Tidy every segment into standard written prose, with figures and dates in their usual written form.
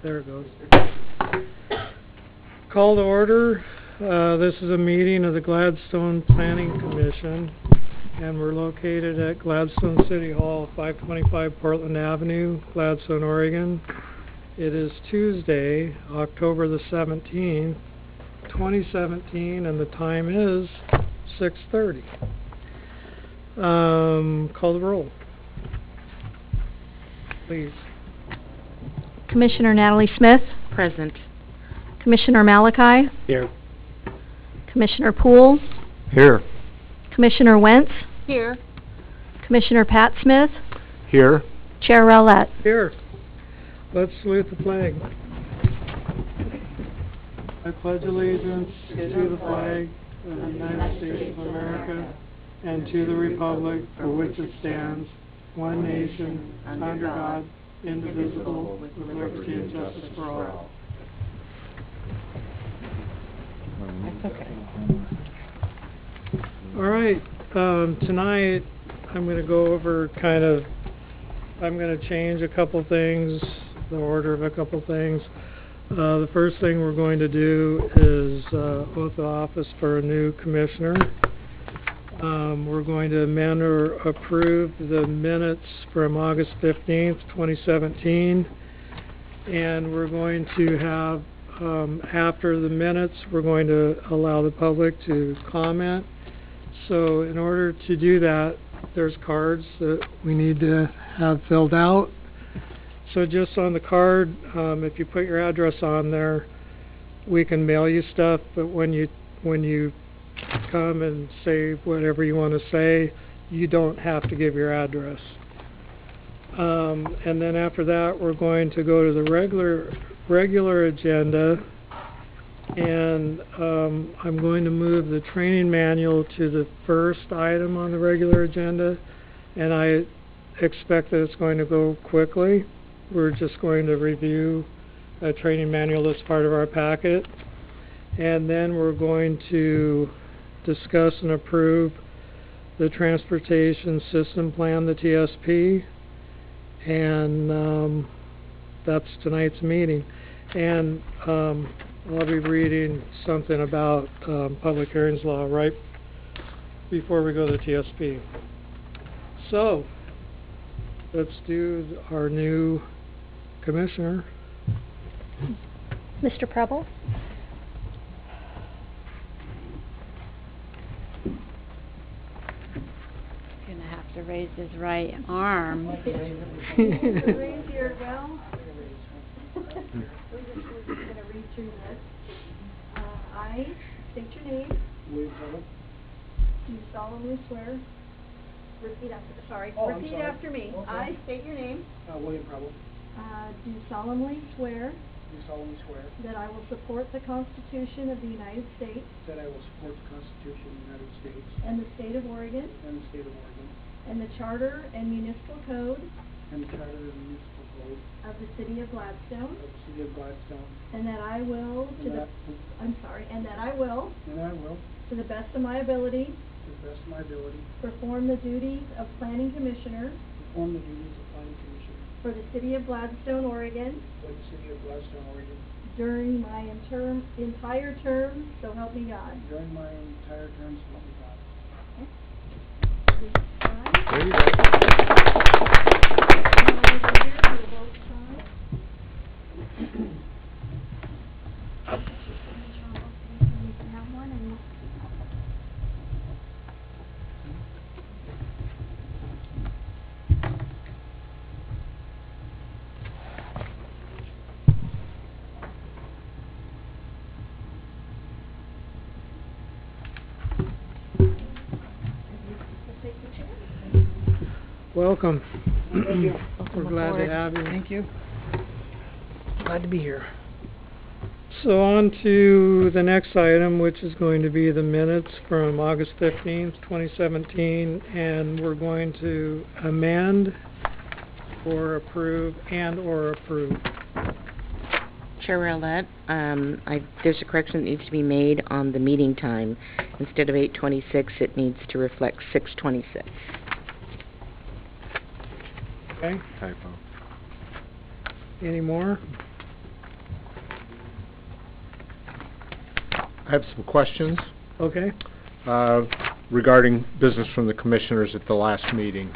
There it goes. Call to order. This is a meeting of the Gladstone Planning Commission, and we're located at Gladstone City Hall, 525 Portland Avenue, Gladstone, Oregon. It is Tuesday, October the 17th, 2017, and the time is 6:30. Call the roll, please. Commissioner Natalie Smith. Present. Commissioner Malachi. Here. Commissioner Poole. Here. Commissioner Wentz. Here. Commissioner Pat Smith. Here. Chair Rowlett. Here. Let's salute the flag. I pledge allegiance to the flag of the United States of America and to the republic for which it stands, one nation, under God, indivisible, with liberty and justice for all. That's okay. All right. Tonight I'm going to go over I'm going to change a couple things, the order of a couple things. The first thing we're going to do is oath of office for a new commissioner. We're going to amend or approve the minutes from August 15th, 2017. And we're going to have, after the minutes, we're going to allow the public to comment. So in order to do that, there's cards that we need to have filled out. So just on the card, if you put your address on there, we can mail you stuff, but when you come and say whatever you want to say, you don't have to give your address. And then after that, we're going to go to the regular agenda, and I'm going to move the training manual to the first item on the regular agenda, and I expect that it's going to go quickly. We're just going to review a training manual as part of our packet, and then we're going to discuss and approve the Transportation System Plan, the TSP, and that's tonight's meeting. And I'll be reading something about public hearings law right before we go to the TSP. So, let's do our new commissioner. Mr. Preble. Gonna have to raise his right arm. Raise your well. We're just gonna read through this. I state your name. William Preble. Do solemnly swear. Repeat after me. Okay. I state your name. William Preble. Do solemnly swear Do solemnly swear that I will support the Constitution of the United States that I will support the Constitution of the United States and the state of Oregon and the state of Oregon and the Charter and Municipal Code and the Charter and Municipal Code of the City of Gladstone, of the City of Gladstone, and that I will, to the best of my ability, to the best of my ability, perform the duties of Planning Commissioner perform the duties of Planning Commissioner for the City of Gladstone, Oregon, for the City of Gladstone, Oregon, during my entire term, so help me God. during my entire term, so help me God. Please sign. There you go. Welcome. Thank you. We're glad to have you. Thank you. Glad to be here. So on to the next item, which is going to be the minutes from August 15th, 2017, and we're going to amend or approve Chair Rowlett, there's a correction that needs to be made on the meeting time. Instead of 8:26, it needs to reflect 6:26. Okay, Typo. any more? I have some questions Okay. regarding business from the commissioners at the last meeting.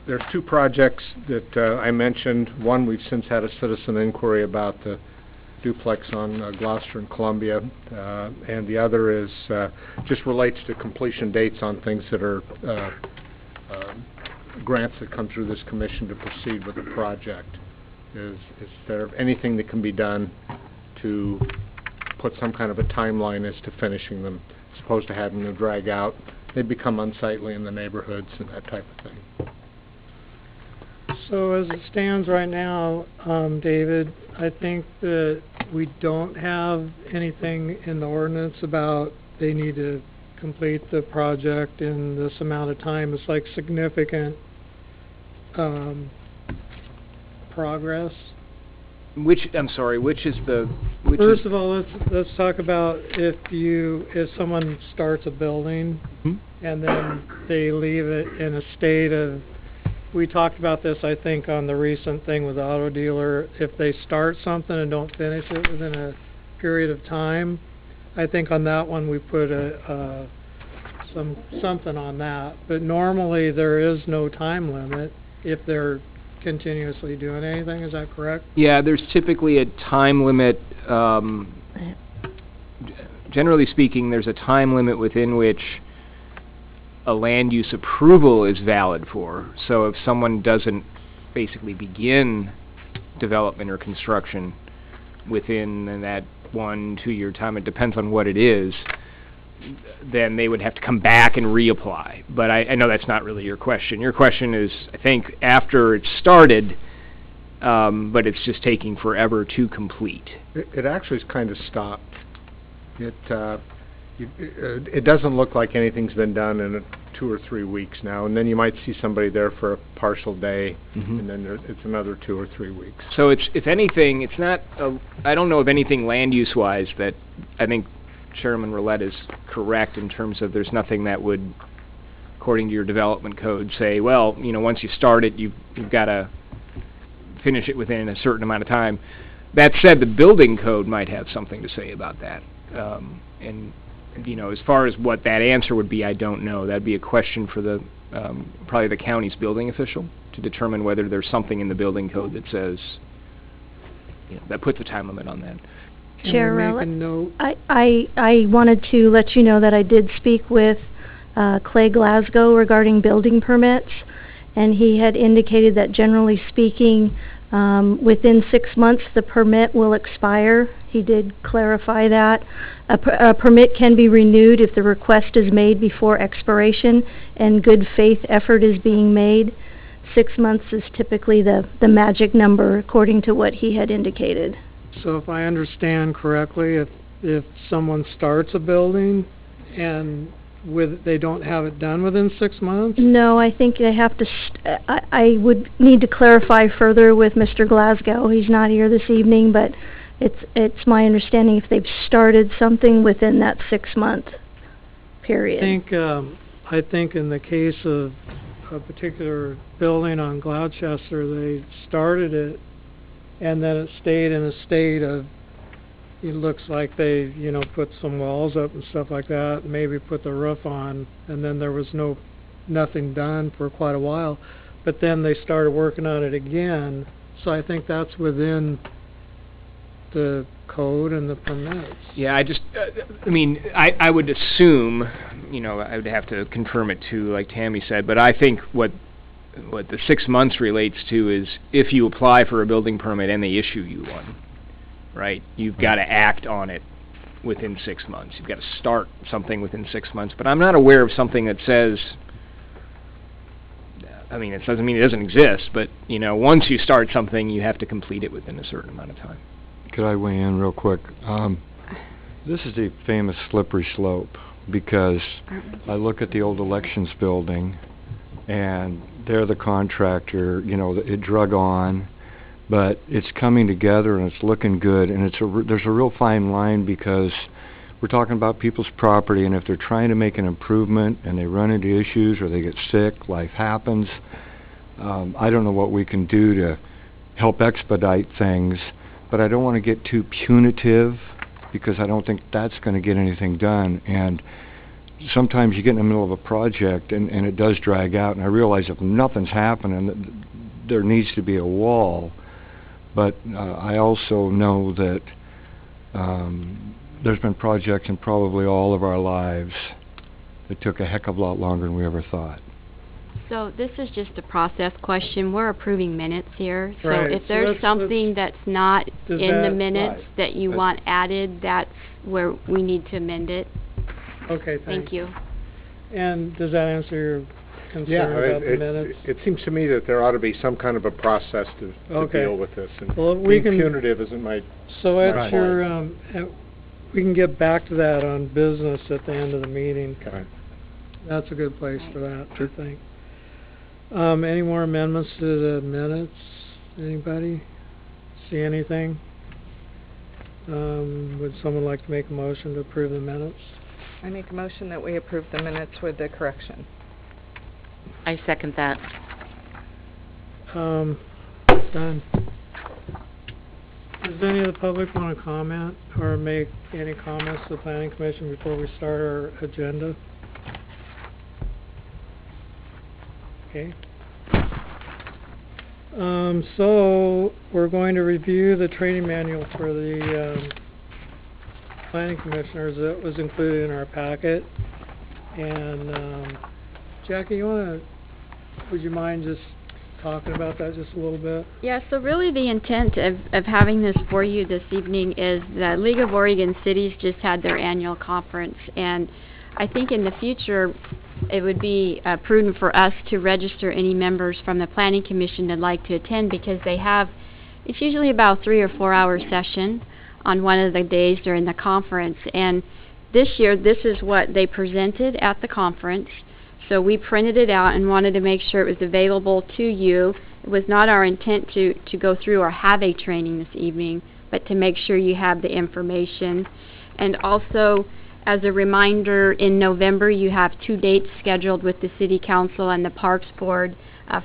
There's two projects that I mentioned. One, we've since had a citizen inquiry about the duplex on Gloucester and Columbia, and the other is just relates to completion dates on things that are grants that come through this commission to proceed with the project. Is there anything that can be done to put some kind of a timeline as to finishing them, as opposed to having them drag out? They become unsightly in the neighborhoods and that type of thing. So as it stands right now, David, I think that we don't have anything in the ordinance about they need to complete the project in this amount of time. It's like significant progress. I'm sorry, which is the... First of all, let's talk about if someone starts a building and then they leave it in a state of... We talked about this, I think, on the recent thing with the auto dealer. If they start something and don't finish it within a period of time, I think on that one we put something on that. But normally there is no time limit if they're continuously doing anything. Is that correct? Yeah, there's typically a time limit. Generally speaking, there's a time limit within which a land use approval is valid for. So if someone doesn't basically begin development or construction within that 1-2 year time, it depends on what it is, then they would have to come back and reapply. But I know that's not really your question. Your question is, I think, after it's started, but it's just taking forever to complete. It actually is kind of stopped. It doesn't look like anything's been done in 2 or 3 weeks now, and then you might see somebody there for a partial day, and then it's another 2 or 3 weeks. So it's, if anything, it's not, I don't know of anything land use wise that, I think Chairman Roulette is correct in terms of there's nothing that would, according to your development code, say, well, you know, once you start it, you've got to finish it within a certain amount of time. That said, the building code might have something to say about that. And you know, as far as what that answer would be, I don't know. That'd be a question for the probably the county's building official to determine whether there's something in the building code that says, you know, that puts a time limit on that. Chair Can we make a Rowlett, note? I wanted to let you know that I did speak with Clay Glasgow regarding building permits, and he had indicated that generally speaking, within 6 months the permit will expire. He did clarify that. A permit can be renewed if the request is made before expiration and good faith effort is being made. 6 months is typically the magic number according to what he had indicated. So if I understand correctly, if someone starts a building and they don't have it done within 6 months? No, I think they have to, I would need to clarify further with Mr. Glasgow. He's not here this evening, but it's my understanding if they've started something within that 6 month period. I think in the case of a particular building on Gloucester, they started it and then it stayed in a state of, it looks like they, you know, put some walls up and stuff like that, maybe put the roof on, and then there was nothing done for quite a while. But then they started working on it again, so I think that's within the code and the permits. Yeah, I mean, I would assume, you know, I would have to confirm it too, like Tammy said, but I think what the 6 months relates to is if you apply for a building permit and they issue you one, right? You've got to act on it within 6 months. You've got to start something within 6 months. But I'm not aware of something that says, I mean, it doesn't mean it doesn't exist, but, you know, once you start something, you have to complete it within a certain amount of time. Could I weigh in real quick? This is the famous slippery slope, because I look at the old elections building, and they're the contractor, you know, it drug on, but it's coming together and it's looking good, and there's a real fine line, because we're talking about people's property, and if they're trying to make an improvement and they run into issues or they get sick, life happens. I don't know what we can do to help expedite things. but I don't want to get too punitive because I don't think that's going to get anything done. And sometimes you get in the middle of a project and it does drag out, and I realize if nothing's happening, there needs to be a wall. But I also know that there's been projects in probably all of our lives that took a heck of a lot longer than we ever thought. So this is just a process question. We're approving minutes here. So Right, if so there's let's- something that's not Does in the that- minutes that you That's- want added, that's where we need to amend it. Okay, Thank you. And does that answer your concern Yeah, about the minutes? it seems to me that there ought to be some kind of a process to Okay. deal with this, and Well, we being can- punitive isn't my... So at Right. your, we can get back to that on business at the end of the meeting. Okay. That's a good place for that, I think. Any more amendments to the minutes? Anybody? See anything? Would someone like to make a motion to approve the minutes? I make a motion that we approve the minutes with the correction. I second that. Done. Does any of the public want to comment or make any comments to the planning commission before we start our agenda? Okay. So we're going to review the training manual for the planning commissioners that was included in our packet. And Jackie, would you mind just talking about that just a little bit? Yeah, so really the intent of having this for you this evening is the League of Oregon Cities just had their annual conference, and I think in the future it would be prudent for us to register any members from the Planning Commission that'd like to attend, because it's usually about a 3 or 4 hour session on one of the days during the conference, and this year this is what they presented at the conference. So we printed it out and wanted to make sure it was available to you. It was not our intent to go through or have a training this evening, but to make sure you have the information. And also, as a reminder, in November you have 2 dates scheduled with the City Council and the Parks Board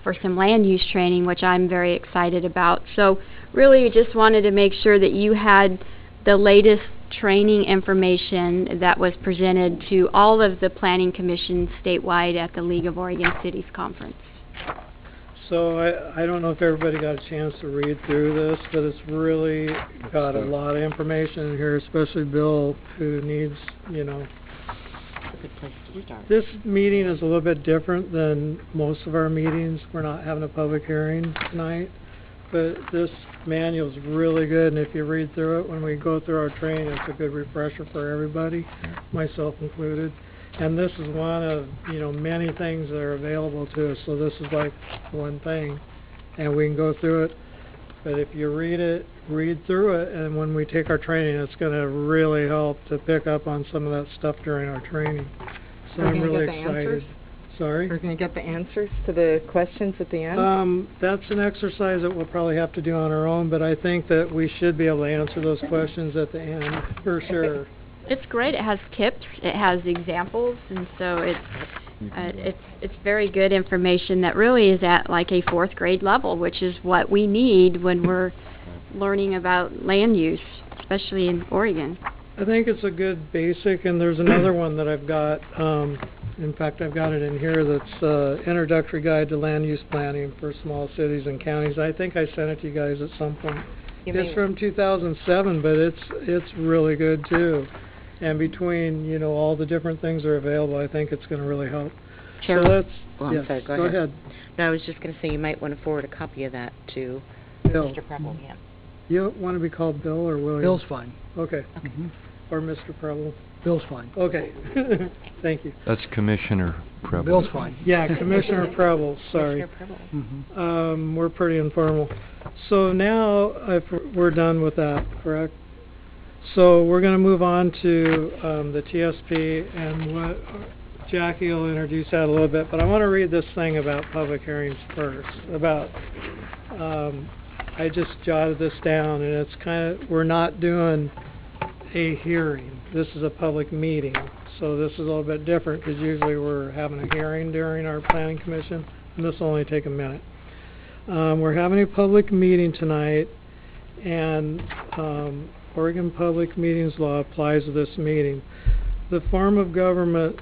for some land use training, which I'm very excited about. So really we just wanted to make sure that you had the latest training information that was presented to all of the planning commissions statewide at the League of Oregon Cities Conference. So I don't know if everybody got a chance to read through this, but it's really got a lot of information in here, especially Bill, who needs, A good place to start. This meeting is a little bit different than most of our meetings. We're not having a public hearing tonight, but this manual's really good, and if you read through it when we go through our training, it's a good refresher for everybody, myself included. And this is one of, many things that are available to us, so this is like one thing, and we can go through it. But if you read through it, and when we take our training, it's going to really help to pick up on some of that stuff during our training. So Are we I'm gonna really get the excited. answers? Sorry? We're going to get the answers to the questions at the end? That's an exercise that we'll probably have to do on our own, but I think that we should be able to answer those questions at the end, for sure. It's great. It has tips. It has examples, and so it's very good information that really is at like a 4th grade level, which is what we need when we're learning about land use, especially in Oregon. I think it's a good basic, and there's another one that I've got, in fact, I've got it in here, that's Introductory Guide to Land Use Planning for Small Cities and Counties. I think I sent it to you guys at some point. It's from 2007, but it's really good too. And between, all the different things that are available, I think it's going to really help. Chair, So let's, well, I'm yes, sorry, go ahead. No, I was just going to say you might want to forward a copy of that to Bill. Mr. Preble. Yeah. You want to be called Bill or William? Bill's fine. Okay. Or Mr. Preble? Bill's fine. Okay. Thank you. That's Commissioner Preble. Bill's fine. Yeah, Commissioner Preble, sorry. Mr. Preble. Mm-hmm. We're pretty informal. So now, we're done with that, correct? So we're going to move on to the TSP, and what Jackie will introduce that a little bit, but I want to read this thing about public hearings first. I just jotted this down, and it's we're not doing a hearing. This is a public meeting, so this is a little bit different, because usually we're having a hearing during our planning commission, and this will only take a minute. We're having a public meeting tonight, and Oregon Public Meetings Law applies to this meeting. This form of government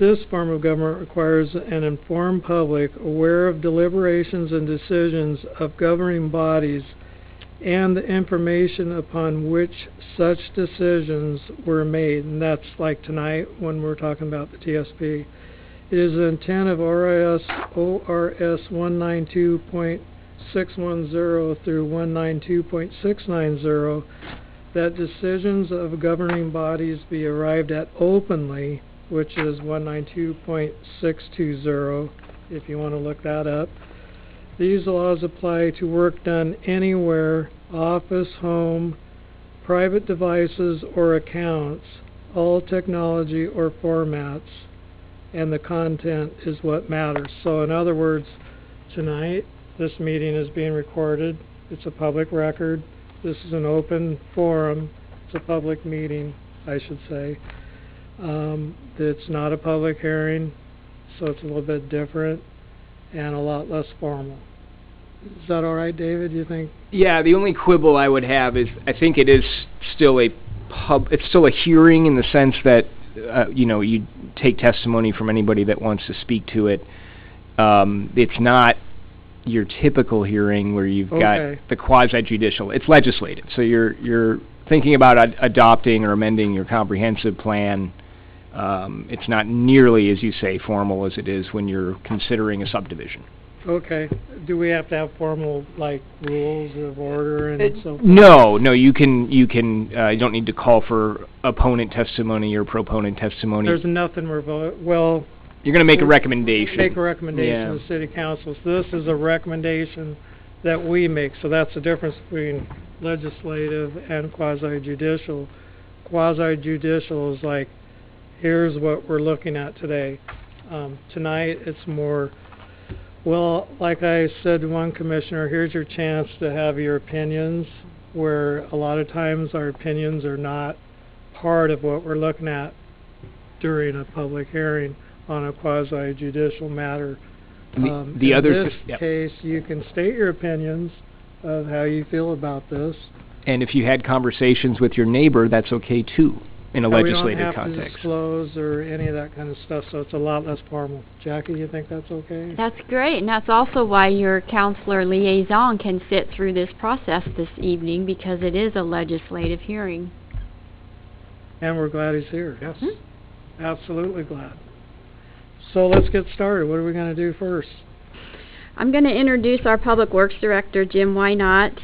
requires an informed public aware of deliberations and decisions of governing bodies and the information upon which such decisions were made. And that's like tonight when we're talking about the TSP. It is the intent of ORS 192.610 through 192.690 that decisions of governing bodies be arrived at openly, which is 192.620, if you want to look that up. These laws apply to work done anywhere, office, home, private devices or accounts, all technology or formats, and the content is what matters. So in other words, tonight, this meeting is being recorded. It's a public record. This is an open forum. It's a public meeting, I should say. It's not a public hearing, so it's a little bit different and a lot less formal. Is that all right, David, you think? Yeah, the only quibble I would have is I think it is still it's still a hearing in the sense that you take testimony from anybody that wants to speak to it. It's not your typical hearing where you've got the quasi-judicial. It's legislative, so you're thinking about adopting or amending your comprehensive plan. It's not nearly, as you say, formal as it is when you're considering a subdivision. Okay. Do we have to have formal, like, rules of order and so forth? No, you don't need to call for opponent testimony or proponent testimony. There's nothing you're going to make a recommendation. Make a recommendation to the city council. So this is a recommendation that we make. So that's the difference between legislative and quasi-judicial. Quasi-judicial is like, here's what we're looking at today. Tonight it's more, well, like I said to one commissioner, here's your chance to have your opinions, where a lot of times our opinions are not part of what we're looking at during a public hearing on a quasi-judicial matter. In this case, you can state your opinions of how you feel about this. And if you had conversations with your neighbor, that's okay too, in a legislative context. We don't have to disclose or any of that kind of stuff, so it's a lot less formal. Jackie, you think that's okay? That's great, and that's also why your counselor liaison can sit through this process this evening, because it is a legislative hearing. And we're glad he's here. Yes. Absolutely glad. So let's get started. What are we going to do first? I'm going to introduce our Public Works Director, Jim Wynot.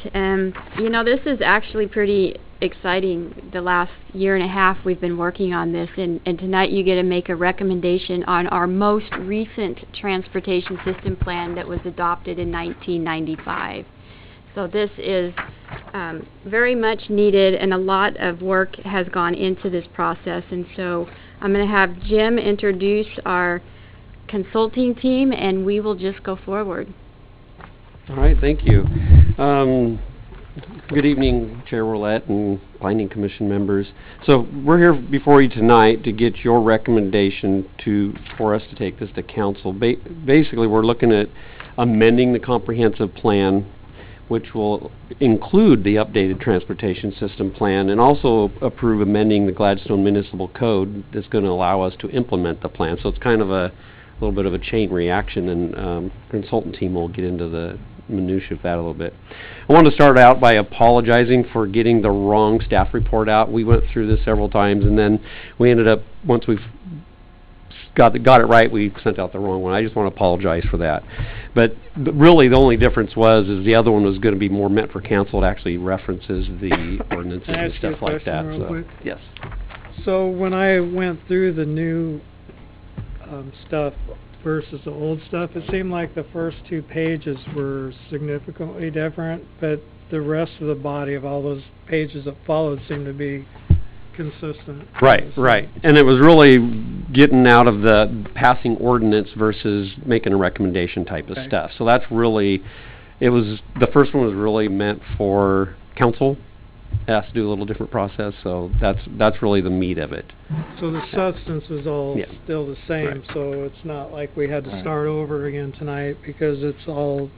This is actually pretty exciting. The last year and a half we've been working on this, and tonight you get to make a recommendation on our most recent transportation system plan that was adopted in 1995. So this is very much needed, and a lot of work has gone into this process. And so I'm going to have Jim introduce our consulting team, and we will just go forward. All right, thank you. Good evening, Chair Roulette and Planning Commission members. So we're here before you tonight to get your recommendation for us to take this to council. Basically, we're looking at amending the comprehensive plan, which will include the updated transportation system plan, and also approve amending the Gladstone Municipal Code that's going to allow us to implement the plan. So it's kind of a little bit of a chain reaction, and consultant team will get into the minutiae of that a little bit. I want to start out by apologizing for getting the wrong staff report out. We went through this several times, and then we ended up, once we've got it right, we sent out the wrong one. I just want to apologize for that. But really the only difference is the other one was going to be more meant for council. It actually references the ordinances and stuff like that. So, yes. So when I went through the new stuff versus the old stuff, it seemed like the first 2 pages were significantly different, but the rest of the body of all those pages that followed seemed to be consistent. Right. And it was really getting out of the passing ordinance versus making a recommendation type of stuff. So that's really, the first one was really meant for council. It has to do a little different process, so that's really the meat of it. So the substance is all still the same, right. So it's not like we had to start over again tonight, because it's all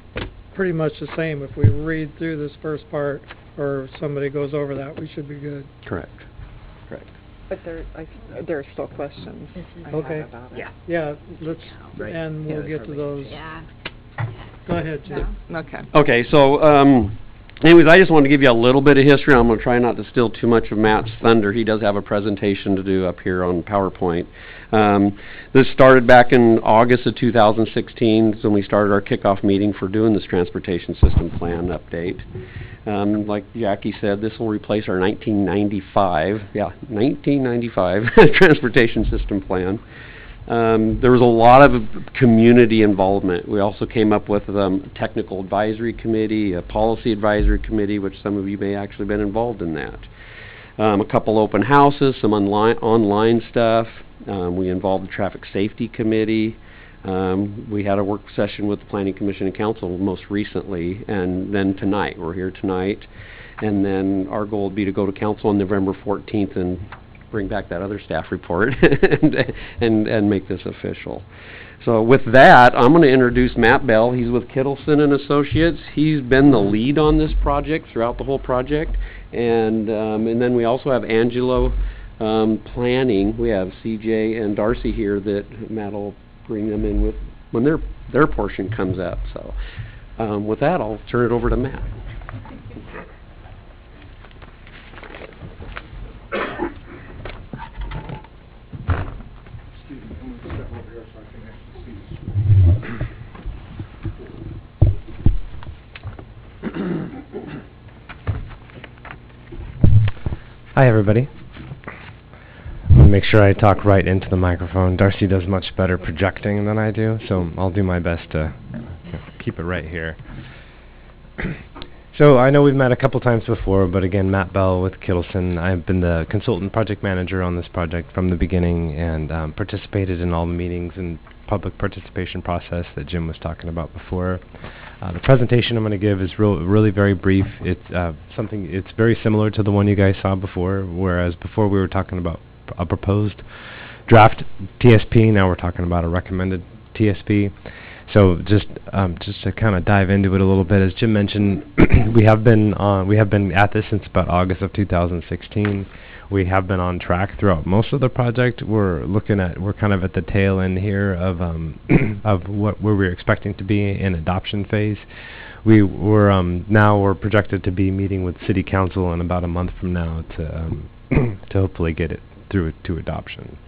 pretty much the same. If we read through this first part, or somebody goes over that, we should be good. Correct. Correct. But there are still questions I Okay. have about it. Yeah, let's, Right. and we'll get to those. Yeah. Go ahead, Jim. Okay. Okay, so, anyways, I just wanted to give you a little bit of history. I'm going to try not to steal too much of Matt's thunder. He does have a presentation to do up here on PowerPoint. This started back in August of 2016 when we started our kickoff meeting for doing this transportation system plan update. Like Jackie said, this will replace our 1995 transportation system plan. There was a lot of community involvement. We also came up with a technical advisory committee, a policy advisory committee, which some of you may actually been involved in that. A couple open houses, some online stuff. We involved the traffic safety committee. We had a work session with the Planning Commission and Council most recently, and then tonight. We're here tonight. And then our goal would be to go to Council on November 14th and bring back that other staff report and make this official. So with that, I'm going to introduce Matt Bell. He's with Kittleson and Associates. He's been the lead on this project throughout the whole project. And then we also have Angelo Planning. We have CJ and Darcy here that Matt will bring them in with when their portion comes up. So with that, I'll turn it over to Matt. Hi everybody. I'm going to make sure I talk right into the microphone. Darcy does much better projecting than I do, so I'll do my best to keep it right here. So I know we've met a couple times before, but again, Matt Bell with Kittleson. I've been the consultant project manager on this project from the beginning and participated in all the meetings and public participation process that Jim was talking about before. The presentation I'm going to give is really very brief. It's it's very similar to the one you guys saw before, whereas before we were talking about a proposed draft TSP, now we're talking about a recommended TSP. So just to kind of dive into it a little bit, as Jim mentioned, we have been at this since about August of 2016. We have been on track throughout most of the project. We're kind of at the tail end here of where we're expecting to be in adoption phase. We're projected to be meeting with City Council in about a month from now to hopefully get it through to adoption.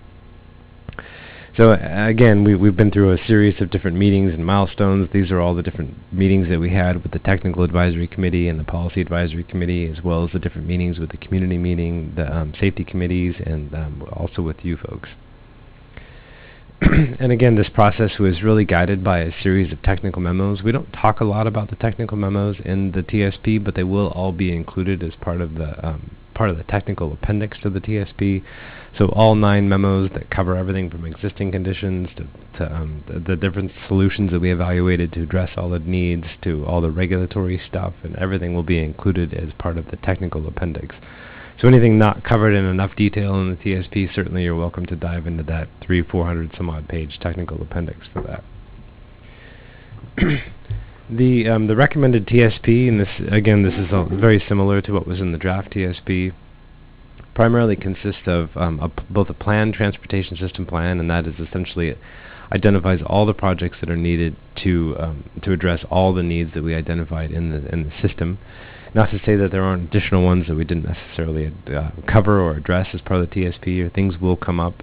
So again, we've been through a series of different meetings and milestones. These are all the different meetings that we had with the Technical Advisory Committee and the Policy Advisory Committee, as well as the different meetings with the community meeting, the safety committees, and also with you folks. And again, this process was really guided by a series of technical memos. We don't talk a lot about the technical memos in the TSP, but they will all be included as part of the technical appendix to the TSP. So all 9 memos that cover everything from existing conditions to the different solutions that we evaluated to address all the needs, to all the regulatory stuff, and everything will be included as part of the technical appendix. So anything not covered in enough detail in the TSP, certainly you're welcome to dive into that 300-400 some odd page technical appendix for that. The recommended TSP, and this is very similar to what was in the draft TSP, primarily consists of both a planned transportation system plan, and that is essentially identifies all the projects that are needed to address all the needs that we identified in the system. Not to say that there aren't additional ones that we didn't necessarily cover or address as part of the TSP, or things will come up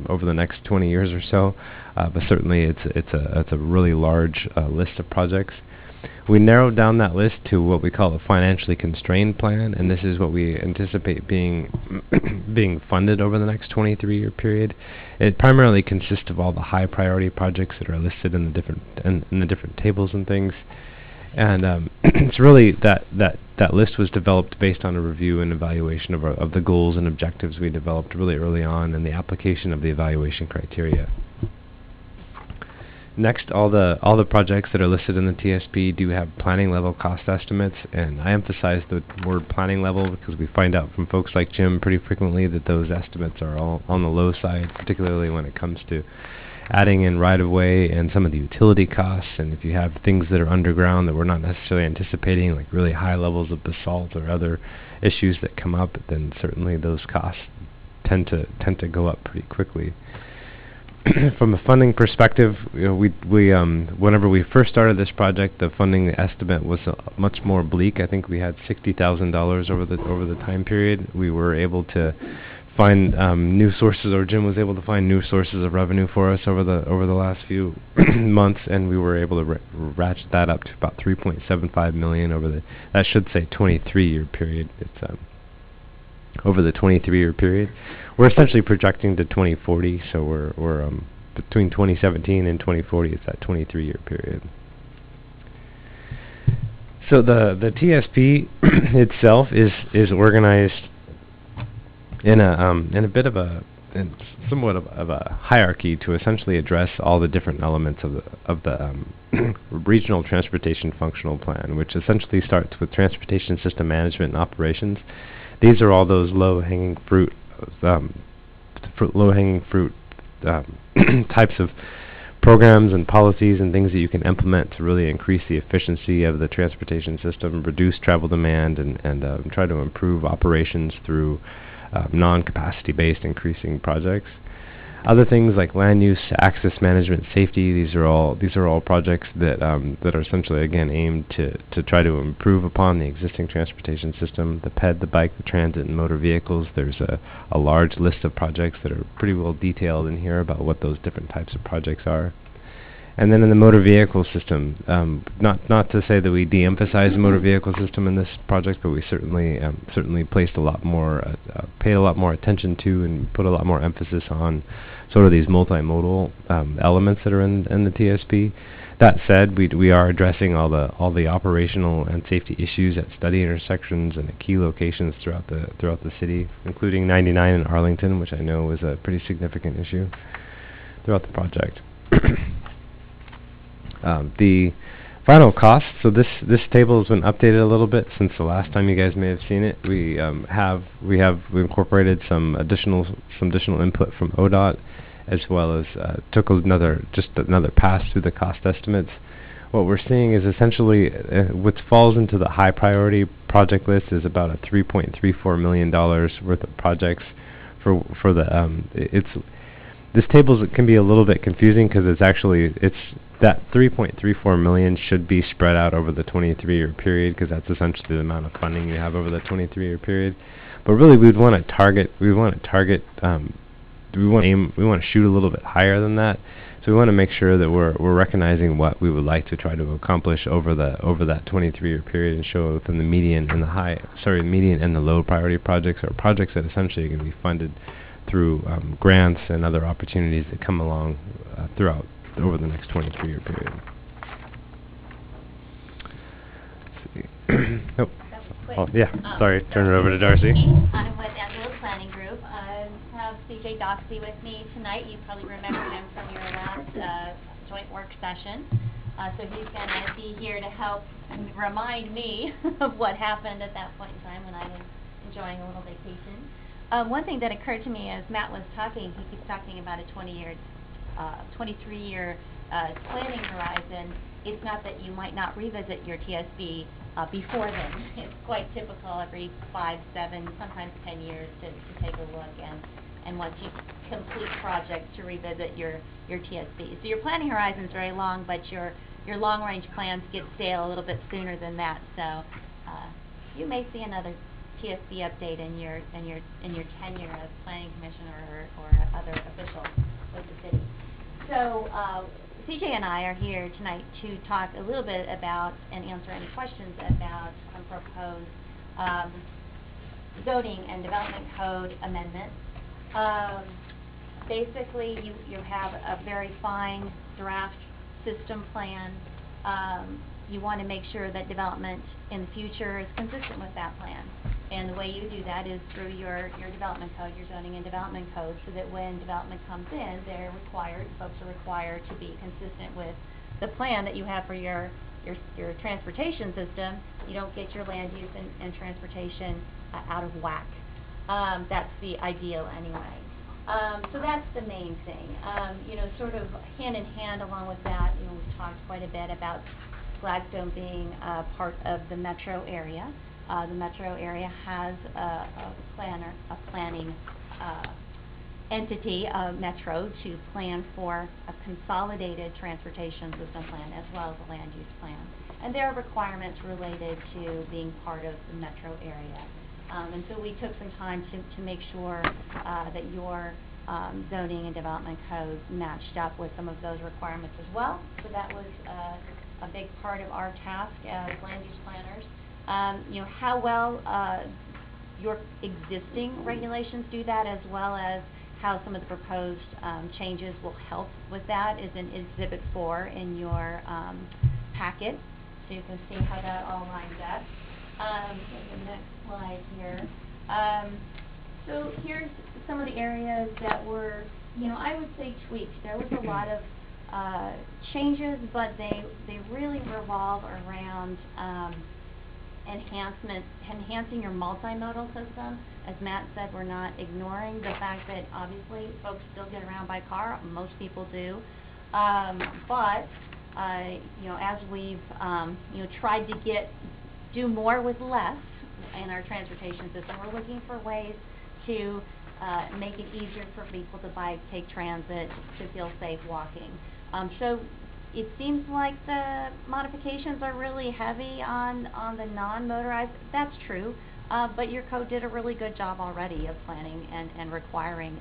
over the next 20 years or so, but certainly it's a really large list of projects. We narrowed down that list to what we call a financially constrained plan, and this is what we anticipate being funded over the next 23-year period. It primarily consists of all the high priority projects that are listed in the different tables and things. And it's really that list was developed based on a review and evaluation of the goals and objectives we developed really early on, and the application of the evaluation criteria. Next, all the projects that are listed in the TSP do have planning level cost estimates, and I emphasize the word planning level because we find out from folks like Jim pretty frequently that those estimates are all on the low side, particularly when it comes to adding in right-of-way and some of the utility costs, and if you have things that are underground that we're not necessarily anticipating, like really high levels of basalt or other issues that come up, then certainly those costs tend to go up pretty quickly. From a funding perspective, you know, whenever we first started this project, the funding estimate was much more bleak. I think we had $60,000 over the time period. We were able to find new sources, or Jim was able to find new sources of revenue for us over the last few months, and we were able to ratchet that up to about $3.75 million over the, that should say 23-year period. It's over the 23-year period. We're essentially projecting to 2040, so we're between 2017 and 2040. It's that 23-year period. So the TSP itself is organized in a bit of a somewhat of a hierarchy to essentially address all the different elements of the regional transportation functional plan, which essentially starts with transportation system management and operations. These are all those low-hanging fruit types of programs and policies and things that you can implement to really increase the efficiency of the transportation system, reduce travel demand, and try to improve operations through non-capacity based increasing projects. Other things like land use, access management, safety, these are all projects that are essentially, again, aimed to try to improve upon the existing transportation system. The PED, the bike, the transit, and motor vehicles, there's a large list of projects that are pretty well detailed in here about what those different types of projects are. And then in the motor vehicle system, not to say that we de-emphasize the motor vehicle system in this project, but we certainly placed a lot more, paid a lot more attention to, and put a lot more emphasis on sort of these multimodal elements that are in the TSP. That said, we are addressing all the operational and safety issues at study intersections and at key locations throughout the city, including 99 in Arlington, which I know was a pretty significant issue throughout the project. The final cost, so this table has been updated a little bit since the last time you guys may have seen it. We incorporated some additional input from ODOT, as well as took another pass through the cost estimates. What we're seeing is essentially what falls into the high priority project list is about a $3.34 million worth of projects for the this table can be a little bit confusing because it's that 3.34 million should be spread out over the 23-year period, because that's essentially the amount of funding you have over the 23-year period. But really, we want to shoot a little bit higher than that. So we want to make sure that we're recognizing what we would like to try to accomplish over that 23-year period, and show within the median and the low priority projects, or projects that essentially are going to be funded through grants and other opportunities that come along throughout over the next 23-year period. Oh. Oh, yeah. Sorry. Turn it over to Darcy. I'm with Angela's Planning Group. I have CJ Doxey with me tonight. You probably remember him from your last joint work session. So he's going to be here to help remind me of what happened at that point in time when I was enjoying a little vacation. One thing that occurred to me as Matt was talking, he keeps talking about a 23-year planning horizon. It's not that you might not revisit your TSB before then. It's quite typical every 5, 7, sometimes 10 years to take a look, and once you complete projects, to revisit your TSB. So your planning horizon is very long, but your long-range plans get stale a little bit sooner than that. So you may see another TSB update in your tenure as planning commissioner or other official with the city. So CJ and I are here tonight to talk a little bit about and answer any questions about proposed zoning and development code amendments. Basically, you have a very fine draft system plan. You want to make sure that development in the future is consistent with that plan. And the way you do that is through your development code, your zoning and development code, so that when development comes in, folks are required to be consistent with the plan that you have for your transportation system. You don't get your land use and transportation out of whack. That's the ideal anyway. So that's the main thing. Sort of hand in hand along with that, we've talked quite a bit about Gladstone being part of the metro area. The metro area has a planning entity, Metro, to plan for a consolidated transportation system plan as well as a land use plan. And there are requirements related to being part of the metro area. And so we took some time to make sure that your zoning and development code matched up with some of those requirements as well. So that was a big part of our task as land use planners. How well your existing regulations do that, as well as how some of the proposed changes will help with that, is in Exhibit 4 in your packet. So you can see how that all lines up. The next slide here. So here's some of the areas that were, I would say tweaked. There was a lot of changes, but they really revolve around enhancing your multimodal system. As Matt said, we're not ignoring the fact that obviously folks still get around by car. Most people do. But as we've tried to do more with less in our transportation system, we're looking for ways to make it easier for people to bike, take transit, to feel safe walking. So it seems like the modifications are really heavy on the non-motorized. That's true, but your code did a really good job already of planning and requiring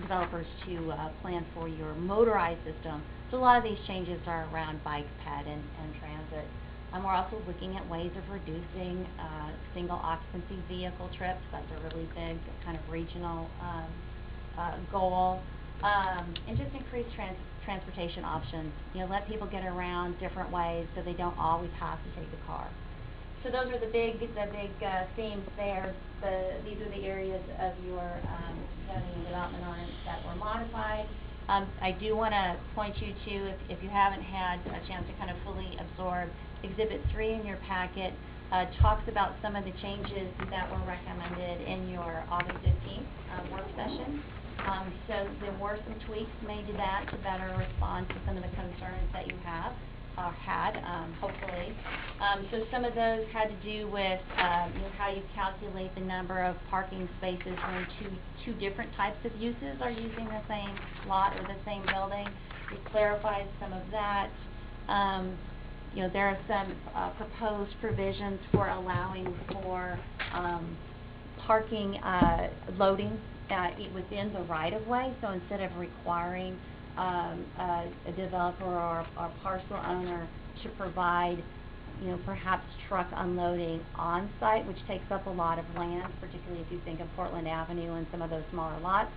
developers to plan for your motorized system. So a lot of these changes are around bike, ped, and transit. We're also looking at ways of reducing single occupancy vehicle trips. That's a really big kind of regional goal. And just increase transportation options. Let people get around different ways so they don't always have to take the car. So those are the big themes there. These are the areas of your zoning and development ordinance that were modified. I do want to point you to, if you haven't had a chance to kind of fully absorb, Exhibit 3 in your packet talks about some of the changes that were recommended in your August 15th work session. So there were some tweaks made to that to better respond to some of the concerns that you have had, hopefully. So some of those had to do with how you calculate the number of parking spaces when two different types of uses are using the same lot or the same building. We clarified some of that. There are some proposed provisions for allowing for parking loading within the right-of-way. So instead of requiring a developer or parcel owner to provide, perhaps truck unloading on-site, which takes up a lot of land, particularly if you think of Portland Avenue and some of those smaller lots.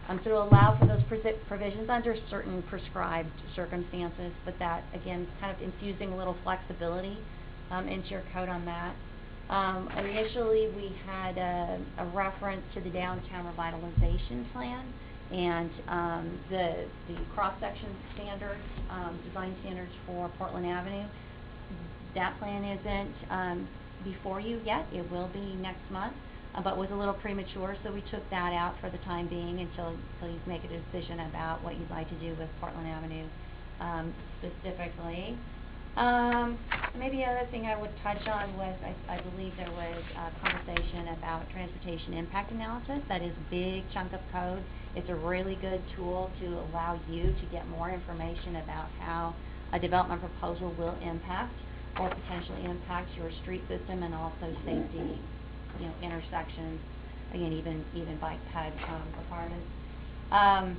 So to allow for those provisions under certain prescribed circumstances, but that, again, kind of infusing a little flexibility into your code on that. Initially, we had a reference to the downtown revitalization plan and the cross-section standards, design standards for Portland Avenue. That plan isn't before you yet. It will be next month, but was a little premature, so we took that out for the time being until you make a decision about what you'd like to do with Portland Avenue specifically. Maybe the other thing I would touch on was, I believe there was a conversation about transportation impact analysis. That is a big chunk of code. It's a really good tool to allow you to get more information about how a development proposal will impact or potentially impact your street system and also safety, intersections, again, even bike ped requirements. And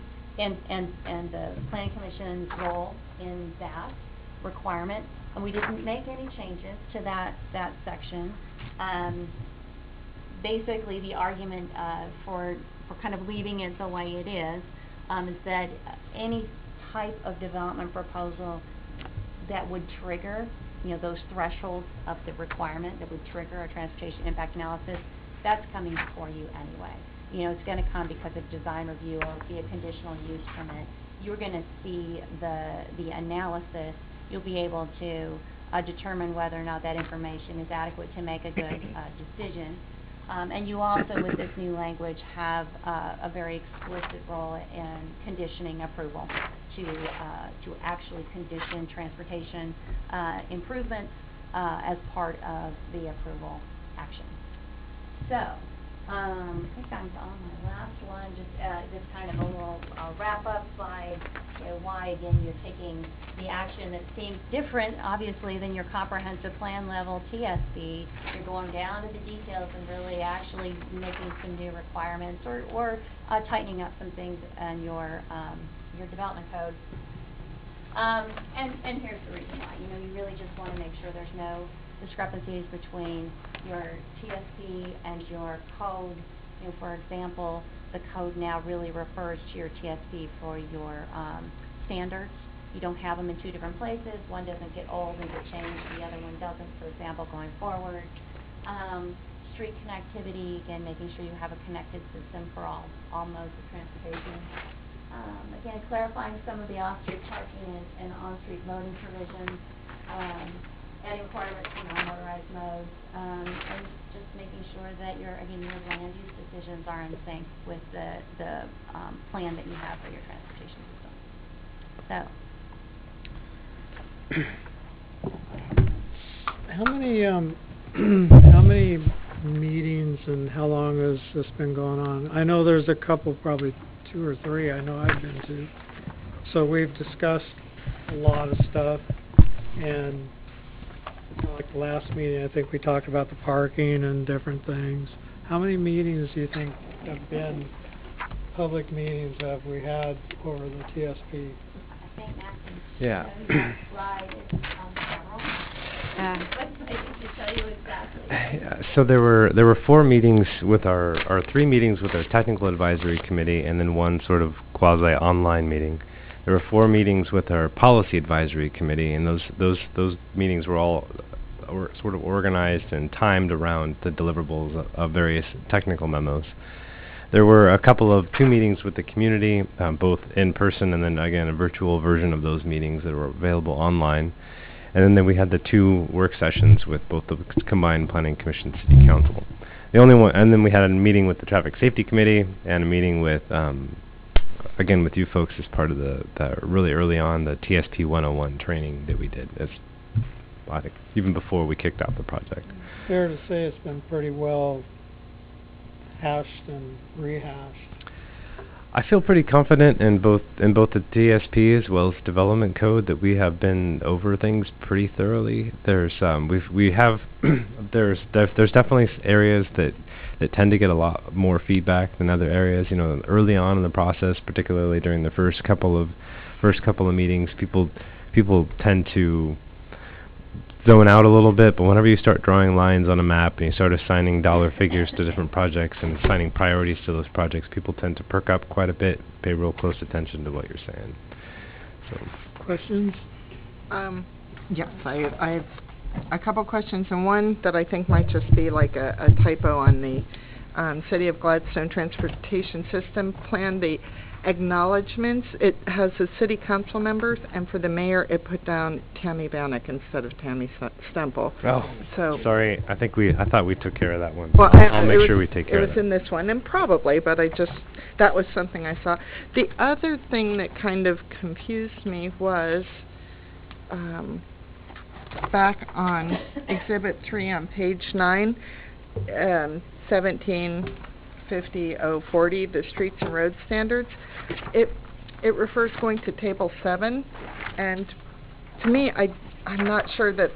the Planning Commission's role in that requirement, and we didn't make any changes to that section. Basically, the argument for kind of leaving it the way it is that any type of development proposal that would trigger, those thresholds of the requirement that would trigger a transportation impact analysis, that's coming before you anyway. It's going to come because of design review or be a conditional use permit. You're going to see the analysis. You'll be able to determine whether or not that information is adequate to make a good decision. And you also, with this new language, have a very explicit role in conditioning approval to actually condition transportation improvements as part of the approval action. So, I think I'm on my last one, just kind of a little wrap-up slide, why, again, you're taking the action that seems different, obviously, than your comprehensive plan level TSB. You're going down to the details and really actually making some new requirements or tightening up some things in your development code. And here's the reason why. You really just want to make sure there's no discrepancies between your TSP and your code. For example, the code now really refers to your TSP for your standards. You don't have them in two different places. One doesn't get old and get changed, the other one doesn't, for example, going forward. Street connectivity, again, making sure you have a connected system for all modes of transportation. Again, clarifying some of the off-street parking and on-street loading provisions. Adding requirements for non-motorized modes, and just making sure that your land use decisions are in sync with the plan that you have for your transportation system. So, how many meetings and how long has this been going on? I know there's a couple, probably 2 or 3 I know I've been to. So we've discussed a lot of stuff, and like the last meeting, I think we talked about the parking and different things. How many meetings do you think have been public meetings have we had over the TSP? I think Matt can Yeah. show you that slide. It's several. But I can tell you exactly. Yeah, so there were 4 meetings with our 3 meetings with our technical advisory committee, and then one sort of quasi online meeting. There were 4 meetings with our policy advisory committee, and those meetings were all sort of organized and timed around the deliverables of various technical memos. There were 2 meetings with the community, both in person and then again a virtual version of those meetings that were available online. And then we had the 2 work sessions with both the combined planning commission and city council. The only one, and then we had a meeting with the traffic safety committee and a meeting with again with you folks as part of the really early on the TSP 101 training that we did. I think even before we kicked off the project. Fair to say it's been pretty well hashed and rehashed. I feel pretty confident in both the TSP as well as development code that we have been over things pretty thoroughly. There's there's definitely areas that tend to get a lot more feedback than other areas. Early on in the process, particularly during the first couple of meetings, people tend to zone out a little bit, but whenever you start drawing lines on a map and you start assigning dollar figures to different projects and assigning priorities to those projects, people tend to perk up quite a bit, pay real close attention to what you're saying. So, questions? Yes, I have a couple questions, and one that I think might just be like a typo on the City of Gladstone Transportation System Plan. The acknowledgements, it has the city council members, and for the mayor it put down Tammy Bannock instead of Tammy Stemple. Oh, so sorry, I thought we took care of that one. Well, I'll make sure we take care of that. It was in this one, and probably, but that was something I saw. The other thing that kind of confused me was back on Exhibit 3 on page 9, 1750-040, the streets and road standards. It refers going to table 7, and to me, I'm not sure that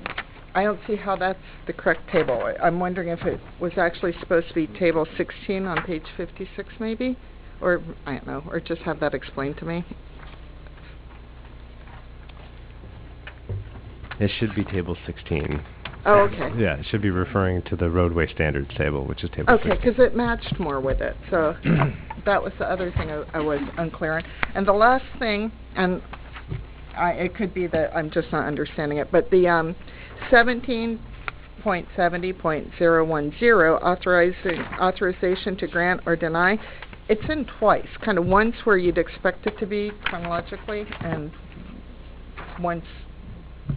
I don't see how that's the correct table. I'm wondering if it was actually supposed to be table 16 on page 56, maybe, or I don't know, or just have that explained to me. It should be table 16. Oh, okay. Yeah, it should be referring to the roadway standards table, which is table 16. Okay, because it matched more with it. So that was the other thing I was unclear on. And the last thing, and it could be that I'm just not understanding it, but the 17.70.010 authorization to grant or deny, it's in twice, kind of once where you'd expect it to be chronologically, and once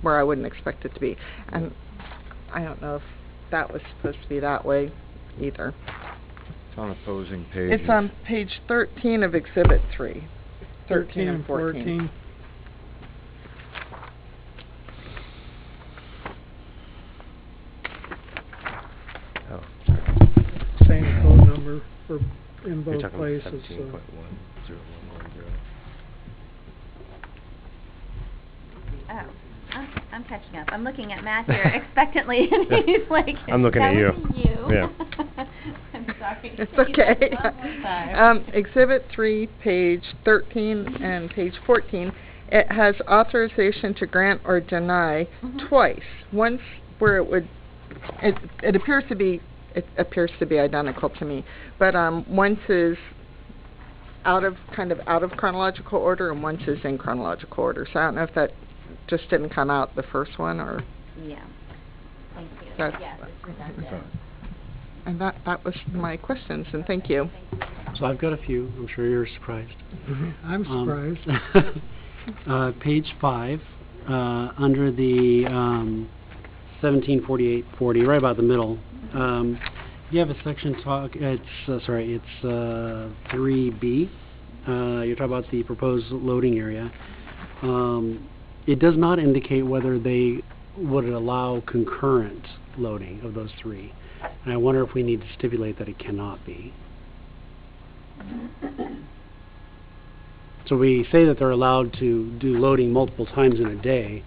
where I wouldn't expect it to be. And I don't know if that was supposed to be that way either. It's on opposing pages. It's on page 13 of Exhibit 3. 13 and 14. Oh, Same code number for, in you're both talking places, about so. 17.10110. Oh, I'm catching up. I'm looking at Matt here expectantly, and he's like, I'm looking at you. "That would be you." Yeah. I'm sorry. It's okay. One more time. Exhibit 3, page 13 and page 14, it has authorization to grant or deny twice. Once where it appears to be identical to me, but once is out of chronological order and once is in chronological order. So I don't know if that just didn't come out the first one or. Yeah. Thank you. That's Yes, it's redundant. And that was my questions, and thank you. So I've got a few. I'm sure you're surprised. I'm surprised. Page 5, under the 1748-40, right about the middle. You have a section it's 3B. You're talking about the proposed loading area. It does not indicate whether they would allow concurrent loading of those three. And I wonder if we need to stipulate that it cannot be. So we say that they're allowed to do loading multiple times in a day,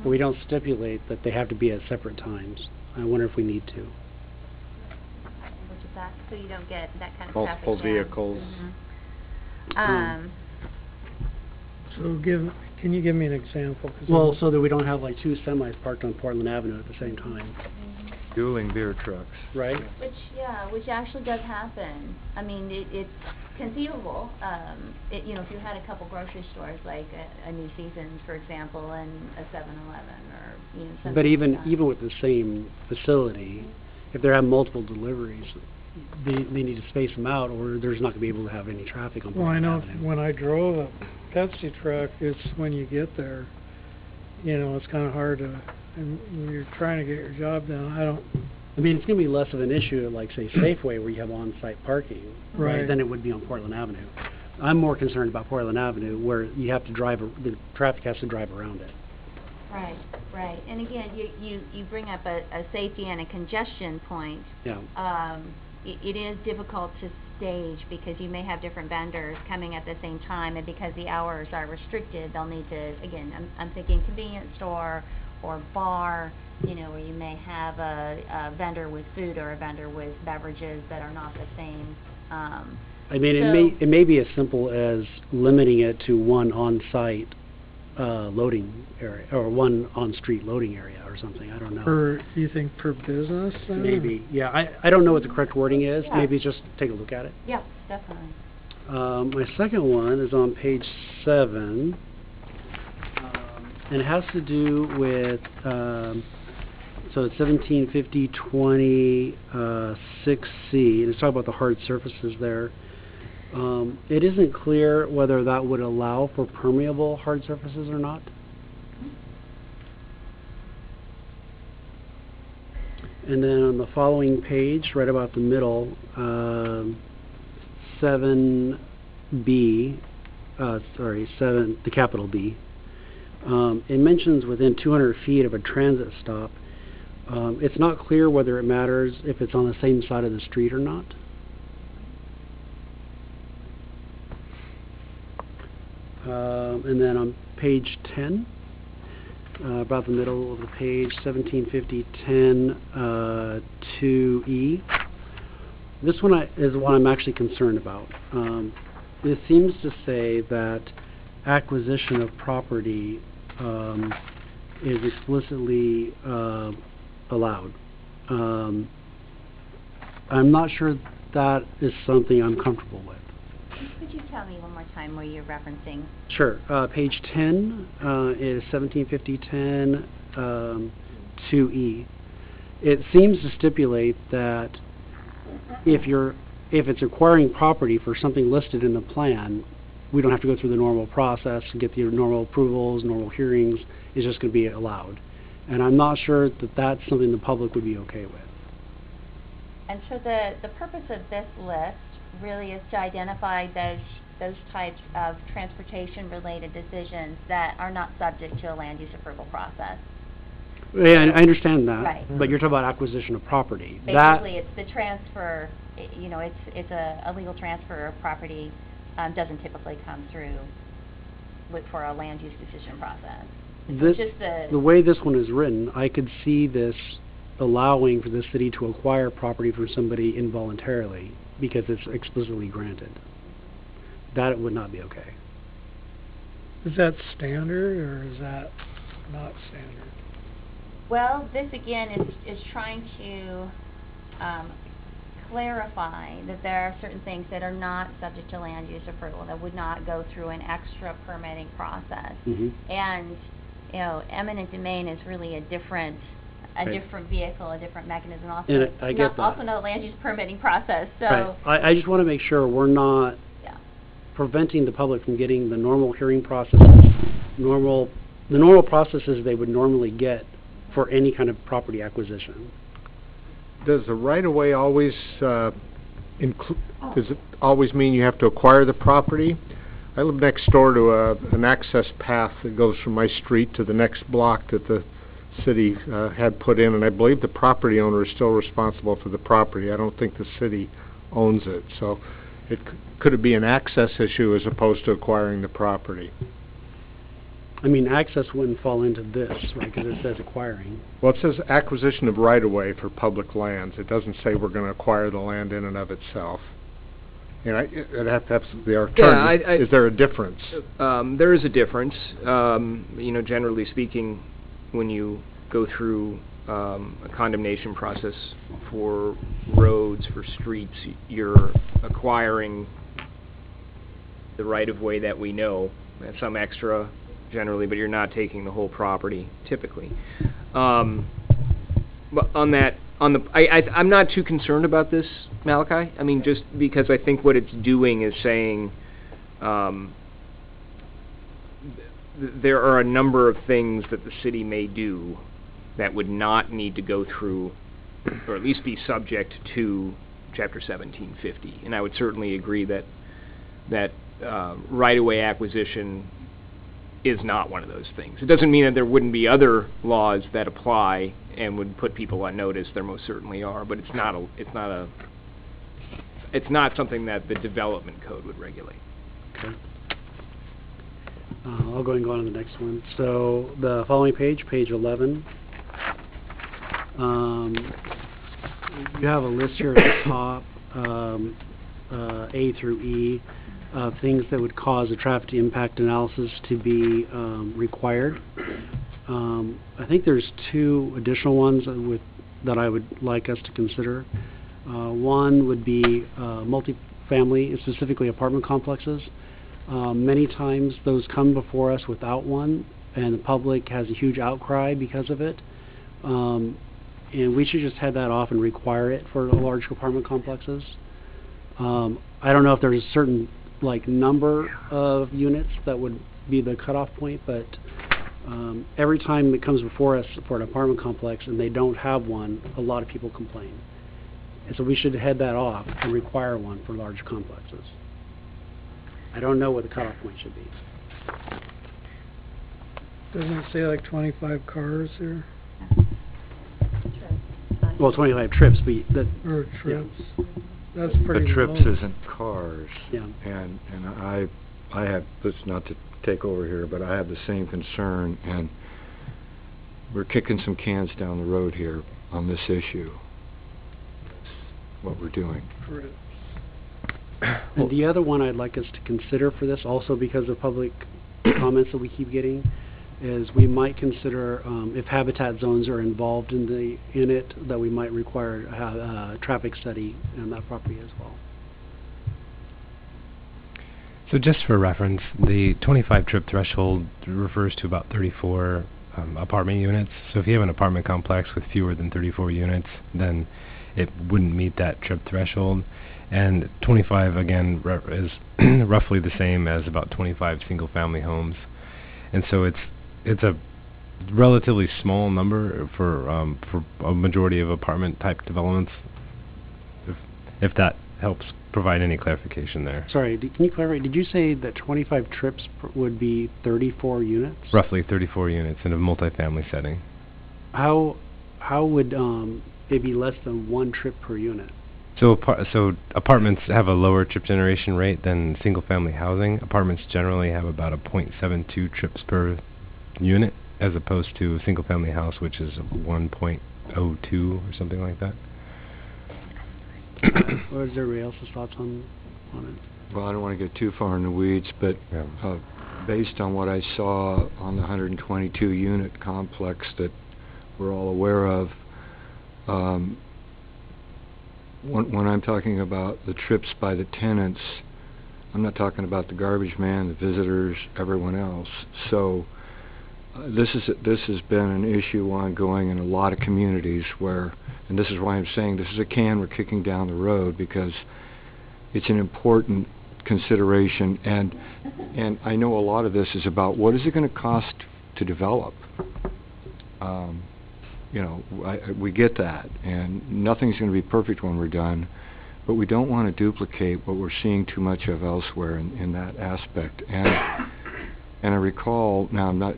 but we don't stipulate that they have to be at separate times. I wonder if we need to. Which is that, so you don't get that kind of Multiple traffic jam. vehicles. So can you give me an example? 'Cause Well, so that we don't have like two semis parked on Portland Avenue at the same time, Dueling beer trucks. right? Which actually does happen. I mean, it's conceivable. If you had a couple grocery stores, like a New Seasons, for example, and a 7-Eleven, or something. But even like that. even with the same facility, if they have multiple deliveries, they need to space them out, or there's not going to be able to have any traffic on Well, I Portland know Avenue. when I drove a Pepsi truck, it's when you get there, it's kind of hard to, and you're trying to get your job done. I mean, it's going to be less of an issue at, like, say, Safeway, where you have on-site parking, Right. than it would be on Portland Avenue. I'm more concerned about Portland Avenue, where you have to the traffic has to drive around it. Right. And again, you bring up a safety and a congestion point. Yeah. It is difficult to stage because you may have different vendors coming at the same time, and because the hours are restricted, they'll need to, again, I'm thinking convenience store or bar, where you may have a vendor with food or a vendor with beverages that are not the same. I mean, it may be as simple as limiting it to one on-site loading area, or one on-street loading area or something. I don't know. You think per business then? Maybe, yeah. I don't know what the correct wording is. Yeah. Maybe just take a look at it. Yeah, definitely. My second one is on page 7, and it has to do with, so it's 1750-20 6C, and it's talking about the hard surfaces there. It isn't clear whether that would allow for permeable hard surfaces or not. And then on the following page, right about the middle, 7B, the capital B, it mentions within 200 feet of a transit stop. It's not clear whether it matters if it's on the same side of the street or not. And then on page 10, about the middle of the page, 1750-10 2E. This one is what I'm actually concerned about. It seems to say that acquisition of property is explicitly allowed. I'm not sure that is something I'm comfortable with. Could you tell me one more time where you're referencing? Sure. Page 10 is 1750-10 2E. It seems to stipulate that if it's acquiring property for something listed in the plan, we don't have to go through the normal process and get the normal approvals, normal hearings. It's just going to be allowed. And I'm not sure that that's something the public would be okay with. And so the purpose of this list really is to identify those types of transportation-related decisions that are not subject to a land use approval process. Yeah, I understand that. Right. But you're talking about acquisition of property. Basically, it's the transfer, it's a legal transfer of property, doesn't typically come through for a land use decision process. It's just the way this one is written, I could see this allowing for the city to acquire property from somebody involuntarily because it's explicitly granted. That would not be okay. Is that standard, or is that not standard? Well, this again is trying to clarify that there are certain things that are not subject to land use approval, that would not go through an extra permitting process. And, eminent domain is really a different vehicle, a different mechanism. Also, And I get that. Also not a land use permitting process. So right. I just want to make sure we're not preventing the public from getting the normal hearing process, the normal processes they would normally get for any kind of property acquisition. Does the right-of-way always does it always mean you have to acquire the property? I live next door to an access path that goes from my street to the next block that the city had put in, and I believe the property owner is still responsible for the property. I don't think the city owns it. So could it be an access issue as opposed to acquiring the property? I mean, access wouldn't fall into this, right, because it says acquiring. Well, it says acquisition of right-of-way for public lands. It doesn't say we're going to acquire the land in and of itself. And I'd have to have the alternative. Is there a difference? There is a difference. Generally speaking, when you go through a condemnation process for roads, for streets, you're acquiring the right-of-way that we know, and some extra generally, but you're not taking the whole property typically. But I'm not too concerned about this, Malachi. I mean, just because I think what it's doing is saying there are a number of things that the city may do that would not need to go through, or at least be subject to Chapter 1750. And I would certainly agree that right-of-way acquisition is not one of those things. It doesn't mean that there wouldn't be other laws that apply and would put people on notice. There most certainly are, but it's not something that the development code would regulate. Okay. I'll go ahead and go on to the next one. So the following page, page 11. You have a list here at the top, A through E, of things that would cause a traffic impact analysis to be required. I think there's two additional ones that I would like us to consider. One would be multifamily, specifically apartment complexes. Many times those come before us without one, and the public has a huge outcry because of it. And we should just head that off and require it for large apartment complexes. I don't know if there's a certain number of units that would be the cutoff point, but every time it comes before us for an apartment complex and they don't have one, a lot of people complain. And so we should head that off and require one for large complexes. I don't know what the cutoff point should be. Doesn't it say 25 cars here? Well, 25 trips, but or trips. Yeah. That's pretty But trips low. isn't cars. Yeah. And I have, this not to take over here, but I have the same concern, and we're kicking some cans down the road here on this issue. That's what we're doing. Trips. And the other one I'd like us to consider for this, also because of public comments that we keep getting, is we might consider if habitat zones are involved in it, that we might require a traffic study on that property as well. So just for reference, the 25 trip threshold refers to about 34 apartment units. So if you have an apartment complex with fewer than 34 units, then it wouldn't meet that trip threshold. And 25 again is roughly the same as about 25 single-family homes, and so it's a relatively small number for a majority of apartment-type developments. if that helps provide any clarification there. Sorry, can you clarify? Did you say that 25 trips would be 34 units? Roughly 34 units in a multifamily setting. How would it be less than one trip per unit? So apartments have a lower trip generation rate than single-family housing. Apartments generally have about a 0.72 trips per unit, as opposed to a single-family house, which is 1.02 or something like that. Or is there anybody else's thoughts on it? Well, I don't want to get too far in the weeds, but based on what I saw on the 122 unit complex that we're all aware of, when I'm talking about the trips by the tenants, I'm not talking about the garbage man, the visitors, everyone else. So this has been an issue ongoing in a lot of communities where, and this is why I'm saying this is a can we're kicking down the road, because it's an important consideration, and I know a lot of this is about what is it going to cost to develop. You know, we get that, and nothing's going to be perfect when we're done, but we don't want to duplicate what we're seeing too much of elsewhere in that aspect. And I recall, now I'm not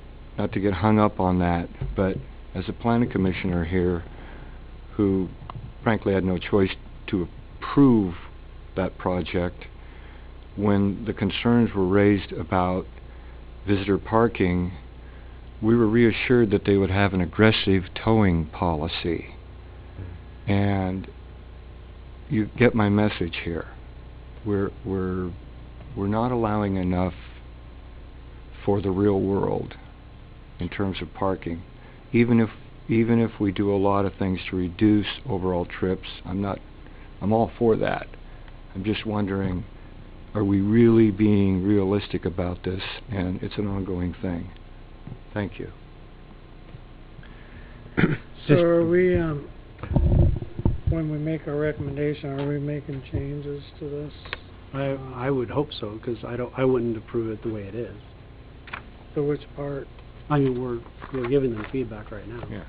to get hung up on that, but as a planning commissioner here, who frankly had no choice to approve that project, when the concerns were raised about visitor parking, we were reassured that they would have an aggressive towing policy. And you get my message here. We're not allowing enough for the real world in terms of parking. Even if we do a lot of things to reduce overall trips, I'm all for that. I'm just wondering, are we really being realistic about this? And it's an ongoing thing. Thank you. So are we, when we make our recommendation, are we making changes to this? I would hope so, because I wouldn't approve it the way it is. So which part? I mean, we're giving them feedback right now. Yeah.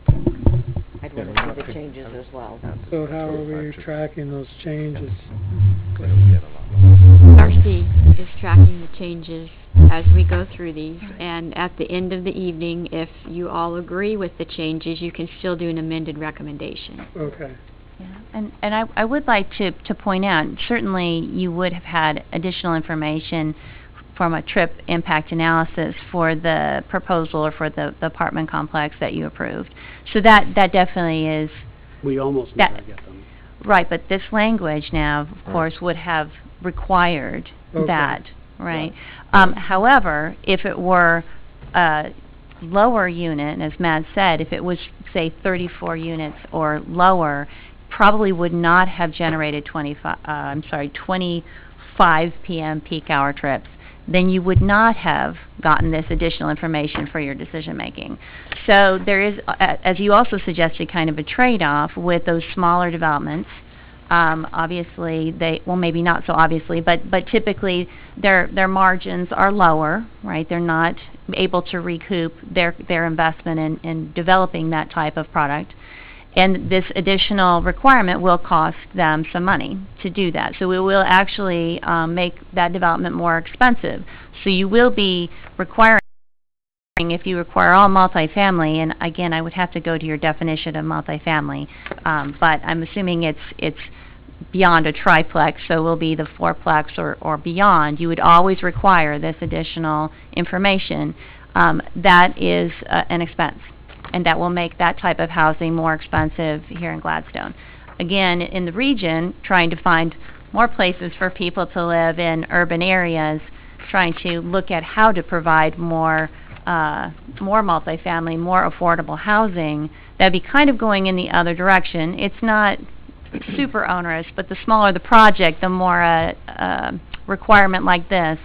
I'd want to see the changes as well. So how are we tracking those changes? RC is tracking the changes as we go through these, and at the end of the evening, if you all agree with the changes, you can still do an amended recommendation. Okay. Yeah, and I would like to point out, certainly you would have had additional information from a trip impact analysis for the proposal or for the apartment complex that you approved. So that definitely is... We almost never get them. Right, but this language now, of course, would have required that, right? However, if it were a lower unit, as Matt said, if it was, say, 34 units or lower, probably would not have generated 25 p.m. peak hour trips, then you would not have gotten this additional information for your decision making. So there is, as you also suggested, kind of a trade-off with those smaller developments. Obviously, well, maybe not so obviously, but typically their margins are lower, right? They're not able to recoup their investment in developing that type of product. And this additional requirement will cost them some money to do that. So it will actually make that development more expensive. So you will be requiring, if you require all multifamily, and again, I would have to go to your definition of multifamily, but I'm assuming it's beyond a triplex, so it will be the fourplex or beyond. You would always require this additional information. That is an expense, and that will make that type of housing more expensive here in Gladstone. Again, in the region, trying to find more places for people to live in urban areas, trying to look at how to provide more multifamily, more affordable housing, that'd be kind of going in the other direction. It's not super onerous, but the smaller the project, the more a requirement like this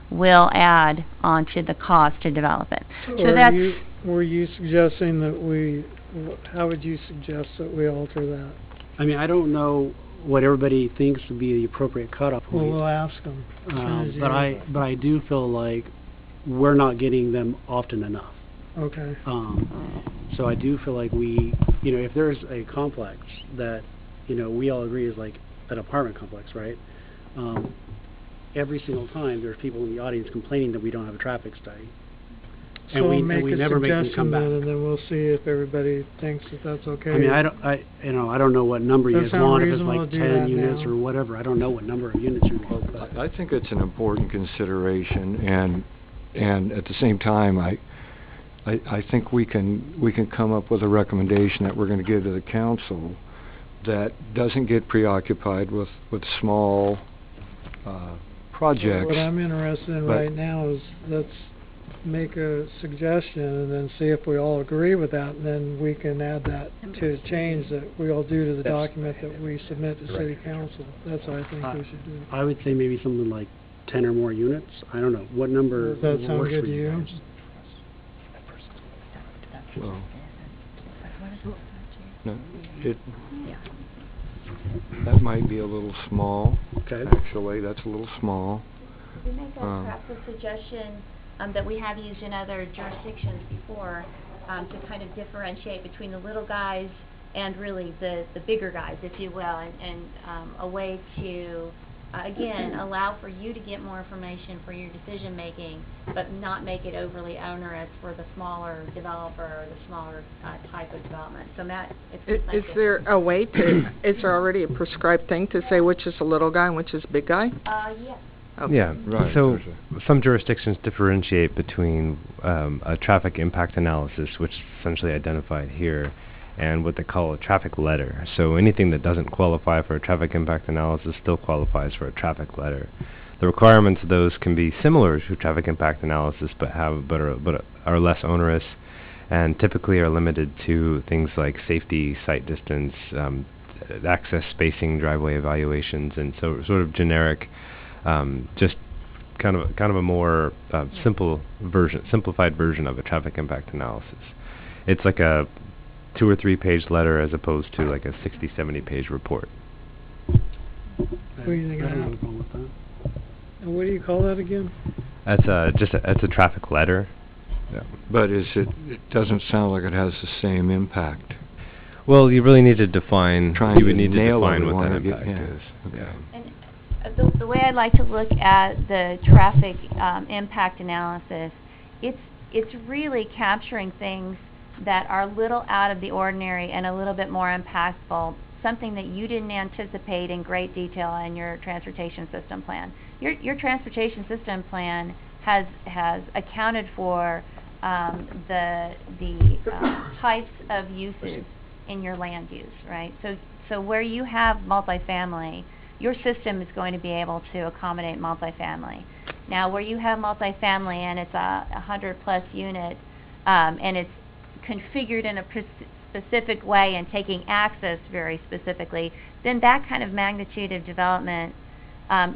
will add onto the cost to develop it. So that's... Were you suggesting that how would you suggest that we alter that? I mean, I don't know what everybody thinks would be the appropriate cutoff point. Well, we'll ask them. But I do feel like we're not getting them often enough. Okay. So I do feel like we, if there's a complex that, we all agree is like an apartment complex, right? Every single time, there's people in the audience complaining that we don't have a traffic study. So And we make a never make them come suggestion back. then, and then we'll see if everybody thinks that that's okay. I mean, I don't know what number you Does guys that sound want, if it's reasonable like to do 10 that units now? or whatever. I don't know what number of units you want, but. I think it's an important consideration, and at the same time, I think we can come up with a recommendation that we're going to give to the council that doesn't get preoccupied with small projects. What I'm interested in but- right now is, let's make a suggestion and then see if we all agree with that, and then we can add that to change that we all do to the document that we submit to city council. That's what I think we should do. I would say maybe something like 10 or more units. I don't know. What number Does that sound works good for to you? guys? Well, no, that might be a little small. Okay. Actually, that's a little small. We make perhaps a suggestion that we have used in other jurisdictions before, to kind of differentiate between the little guys and really the bigger guys, if you will, and a way to, again, allow for you to get more information for your decision making, but not make it overly onerous for the smaller developer or the smaller type of development. So Matt, Is there a way to, is there already a prescribed thing to say which is a little guy and which is a big guy? Yes. Okay. Yeah, Right, so there's some jurisdictions differentiate between a traffic impact analysis, which is essentially identified here, and what they call a traffic letter. So anything that doesn't qualify for a traffic impact analysis still qualifies for a traffic letter. The requirements of those can be similar to traffic impact analysis, but are less onerous, and typically are limited to things like safety, site distance, access, spacing, driveway evaluations, and so sort of generic. Just kind of a more simplified version of a traffic impact analysis. It's like a 2 or 3 page letter as opposed to like a 60-70 page report. What do you think I of don't have that? a problem with that. And what do you call that again? That's it's a traffic letter. Yeah. But it doesn't sound like it has the same impact. Well, you really need to define. Trying You would to need to nail define it, we what that wanna get- impact yeah. is. Okay. And the way I'd like to look at the traffic impact analysis, it's really capturing things that are a little out of the ordinary and a little bit more impactful, something that you didn't anticipate in great detail in your transportation system plan. Your transportation system plan has accounted for the types of uses in your land use, right? So where you have multifamily, your system is going to be able to accommodate multifamily. Now, where you have multifamily and it's a 100+ unit, and it's configured in a specific way and taking access very specifically, then that kind of magnitude of development,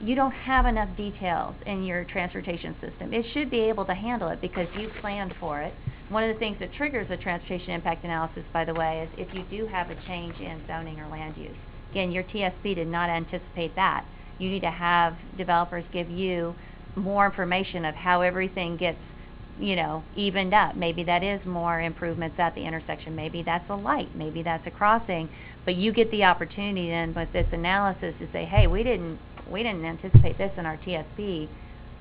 you don't have enough details in your transportation system. It should be able to handle it because you planned for it. One of the things that triggers a transportation impact analysis, by the way, is if you do have a change in zoning or land use. Again, your TSP did not anticipate that. You need to have developers give you more information of how everything gets, evened up. Maybe that is more improvements at the intersection. Maybe that's a light. Maybe that's a crossing. But you get the opportunity then with this analysis to say, hey, we didn't anticipate this in our TSP.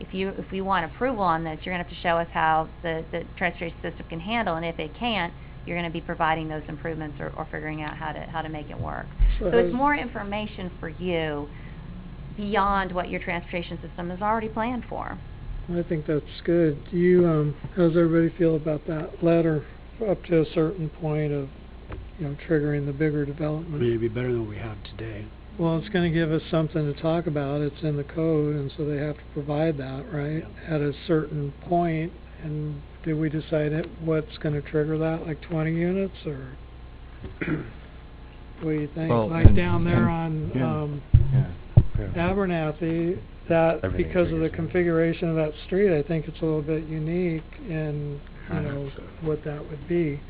If we want approval on this, you're going to have to show us how the transportation system can handle, and if it can't, you're going to be providing those improvements or figuring out how to make it work. So it's more information for you beyond what your transportation system is already planned for. I think that's good. Do you, how does everybody feel about that letter up to a certain point of, triggering the bigger development? I mean, it'd be better than what we have today. Well, it's going to give us something to talk about. It's in the code, and so they have to provide that, right, at a certain point. And did we decide what's going to trigger that, like 20 units, or what do you think? Well, like down there on Yeah. Abernathy, that Everything because of the triggers it. configuration of that street, I think it's a little bit unique in, what that would be.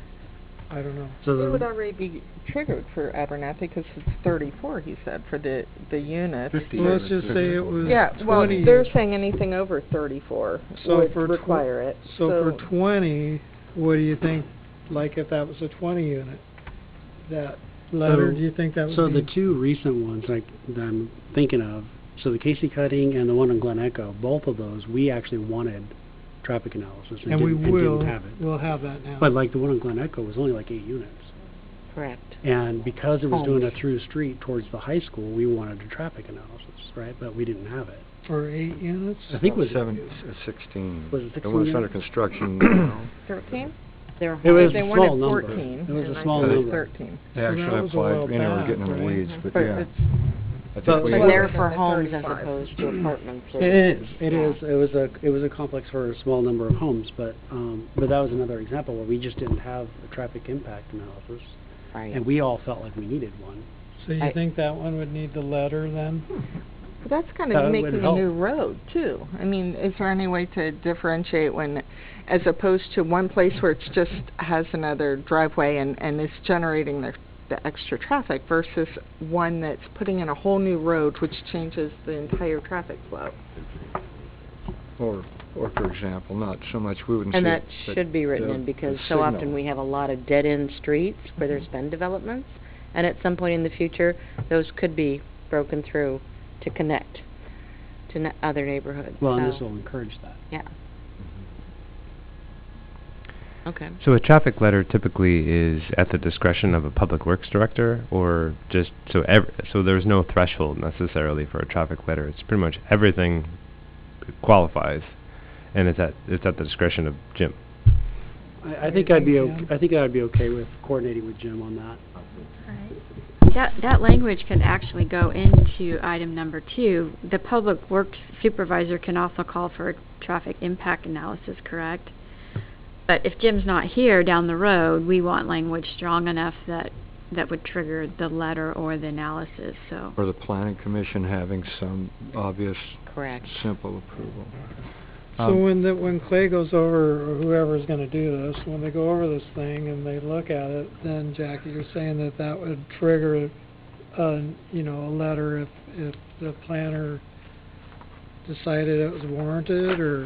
I don't know. So It would the, already be triggered for Abernathy because it's 34, he said, for the unit. 50 Well, let's units, just say it was Yeah, 20 well, they're units. saying anything over 34 So would for require it. So for 20, what do you think, like if that was a 20 unit, that letter, do you think that would So be? the two recent ones like that I'm thinking of, so the Casey Cutting and the one on Glen Echo, both of those we actually wanted traffic analysis And we will, didn't have it. we'll have that now. But like the one on Glen Echo was only like 8 units. Correct. And because it was doing a Homes. through street towards the high school, we wanted a traffic analysis, right? But we didn't have it. For 8 units? I think it was 16. Was it 16 The one that's under units? construction now. 13? They're It was They a wanted small number. 14, It was and a I small said number. 13. They So actually that was a while applied, you know, we're back, getting in the right? weeds, but But yeah. it's, I But think we, But they're Well, for at homes as 35. opposed to apartments. or- It is. It Yeah. is. It was a complex for a small number of homes, but that was another example where we just didn't have a traffic impact analysis, Right. and we all felt like we needed one. So you think that one would need the letter then? but that's kind That of would making a help. new road, too. I mean, is there any way to differentiate when, as opposed to one place where it's just has another driveway and is generating the extra traffic versus one that's putting in a whole new road which changes the entire traffic flow? or for example, not so much, we wouldn't And see that it, should be written the- in because the so often signal. we have a lot of dead-end streets where there's been developments. And at some point in the future, those could be broken through to connect to other neighborhoods. Well, and So, this will encourage that. Yeah. Okay. So a traffic letter typically is at the discretion of a public works director, or just so there's no threshold necessarily for a traffic letter. It's pretty much everything qualifies, and it's at the discretion of Jim. I think I'd be okay with coordinating with Jim on that. That language can actually go into item number 2. The public works supervisor can also call for a traffic impact analysis, correct? But if Jim's not here down the road, we want language strong enough that would trigger the letter or the analysis, so. Or the planning commission having some obvious, Correct. simple approval. So when Clay goes over, or whoever's gonna do this, when they go over this thing and they look at it, then Jackie, you're saying that would trigger a letter if the planner decided it was warranted, or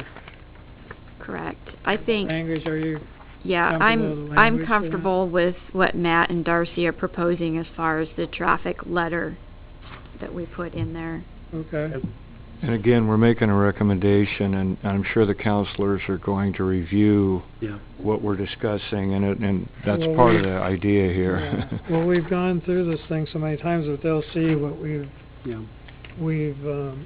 Correct. I think, language, are you? yeah, comfortable with the I'm language for comfortable with what Matt and Darcy are proposing as far as the traffic letter that we put in there. Okay. And again, we're making a recommendation, and I'm sure the counselors are going to review Yeah. what we're discussing, and that's Well, part of the idea here. Yeah. Well, we've gone through this thing so many times that they'll see what we've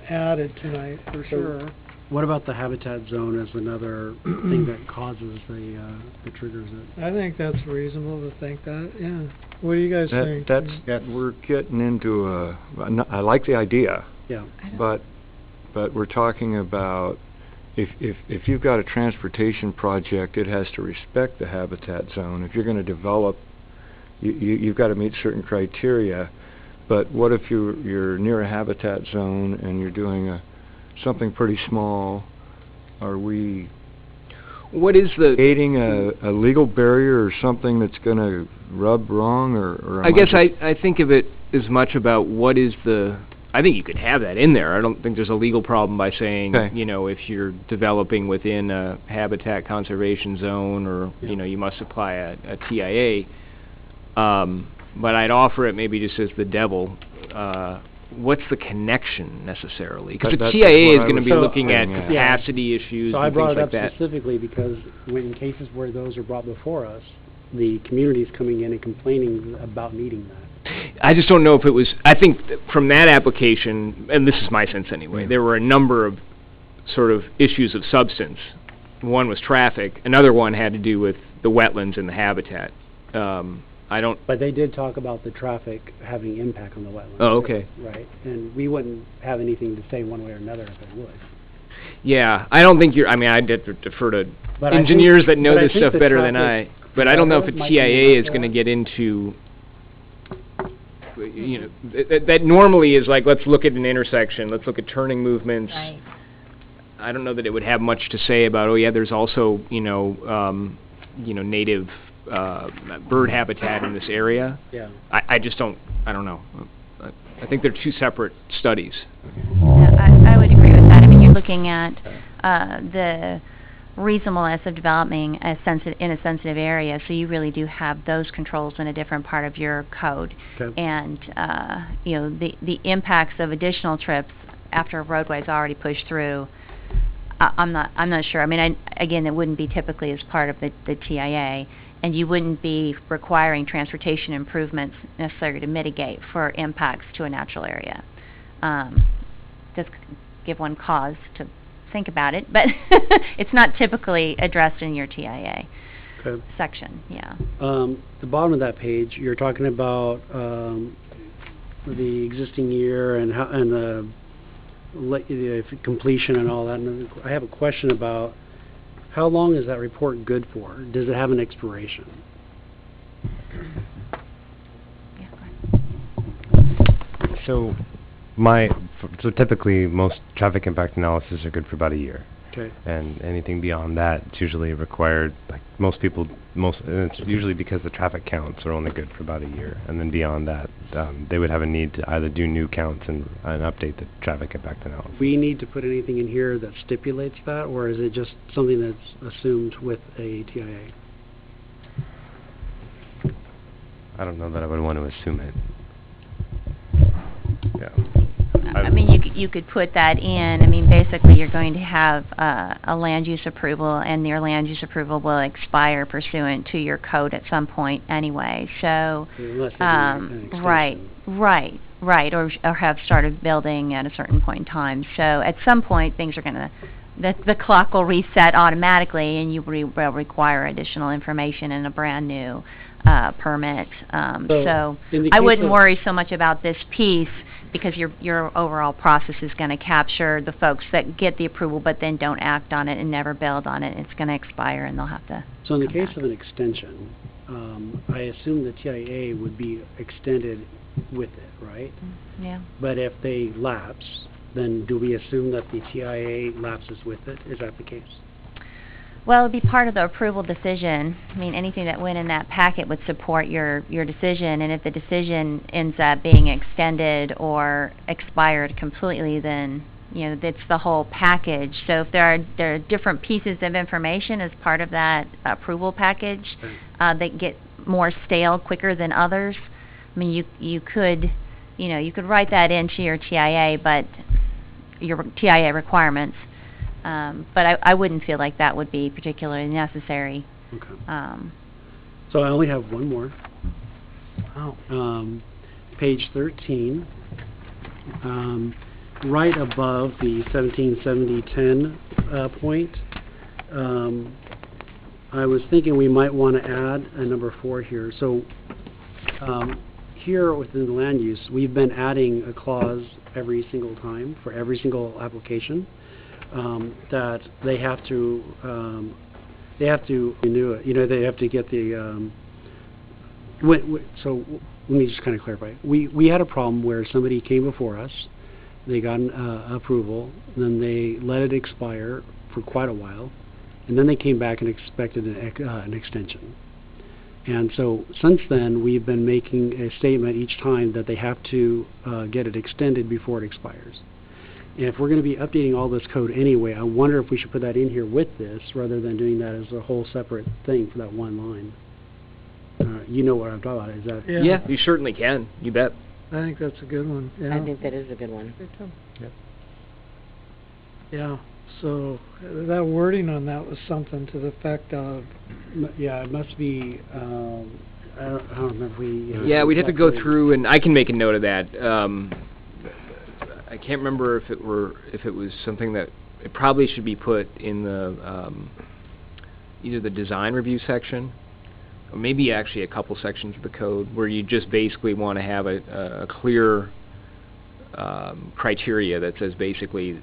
added tonight for sure. What about the habitat zone as another thing that causes that triggers it? I think that's reasonable to think that, yeah. What do you guys think? We're getting into I like the idea, Yeah. but we're talking about if you've got a transportation project, it has to respect the habitat zone. If you're going to develop, you've got to meet certain criteria. But what if you're near a habitat zone and you're doing something pretty small? Are we What is the... creating a legal barrier or something that's going to rub wrong, or I guess I think of it as much about what is the... I think you could have that in there. I don't think there's a legal problem by saying, Okay. if you're developing within a habitat conservation zone, or, you must supply a TIA. But I'd offer it maybe just as the devil. What's the connection necessarily? Because the That's TIA what is I going to was be saying, looking at yeah. capacity issues So I and brought things it like up that. specifically because when in cases where those are brought before us, the community's coming in and complaining about needing that. I just don't know if it was... I think from that application, and this is my sense anyway, there were a number of sort of issues of substance. One was traffic. Another one had to do with the wetlands and the habitat. I don't... But they did talk about the traffic having impact on the wetlands. Oh, okay. Right, and we wouldn't have anything to say one way or another if it would. Yeah, I don't think you're... I mean, I defer to But I engineers think- that know but I this think stuff the better than I. traffic But I don't know if a might be TIA is enough going to for get into... that normally is like, let's look at an intersection, let's look at turning movements. Right. I don't know that it would have much to say about, oh yeah, there's also, native bird habitat in this area. Yeah. I just don't, I don't know. I think they're two separate studies. Yeah, I would agree with that. I mean, you're looking at the reasonableness of developing in a sensitive area, so you really do have those controls in a different part of your code. Okay. And the impacts of additional trips after a roadway is already pushed through, I'm not sure. I mean, again, it wouldn't be typically as part of the TIA, and you wouldn't be requiring transportation improvements necessarily to mitigate for impacts to a natural area. Just give one cause to think about it, but it's not typically addressed in your TIA section. Yeah. The bottom of that page, you're talking about the existing year and how the completion and all that. And I have a question about how long is that report good for? Does it have an expiration? Yeah, go ahead. So so typically most traffic impact analysis are good for about a year. Okay. And anything beyond that, it's usually required, like and it's usually because the traffic counts are only good for about a year. And then beyond that, they would have a need to either do new counts and update the traffic impact analysis. We need to put anything in here that stipulates that, or is it just something that's assumed with a TIA? I don't know that I would want to assume it. Yeah. I mean, you could put that in. I mean, basically, you're going to have a land use approval, and your land use approval will expire pursuant to your code at some point anyway. So, right, or have started building at a certain point in time. So, at some point, things are going to the clock will reset automatically, and you will require additional information and a brand new permit. So I wouldn't worry so much about this piece, because your overall process is going to capture the folks that get the approval but then don't act on it and never build on it. It's going to expire, and they'll have to. So in the case of an extension, I assume the TIA would be extended with it, right? Yeah. But if they lapse, then do we assume that the TIA lapses with it? Is that the case? Well, it would be part of the approval decision. I mean, anything that went in that packet would support your decision, and if the decision ends up being extended or expired completely, then, it's the whole package. So if there are different pieces of information as part of that approval package that get more stale quicker than others, I mean, you could write that into your TIA, but your TIA requirements. But I wouldn't feel like that would be particularly necessary. Okay. So I only have one more. Wow. Page 13, right above the 1770-10 point, I was thinking we might want to add a number 4 here. So here within the land use, we've been adding a clause every single time for every single application. That they have to renew it. They have to get the. So let me just kind of clarify. We had a problem where somebody came before us, they got an approval, then they let it expire for quite a while, and then they came back and expected an extension. And so since then, we've been making a statement each time that they have to get it extended before it expires. And if we're going to be updating all this code anyway, I wonder if we should put that in here with this rather than doing that as a whole separate thing for that one line. You know what I'm talking about, is that? Yeah, you certainly can. You bet. I think that's a good one. Yeah. I think that is a good one. Yeah. Yeah. So that wording on that was something to the effect of. Yeah, it must be. I don't remember if we. Yeah, we'd have to go through, and I can make a note of that. I can't remember if it was something that it probably should be put in the either the design review section, or maybe actually a couple sections of the code where you just basically want to have a clear criteria that says basically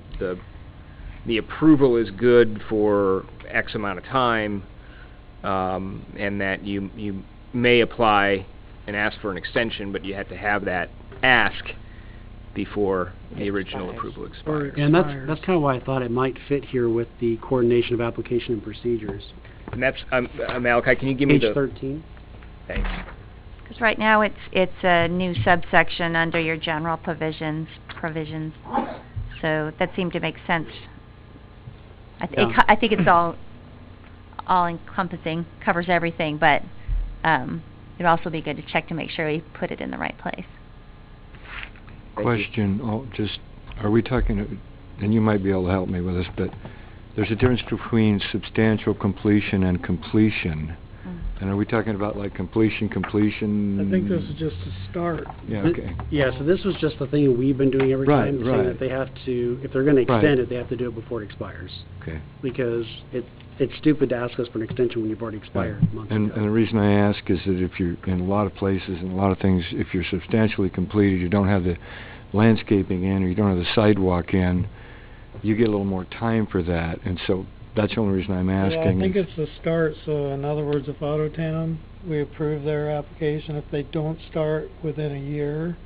the approval is good for X amount of time, and that you may apply and ask for an extension, but you have to have that ask before the original approval expires. And that's kind of why I thought it might fit here with the coordination of application and procedures. And that's Malachi, can you give me Page 13. Thanks. Because right now it's a new subsection under your general provisions. So that seemed to make sense. I think it's all all-encompassing, covers everything, but it'd also be good to check to make sure we put it in the right place. Question, are we talking, and you might be able to help me with this, but there's a difference between substantial completion and completion. And are we talking about like completion? I think this is just a start. Yeah, okay. Yeah, so this was just the thing we've been doing every Right, time, saying right. that they have to, if they're gonna Right. extend it, they have to do it before it expires. Okay. Because it's stupid to ask us for an extension when you've already expired months And ago. the reason I ask is that if you're, in a lot of places and a lot of things, if you're substantially completed, you don't have the landscaping in, or you don't have the sidewalk in, you get a little more time for that, and so that's the only reason I'm asking. Yeah, I think it's the start, so in other words, if Autotown, we approve their application, if they don't start within a year,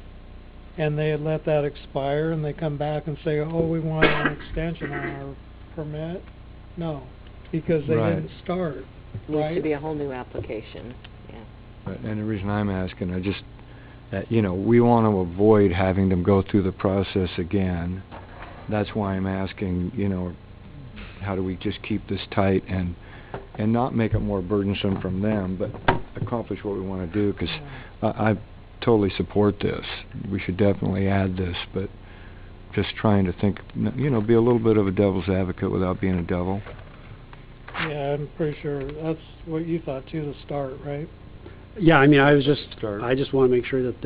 and they let that expire, and they come back and say, oh, we want an extension on our permit, no, because they Right. didn't start, Needs right? to be a whole new application, yeah. And the reason I'm asking, we want to avoid having them go through the process again. That's why I'm asking, how do we just keep this tight and not make it more burdensome from them, but accomplish what we want to do, because I totally support this. We should definitely add this, but just trying to think, be a little bit of a devil's advocate without being a devil. Yeah, I'm pretty sure that's what you thought too, the start, right? Yeah, I mean, I Start. just wanna make sure that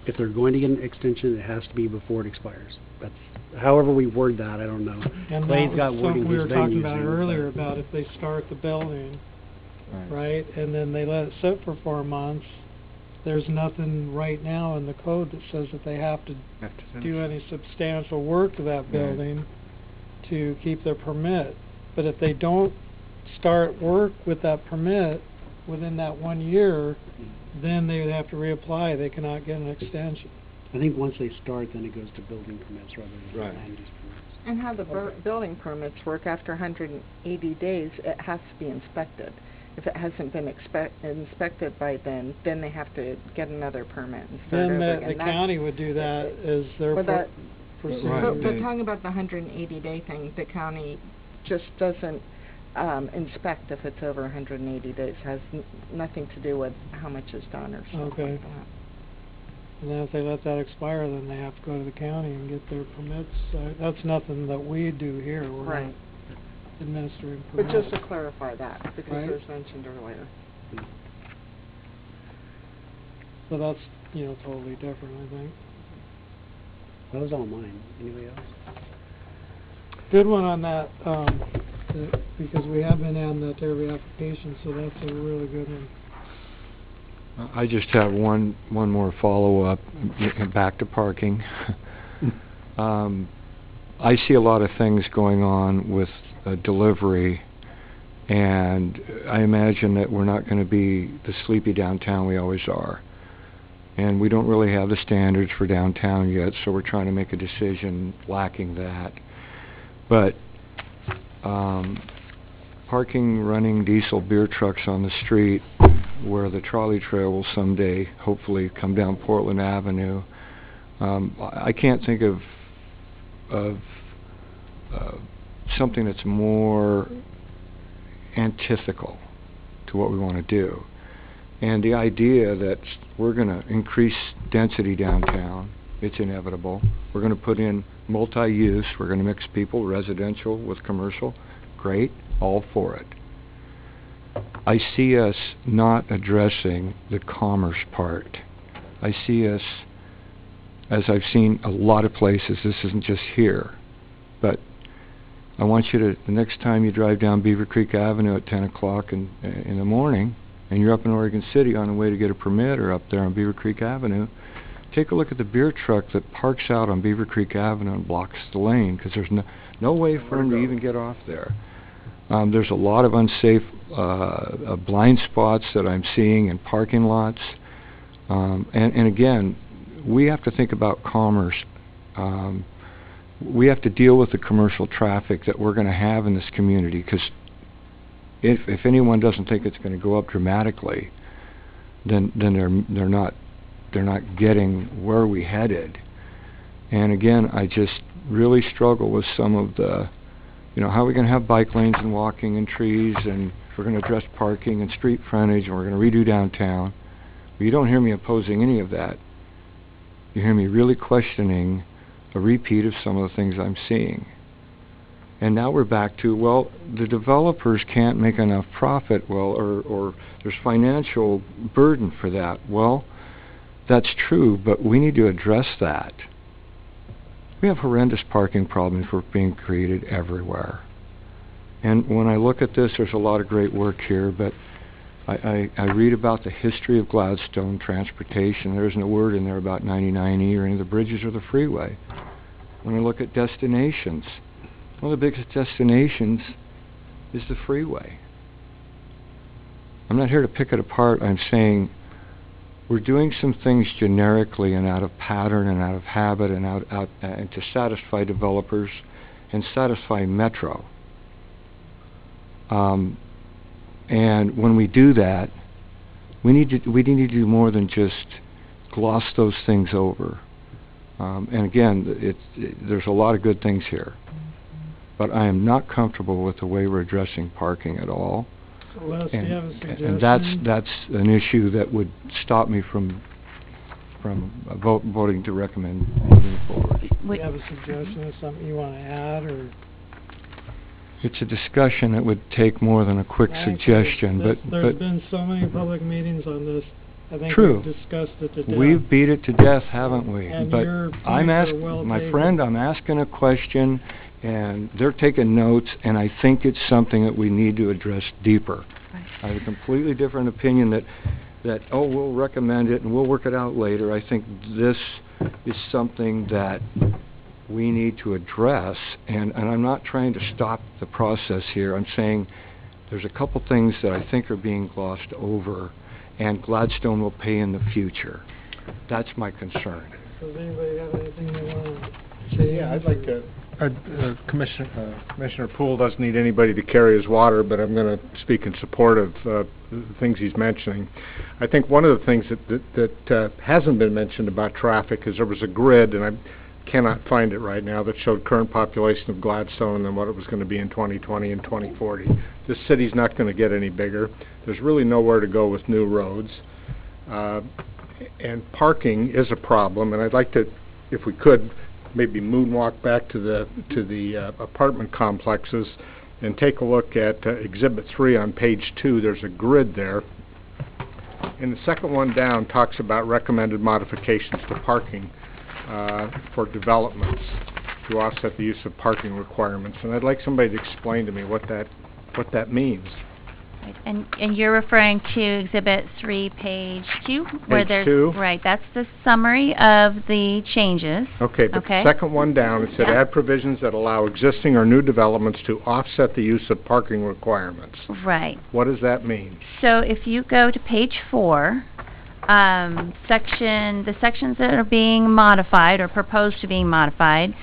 if they're going to get an extension, it has to be before it expires. That's, however we word that, I don't know. And Clay's that got was wording something we he's were been talking about using, earlier, but- about if they start the building, right, and then they let it sit for 4 months, there's nothing right now in the code that says that they have to do any substantial work to that building to keep their permit. But if they don't start work with that permit within that 1 year, then they would have to reapply. They cannot get an extension. I think once they start, then it goes to building permits rather than Right. land use permits. And how the building permits work, after 180 days, it has to be inspected. If it hasn't been inspected by then they have to get another permit and start Then over the again. county would do that as their Well, that- procedure. Right. But talking about the 180-day thing, the county just doesn't inspect if it's over 180 days. Has nothing to do with how much is done or something Okay. like that. And then if they let that expire, then they have to go to the county and get their permits. That's nothing that we do here. We're not Right. administering But permits. just to clarify that, because Right. it was mentioned earlier. So that's, totally different, I think. That was all mine. Anybody else? Good one on that, because we have been adding that to every application, so that's a really good one. I just have one more follow-up, back to parking. I see a lot of things going on with delivery, and I imagine that we're not going to be the sleepy downtown we always are. And we don't really have the standards for downtown yet, so we're trying to make a decision lacking that. But parking running diesel beer trucks on the street where the trolley trail will someday hopefully come down Portland Avenue, I can't think of something that's more antithetical to what we want to do. And the idea that we're going to increase density downtown, it's inevitable. We're going to put in multi-use, we're going to mix people, residential with commercial, great, all for it. I see us not addressing the commerce part. I see us, as I've seen a lot of places, this isn't just here, but I want you to, the next time you drive down Beaver Creek Avenue at 10 o'clock in the morning, and you're up in Oregon City on the way to get a permit, or up there on Beaver Creek Avenue, take a look at the beer truck that parks out on Beaver Creek Avenue and blocks the lane, because there's no way for him to even get off there. There's a lot of unsafe blind spots that I'm seeing in parking lots. And again, we have to think about commerce. We have to deal with the commercial traffic that we're going to have in this community, because if anyone doesn't think it's going to go up dramatically, then they're not getting where we headed. And again, I just really struggle with some of the you know, how are we going to have bike lanes and walking and trees, and we're going to address parking and street frontage, and we're going to redo downtown. But you don't hear me opposing any of that. You hear me really questioning a repeat of some of the things I'm seeing. And now we're back to, well, the developers can't make enough profit, well, or there's financial burden for that. Well, that's true, but we need to address that. We have horrendous parking problems being created everywhere. And when I look at this, there's a lot of great work here, but I read about the history of Gladstone transportation. There isn't a word in there about 99E or any of the bridges or the freeway. When I look at destinations, one of the biggest destinations is the freeway. I'm not here to pick it apart. I'm saying we're doing some things generically and out of pattern and out of habit and and to satisfy developers and satisfy Metro. And when we do that, we need to do more than just gloss those things over. And again, there's a lot of good things here, but I am not comfortable with the way we're addressing parking at all. So Les, do you have a suggestion? And that's an issue that would stop me from voting to recommend moving forward. Do you have a suggestion of something you want to add, or? It's a discussion that would take more than a quick suggestion, There's been so many public meetings on this. I think true. we've discussed it to death. We've beat it to death, haven't we? And but your I'm points are asking, well my taken. friend, I'm asking a question, and they're taking notes, and I think it's something that we need to address deeper. Right. I have a completely different opinion that oh, we'll recommend it and we'll work it out later. I think this is something that we need to address, and I'm not trying to stop the process here. I'm saying there's a couple things that I think are being glossed over, and Gladstone will pay in the future. That's my concern. Does anybody have anything they want to say? Yeah, I'd like to. Commissioner Poole doesn't need anybody to carry his water, but I'm going to speak in support of the things he's mentioning. I think one of the things that hasn't been mentioned about traffic is there was a grid, and I cannot find it right now, that showed current population of Gladstone and then what it was going to be in 2020 and 2040. This city's not going to get any bigger. There's really nowhere to go with new roads. And parking is a problem, and I'd like to, if we could, maybe moonwalk back to the apartment complexes and take a look at Exhibit 3 on page 2. There's a grid there. And the second one down talks about recommended modifications to parking for developments to offset the use of parking requirements. And I'd like somebody to explain to me what that means. Right. And you're referring to Exhibit 3, page 2? Where Page there's 2. Right, that's the summary of the changes. Okay, but Okay. the second one down, it said Yeah. add provisions that allow existing or new developments to offset the use of parking requirements. Right. What does that mean? So if you go to page 4, the sections that are being modified or proposed to be modified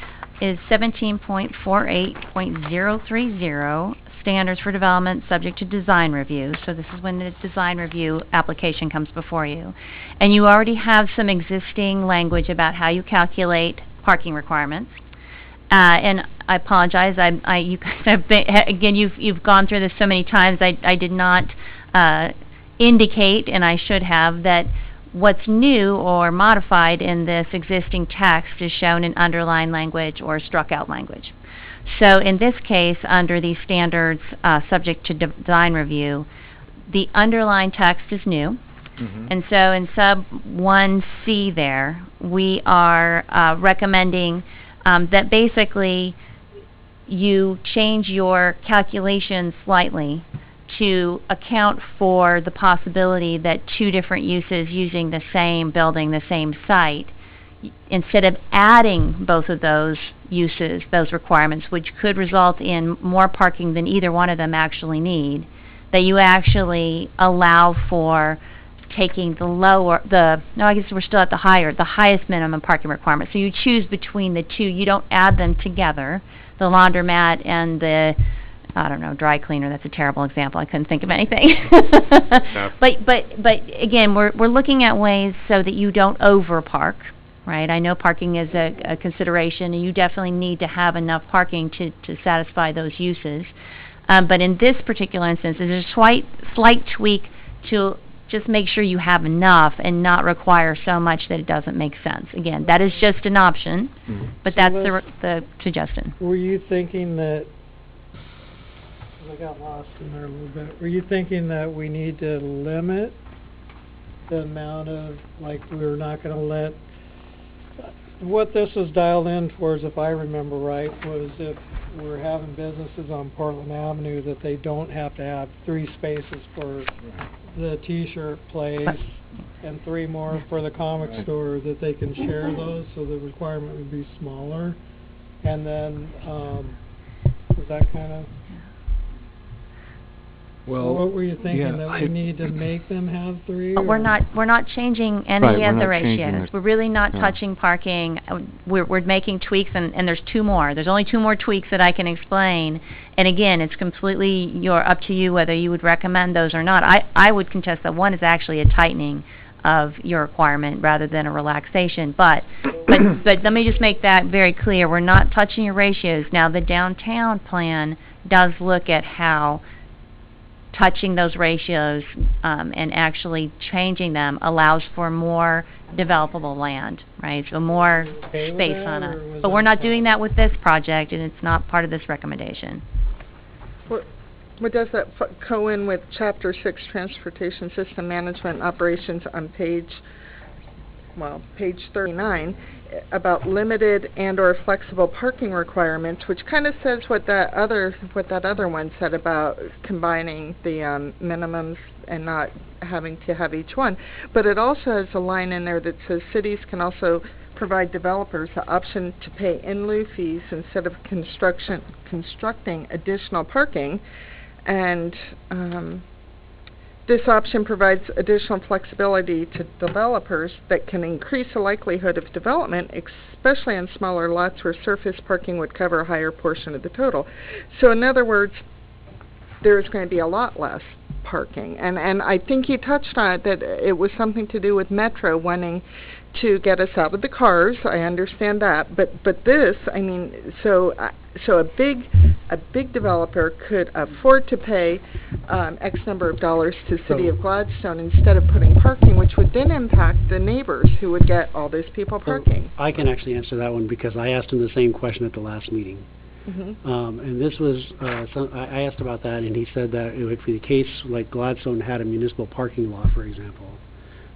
is 17.48.030, standards for development subject to design review. So this is when the design review application comes before you. And you already have some existing language about how you calculate parking requirements. And I apologize, you guys have been, again, you've gone through this so many times, I did not indicate, and I should have, that what's new or modified in this existing text is shown in underlined language or struck out language. So in this case, under these standards subject to design review, the underlined text is new. Mm-hmm. And so in sub 1C there, we are recommending that basically you change your calculation slightly to account for the possibility that two different uses using the same building, the same site, instead of adding both of those uses, those requirements, which could result in more parking than either one of them actually need, that you actually allow for taking the I guess we're still at the highest minimum parking requirement. So you choose between the two. You don't add them together, the laundromat and the, I don't know, dry cleaner. That's a terrible example. I couldn't think of anything. No. But again, we're looking at ways so that you don't overpark, right? I know parking is a consideration, and you definitely need to have enough parking to satisfy those uses. But in this particular instance, there's a slight tweak to just make sure you have enough and not require so much that it doesn't make sense. Again, that is just an option, but So that's let's- the suggestion. Were you thinking that, 'cause I got lost in there a little bit, were you thinking that we need to limit the amount of, like, we're not gonna let, what this was dialed in towards, if I remember right, was if we're having businesses on Portland Avenue, that they don't have to have 3 spaces for the T-shirt place and 3 more for the comic store, that they can share those, so the requirement would be smaller. And then, was that kind of, what were you thinking, that we need to make them have 3? But we're not changing any Right, we're of the not changing ratios. it. We're really not No. touching parking. We're making tweaks, and there's 2 more. There's only 2 more tweaks that I can explain. And again, it's completely up to you whether you would recommend those or not. I would contest that one is actually a tightening of your requirement rather than a relaxation. But let me just make that very clear. We're not touching your ratios. Now, the downtown plan does look at how touching those ratios and actually changing them allows for more developable land, right? So more Okay with space that, on or it. was But we're that not doing fine? that with this project, and it's not part of this recommendation. What does that go in with Chapter 6, Transportation System Management and Operations on page 39, about limited and/or flexible parking requirements, which kind of says what that other one said about combining the minimums and not having to have each one. But it also has a line in there that says cities can also provide developers the option to pay in lieu fees instead of constructing additional parking. And this option provides additional flexibility to developers that can increase the likelihood of development, especially on smaller lots where surface parking would cover a higher portion of the total. So in other words, there's going to be a lot less parking. And I think you touched on it, that it was something to do with Metro wanting to get us out of the cars. I understand that. But this, I mean, so a big developer could afford to pay X number of dollars to the City of Gladstone instead of putting parking, which would then impact the neighbors who would get all these people parking. I can actually answer that one because I asked him the same question at the last meeting. And this was, I asked about that, and he said that it would be the case like Gladstone had a municipal parking lot, for example.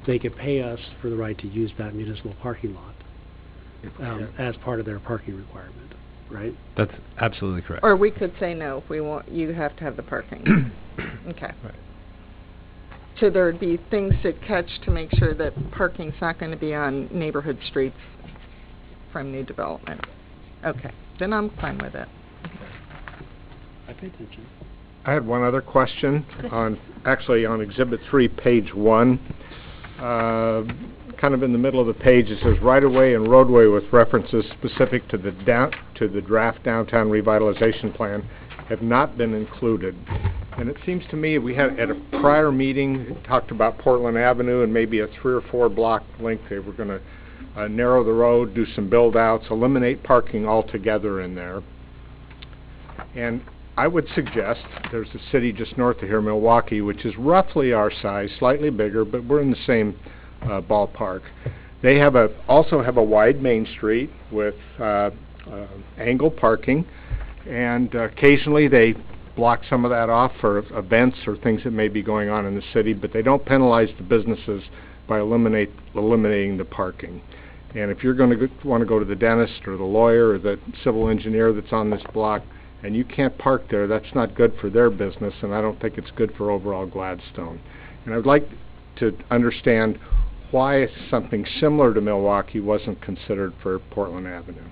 They could pay us for the right to use that municipal parking lot as part of their parking requirement, right? That's absolutely correct. Or we could say, no, we want, you have to have the parking. Okay. Right. So there would be things to catch to make sure that parking's not going to be on neighborhood streets from new development. Okay, then I'm fine with it. I pay attention. I had one other question on Exhibit 3, page 1. Kind of in the middle of the page, it says right-of-way and roadway with references specific to the draft downtown revitalization plan have not been included. And it seems to me we had at a prior meeting talked about Portland Avenue and maybe a 3 or 4 block length. They were going to narrow the road, do some build-outs, eliminate parking altogether in there. And I would suggest there's a city just north of here, Milwaukee, which is roughly our size, slightly bigger, but we're in the same ballpark. They also have a wide main street with angle parking, and occasionally they block some of that off for events or things that may be going on in the city, but they don't penalize the businesses by eliminating the parking. And if you're going to want to go to the dentist or the lawyer or the civil engineer that's on this block, and you can't park there, that's not good for their business, and I don't think it's good for overall Gladstone. And I'd like to understand why something similar to Milwaukee wasn't considered for Portland Avenue.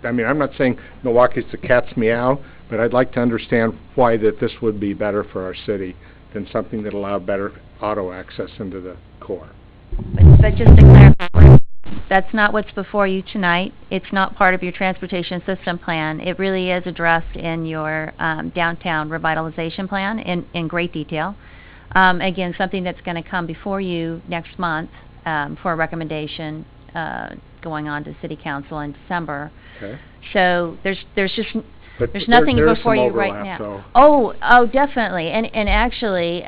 I mean, I'm not saying Milwaukee's the cat's meow, but I'd like to understand why that this would be better for our city than something that allowed better auto access into the core. But just to clarify, that's not what's before you tonight. It's not part of your transportation system plan. It really is addressed in your downtown revitalization plan in great detail. Again, something that's going to come before you next month for a recommendation going on to City Council in December. Okay. So there's just But there's there- nothing there's before some you right overlap, now. though. Oh, definitely. And actually,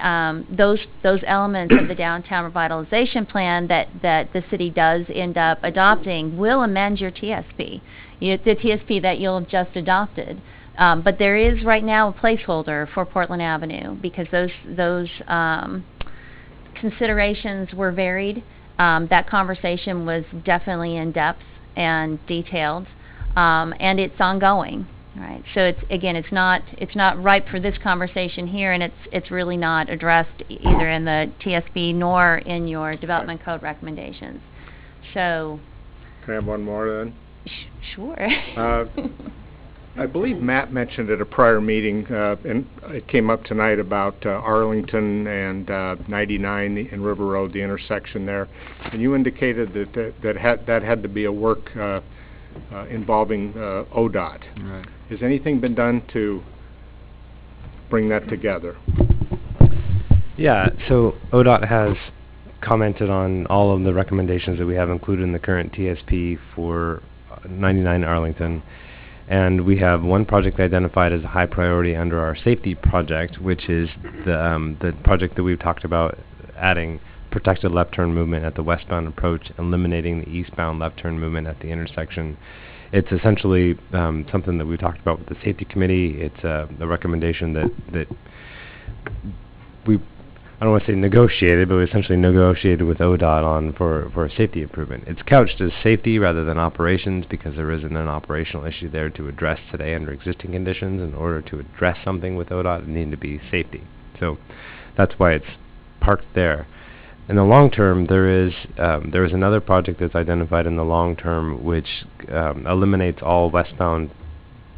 those elements of the downtown revitalization plan that the city does end up adopting will amend your TSP, the TSP that you'll have just adopted. But there is right now a placeholder for Portland Avenue because those considerations were varied. That conversation was definitely in depth and detailed, and it's ongoing. Right. So it's not ripe for this conversation here, and it's really not addressed either in the TSP nor in your development code recommendations. So. Can I have one more then? Sure. I believe Matt mentioned at a prior meeting, and it came up tonight about Arlington and 99 and River Road, the intersection there, and you indicated that had to be a work involving ODOT. Right. Has anything been done to bring that together? Yeah, so ODOT has commented on all of the recommendations that we have included in the current TSP for 99 Arlington. And we have one project identified as a high priority under our safety project, which is the project that we've talked about, adding protected left turn movement at the westbound approach, eliminating the eastbound left turn movement at the intersection. It's essentially something that we talked about with the safety committee. It's a recommendation that we, I don't want to say negotiated, but we essentially negotiated with ODOT on for a safety improvement. It's couched as safety rather than operations because there isn't an operational issue there to address today under existing conditions. In order to address something with ODOT, it needs to be safety. So that's why it's parked there. In the long term, there is another project that's identified in the long term which eliminates all westbound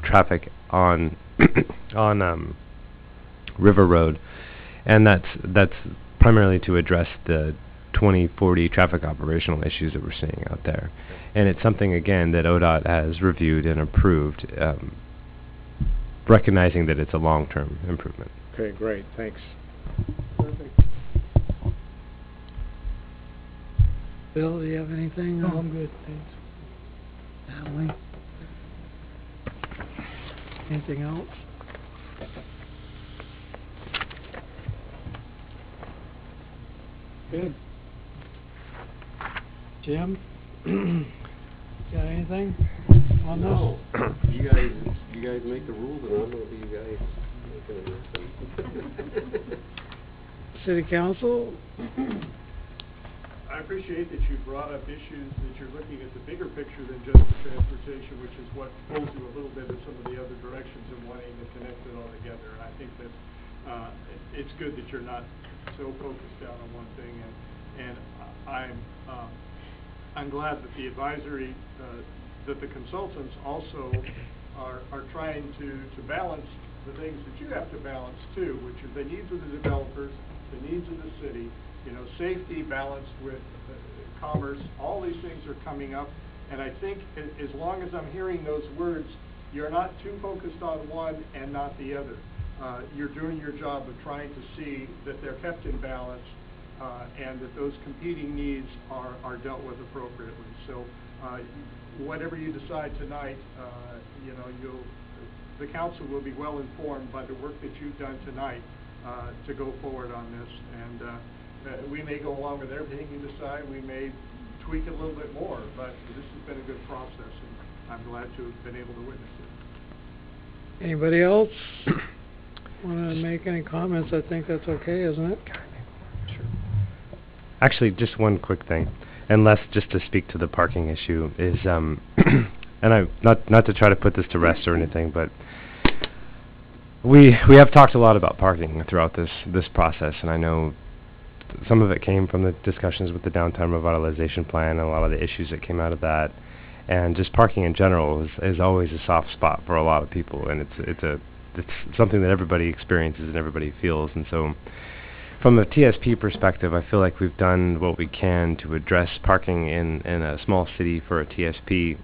traffic on River Road, and that's primarily to address the 2040 traffic operational issues that we're seeing out there. And it's something again that ODOT has reviewed and approved, recognizing that it's a long-term improvement. Okay, great, thanks. Perfect. Bill, do you have anything? No, I'm good, thanks. Natalie? Anything else? Good. Jim? Got anything on this? You guys make the rules, and I'm gonna be you guys making them. City Council? I appreciate that you brought up issues that you're looking at the bigger picture than just the transportation, which is what pulls you a little bit in some of the other directions and wanting to connect it all together. And I think that it's good that you're not so focused down on one thing. And I'm glad that the advisory, that the consultants also are trying to balance the things that you have to balance too, which are the needs of the developers, the needs of the city. You know, safety balanced with commerce, all these things are coming up, and I think as long as I'm hearing those words, you're not too focused on one and not the other. You're doing your job of trying to see that they're kept in balance and that those competing needs are dealt with appropriately. So whatever you decide tonight, you know, the council will be well informed by the work that you've done tonight to go forward on this. And we may go along with everything you decide. We may tweak it a little bit more, but this has been a good process, and I'm glad to have been able to witness it. Anybody else want to make any comments? I think that's okay, isn't it? Sure. Actually, just one quick thing, and less just to speak to the parking issue, is, and I not to try to put this to rest or anything, but we have talked a lot about parking throughout this process, and I know some of it came from the discussions with the downtown revitalization plan and a lot of the issues that came out of that, and just parking in general is always a soft spot for a lot of people, and it's something that everybody experiences and everybody feels. And so from a TSP perspective, I feel like we've done what we can to address parking in a small city for a TSP.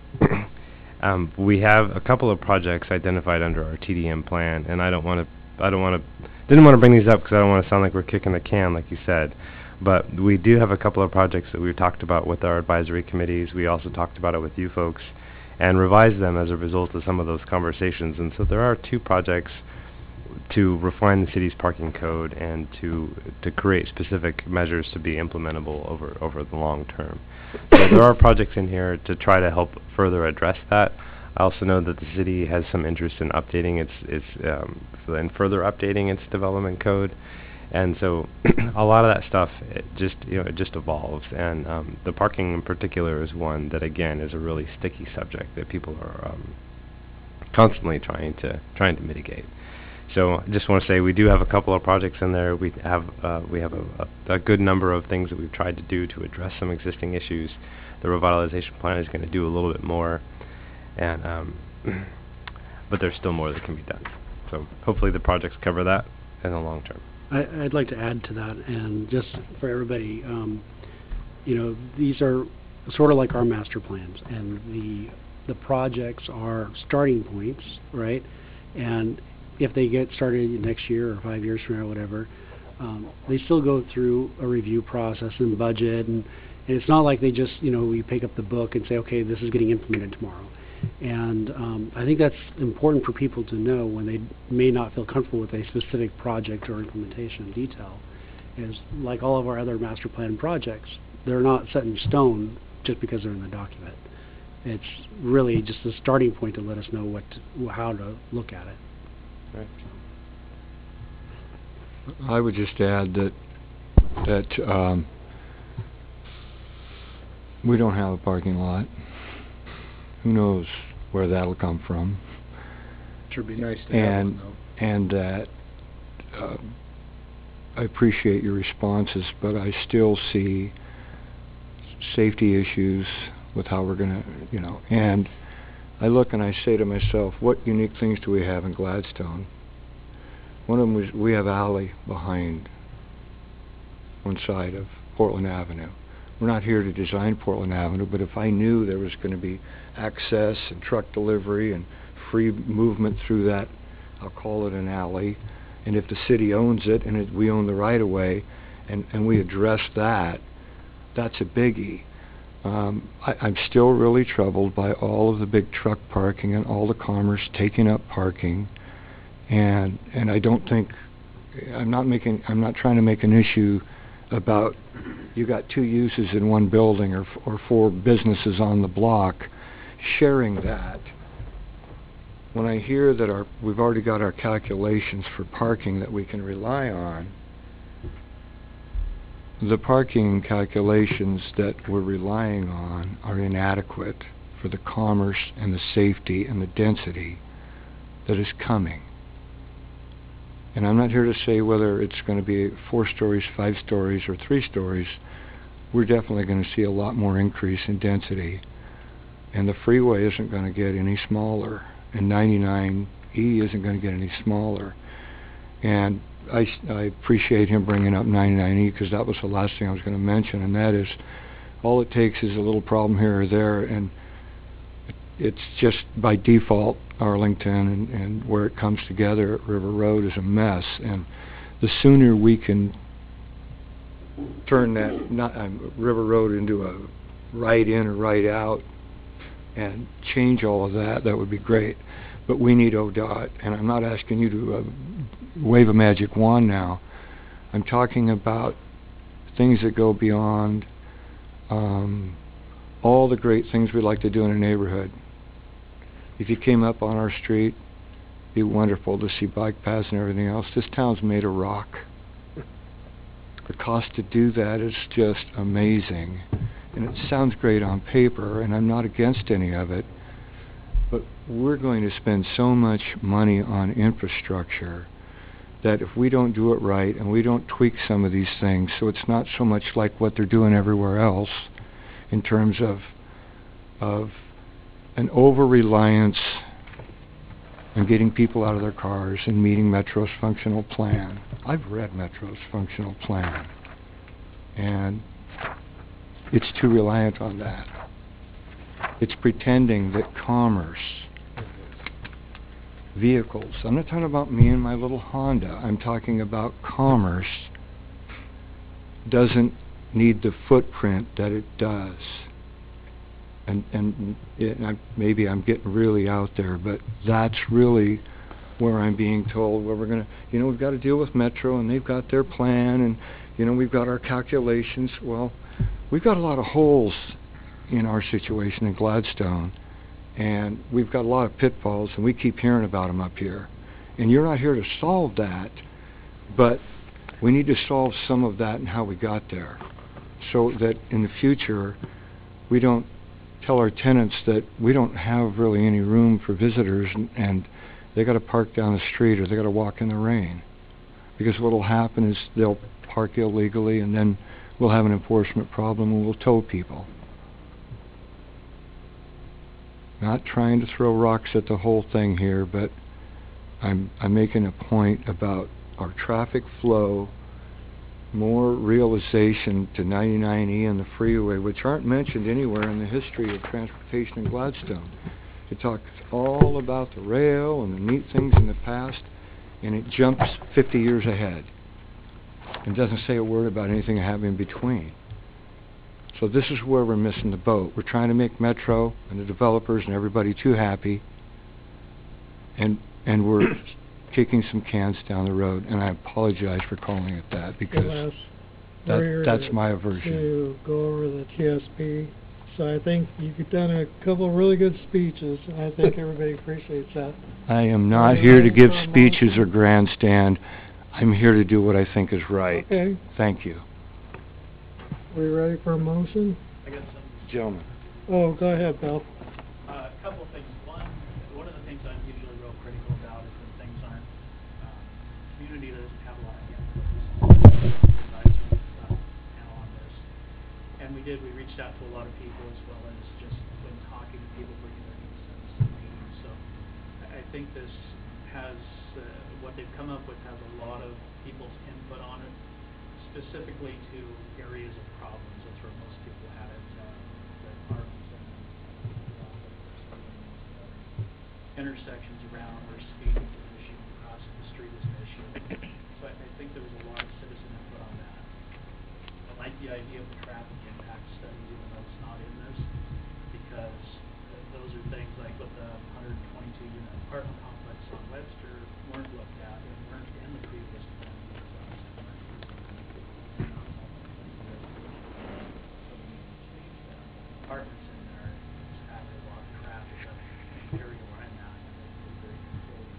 We have a couple of projects identified under our TDM plan, and didn't want to bring these up because I don't want to sound like we're kicking the can, like you said. But we do have a couple of projects that we've talked about with our advisory committees. We also talked about it with you folks and revised them as a result of some of those conversations. And so there are 2 projects to refine the city's parking code and to create specific measures to be implementable over the long term. So there are projects in here to try to help further address that. I also know that the city has some interest in updating and further updating its development code, and so a lot of that stuff it just evolves. And the parking in particular is one that again is a really sticky subject that people are constantly trying to mitigate. So I just want to say we do have a couple of projects in there. We have a good number of things that we've tried to do to address some existing issues. The revitalization plan is going to do a little bit more, and but there's still more that can be done. So hopefully the projects cover that in the long term. I'd like to add to that, and just for everybody, these are sort of like our master plans, and the projects are starting points, right? And if they get started next year or 5 years from now or whatever, they still go through a review process and budget, and it's not like they just, we pick up the book and say, okay, this is getting implemented tomorrow. And I think that's important for people to know when they may not feel comfortable with a specific project or implementation in detail, is like all of our other master plan projects, they're not set in stone just because they're in the document. It's really just a starting point to let us know how to look at it. Right. I would just add that we don't have a parking lot. Who knows where that'll come from? Sure be nice to have one, though. And that I appreciate your responses, but I still see safety issues with how we're going to, and I look and I say to myself, what unique things do we have in Gladstone? One of them is we have alley behind one side of Portland Avenue. We're not here to design Portland Avenue, but if I knew there was going to be access and truck delivery and free movement through that, I'll call it an alley, and if the city owns it and we own the right-of-way and we address that, that's a biggie. I'm still really troubled by all of the big truck parking and all the commerce taking up parking, and I don't think I'm not trying to make an issue about you got 2 uses in one building or 4 businesses on the block sharing that. When I hear that we've already got our calculations for parking that we can rely on, the parking calculations that we're relying on are inadequate for the commerce and the safety and the density that is coming. And I'm not here to say whether it's going to be 4 stories, 5 stories, or 3 stories. We're definitely going to see a lot more increase in density. And the freeway isn't going to get any smaller. And 99E isn't going to get any smaller. And I appreciate him bringing up 99E because that was the last thing I was going to mention, and that is all it takes is a little problem here or there, and it's just by default Arlington and where it comes together at River Road is a mess, and the sooner we can turn that River Road into a right in or right out and change all of that, that would be great. But we need ODOT, and I'm not asking you to wave a magic wand now. I'm talking about things that go beyond all the great things we like to do in a neighborhood. If you came up on our street, it'd be wonderful to see bike paths and everything else. This town's made of rock. The cost to do that is just amazing. And it sounds great on paper, and I'm not against any of it. But we're going to spend so much money on infrastructure that if we don't do it right and we don't tweak some of these things so it's not so much like what they're doing everywhere else in terms of an over-reliance on getting people out of their cars and meeting Metro's functional plan. I've read Metro's functional plan, and it's too reliant on that. It's pretending that commerce, vehicles, I'm not talking about me and my little Honda, I'm talking about commerce doesn't need the footprint that it does. Maybe I'm getting really out there, but that's really where I'm being told where we're going to, we've got to deal with Metro, and they've got their plan, and, we've got our calculations. Well, we've got a lot of holes in our situation in Gladstone, and we've got a lot of pitfalls, and we keep hearing about them up here. And you're not here to solve that, but we need to solve some of that and how we got there, so that in the future we don't tell our tenants that we don't have really any room for visitors, and they got to park down the street, or they got to walk in the rain. Because what will happen is they'll park illegally, and then we'll have an enforcement problem, and we'll tow people. Not trying to throw rocks at the whole thing here, but I'm making a point about our traffic flow, more realization to 99E and the freeway, which aren't mentioned anywhere in the history of transportation in Gladstone. It talks all about the rail and the neat things in the past, and it jumps 50 years ahead. It doesn't say a word about anything happening in between. So this is where we're missing the boat. We're trying to make Metro and the developers and everybody too happy, and we're kicking some cans down the road, and I apologize for calling it that, because that's my aversion. To go over the TSP. So I think you've done a couple of really good speeches, and I think everybody appreciates that. I am not here to give speeches or grandstand. I'm here to do what I think is right. Okay. Thank you. We ready for a motion? I got some. Gentlemen. Oh, go ahead, Bill. A couple of things. One of the things I'm usually real critical about is when things aren't, community doesn't have a lot of input on this. And we reached out to a lot of people, as well as just when talking to people, bringing their concerns to meetings. So I think this has, what they've come up with has a lot of people's input on it, specifically to areas of problems. That's where most people had it, the apartments and intersections around where speeding is an issue, crossing the street is an issue. So I think there was a lot of citizen input on that. I like the idea of the traffic impact studies, even though it's not in this, because those are things like with the 122-unit apartment complex on Webster weren't looked at and weren't in the previous plan. Apartments in there just have a lot of traffic up in the area where I'm at, and they've been very controlled.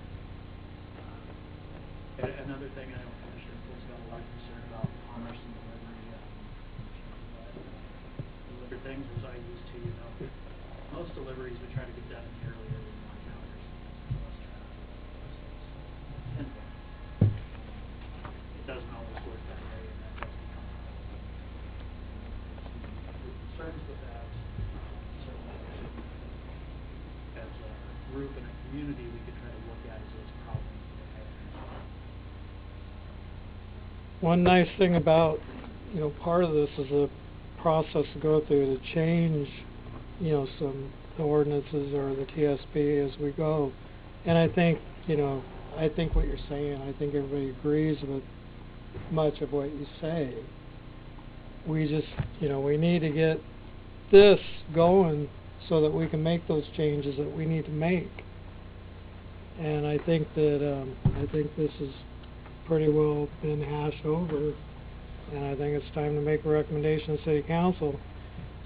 Another thing, I know Commissioner Pool's got a lot of concern about commerce and delivery. Deliver things as I used to, most deliveries we try to get done earlier than 1 hour. Less traffic. It doesn't always work that way, and that does become concerns with that. Certainly, as a group and a community, we could try to look at as those problems. One nice thing about, part of this is a process to go through to change, some the ordinances or the TSP as we go. And I think, I think what you're saying, I think everybody agrees with much of what you say. We just, we need to get this going so that we can make those changes that we need to make. And I think that, this has pretty well been hashed over, and I think it's time to make a recommendation to City Council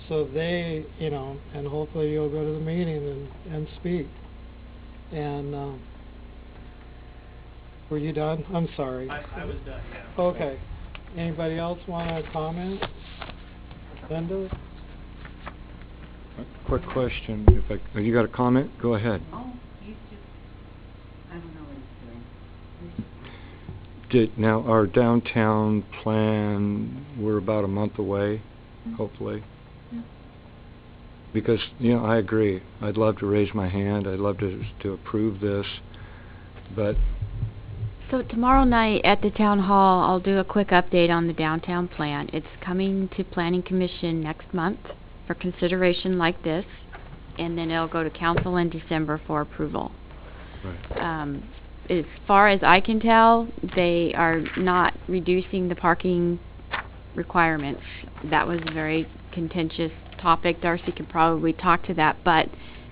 so they, and hopefully you'll go to the meeting and speak. And, were you done? I'm sorry. I was done, yeah. Okay. Anybody else want to comment? Linda? Quick question. If you got a comment, go ahead. Oh, he's just, I don't know what he's doing. Now, our downtown plan, we're about a month away, hopefully. Because, I agree. I'd love to raise my hand. I'd love to approve this, but... So tomorrow night at the town hall, I'll do a quick update on the downtown plan. It's coming to Planning Commission next month for consideration like this, and then it'll go to council in December for approval. Right. As far as I can tell, they are not reducing the parking requirements. That was a very contentious topic. Darcy could probably talk to that, but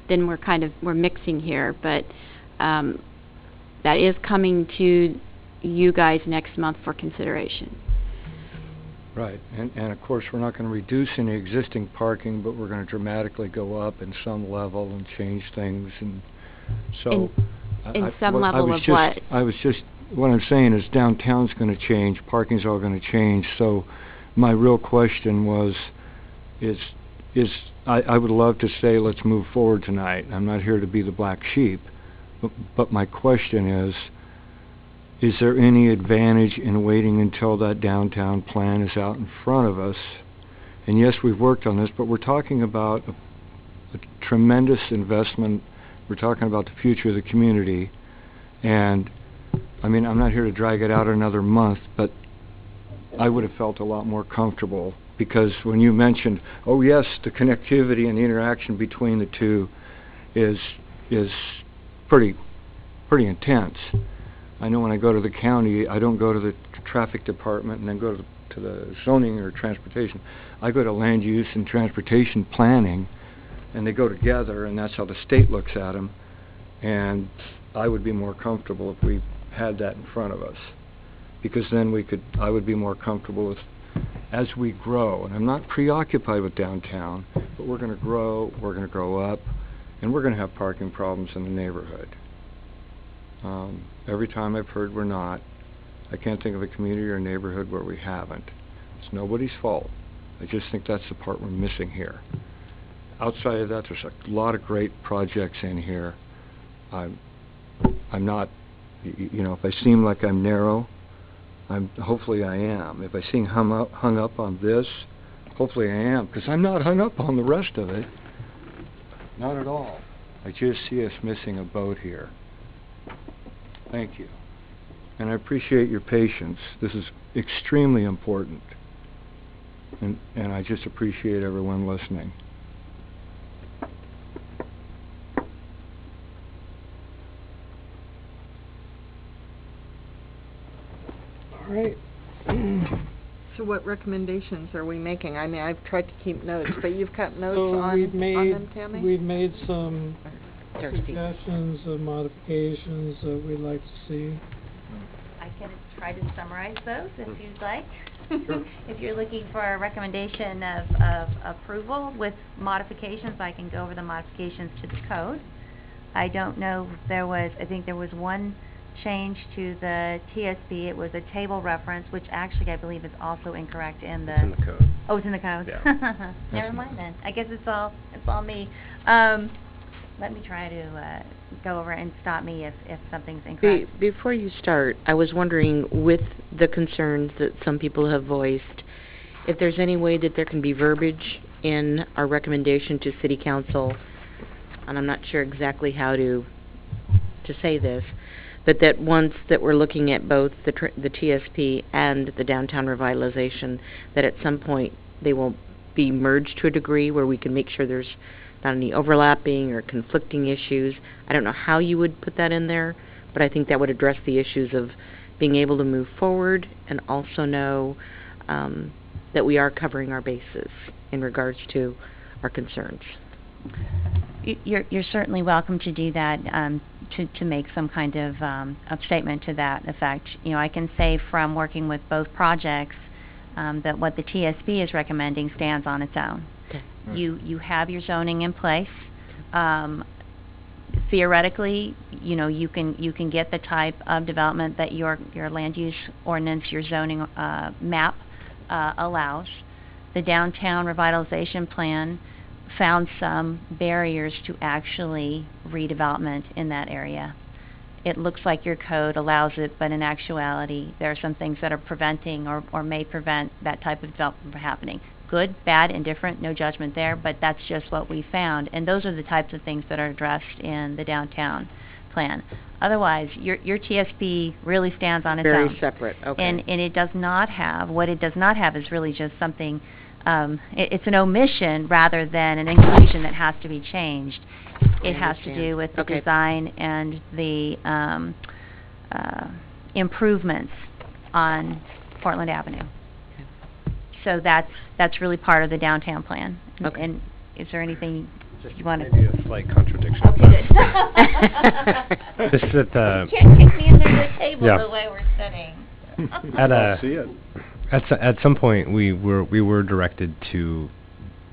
then we're mixing here. But that is coming to you guys next month for consideration. Right, and of course, we're not going to reduce any existing parking, but we're going to dramatically go up in some level and change things, and so... In some level of what? What I'm saying is downtown's going to change, parking's all going to change, so my real question was, I would love to say let's move forward tonight. I'm not here to be the black sheep, but my question is there any advantage in waiting until that downtown plan is out in front of us? And yes, we've worked on this, but we're talking about a tremendous investment. We're talking about the future of the community. And, I mean, I'm not here to drag it out another month, but I would have felt a lot more comfortable. Because when you mentioned, oh yes, the connectivity and the interaction between the two is pretty intense. I know when I go to the county, I don't go to the traffic department and then go to the zoning or transportation. I go to land use and transportation planning, and they go together, and that's how the state looks at them. And I would be more comfortable if we had that in front of us, because then I would be more comfortable with, as we grow, and I'm not preoccupied with downtown, but we're going to grow up, and we're going to have parking problems in the neighborhood. Every time I've heard we're not, I can't think of a community or neighborhood where we haven't. It's nobody's fault. I just think that's the part we're missing here. Outside of that, there's a lot of great projects in here. I'm not, if I seem like I'm narrow, hopefully I am. If I seem hung up on this, hopefully I am, because I'm not hung up on the rest of it. Not at all. I just see us missing a boat here. Thank you. And I appreciate your patience. This is extremely important. And I just appreciate everyone listening. All right. So what recommendations are we making? I mean, I've tried to keep notes, but you've got notes So on them, Tammy? we've made some suggestions of modifications that we'd like to see. I can try to summarize those if you'd like. If you're looking for a recommendation of approval with modifications, I can go over the modifications to the code. I don't know if I think there was one change to the TSB. It was a table reference, which actually I believe is also incorrect in the... It's in the code. Oh, it's in the code? Yeah. Never mind then. I guess it's all me. Let me try to go over and stop me if something's incorrect. Before you start, I was wondering, with the concerns that some people have voiced, if there's any way that there can be verbiage in our recommendation to City Council, and I'm not sure exactly how to say this, but that once that we're looking at both the TSP and the downtown revitalization, that at some point they will be merged to a degree where we can make sure there's not any overlapping or conflicting issues. I don't know how you would put that in there, but I think that would address the issues of being able to move forward and also know that we are covering our bases in regards to our concerns. You're certainly welcome to do that, to make some kind of statement to that effect. I can say from working with both projects that what the TSB is recommending stands on its own. Okay. You have your zoning in place. Theoretically, you can get the type of development that your land use ordinance, your zoning map allows. The downtown revitalization plan found some barriers to actually redevelopment in that area. It looks like your code allows it, but in actuality, there are some things that are preventing or may prevent that type of development from happening. Good, bad, indifferent, no judgment there, but that's just what we found. And those are the types of things that are addressed in the downtown plan. Otherwise, your TSP really stands on its own. Very separate, okay. And it does not have, what it does not have is really just something, it's an omission rather than an inclusion that has to be changed. It has to do with the design and the improvements on Portland Avenue. So that's really part of the downtown plan. Okay. And is there anything Just you want to... maybe a slight contradiction. Okay, but Just that, You can't kick me under the table yeah. the way we're sitting. at some point, we were directed to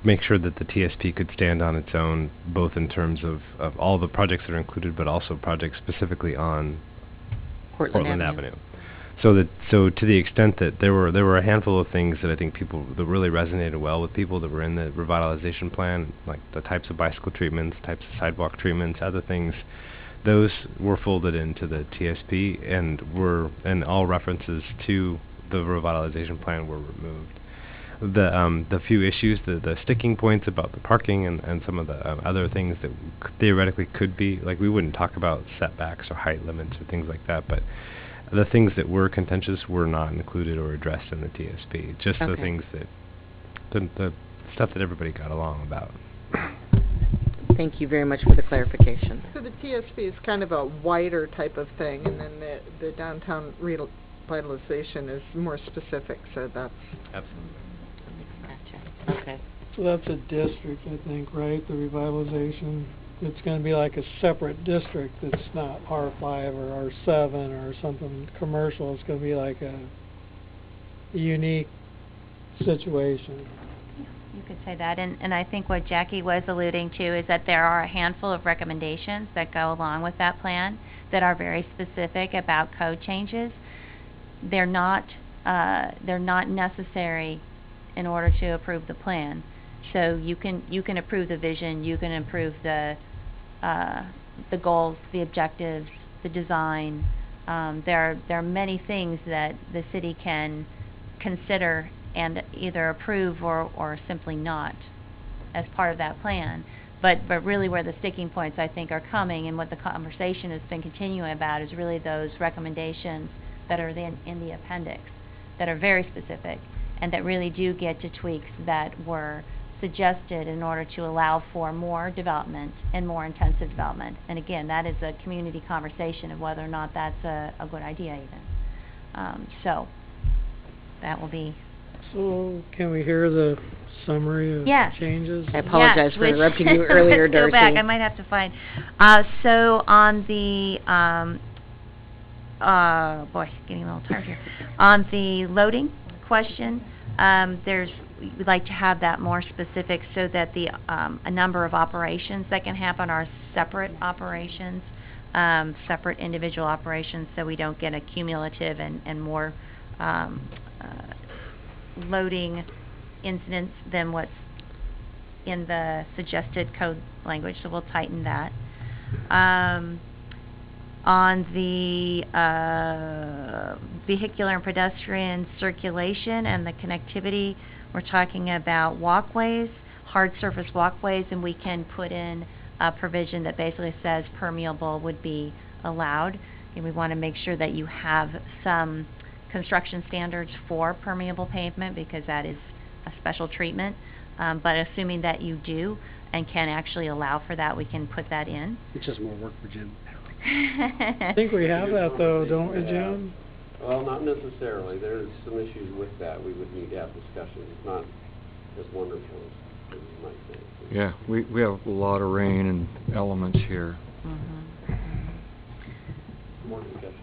make sure that the TSP could stand on its own, both in terms of all the projects that are included, but also projects specifically on Portland Avenue. So to the extent that there were a handful of things that I think that really resonated well with people that were in the revitalization plan, like the types of bicycle treatments, types of sidewalk treatments, other things. Those were folded into the TSP and all references to the revitalization plan were removed. The few issues, the sticking points about the parking and some of the other things that theoretically could be, like we wouldn't talk about setbacks or height limits or things like that, but the things that were contentious were not included or addressed in the TSP. Just the things that, the stuff that everybody got along about. Thank you very much for the clarification. So the TSP is kind of a wider type of thing, and then the downtown revitalization is more specific, so that's... Absolutely. Gotcha. Okay. So that's a district, I think, right, the revitalization? It's gonna be like a separate district that's not R5 or R7 or something commercial. It's gonna be like a unique situation. You could say that, and I think what Jackie was alluding to is that there are a handful of recommendations that go along with that plan that are very specific about code changes. They're not necessary in order to approve the plan. So you can approve the vision, you can approve the goals, the objectives, the design. There are many things that the city can consider and either approve or simply not as part of that plan. But really where the sticking points I think are coming and what the conversation has been continuing about is really those recommendations that are in the appendix that are very specific and that really do get to tweaks that were suggested in order to allow for more development and more intensive development. And again, that is a community conversation of whether or not that's a good idea even. So that will be... So can we hear the summary of changes? I apologize for interrupting you earlier, Darcy. Go back. I might have to find. So on the boy, getting a little tired here. On the loading question, we'd like to have that more specific so that the a number of operations that can happen are separate operations, separate individual operations, so we don't get a cumulative and more loading incidents than what's in the suggested code language, so we'll tighten that. On the vehicular and pedestrian circulation and the connectivity, we're talking about walkways, hard surface walkways, and we can put in a provision that basically says permeable would be allowed. And we want to make sure that you have some construction standards for permeable pavement because that is a special treatment. But assuming that you do and can actually allow for that, we can put that in. It's just more work for Jim. I think we have that though, don't we, Jim? Well, not necessarily. There's some issues with that. We would need to have discussion. It's not as wonderful as you might think. Yeah, we have a lot of rain and elements here. More discussion.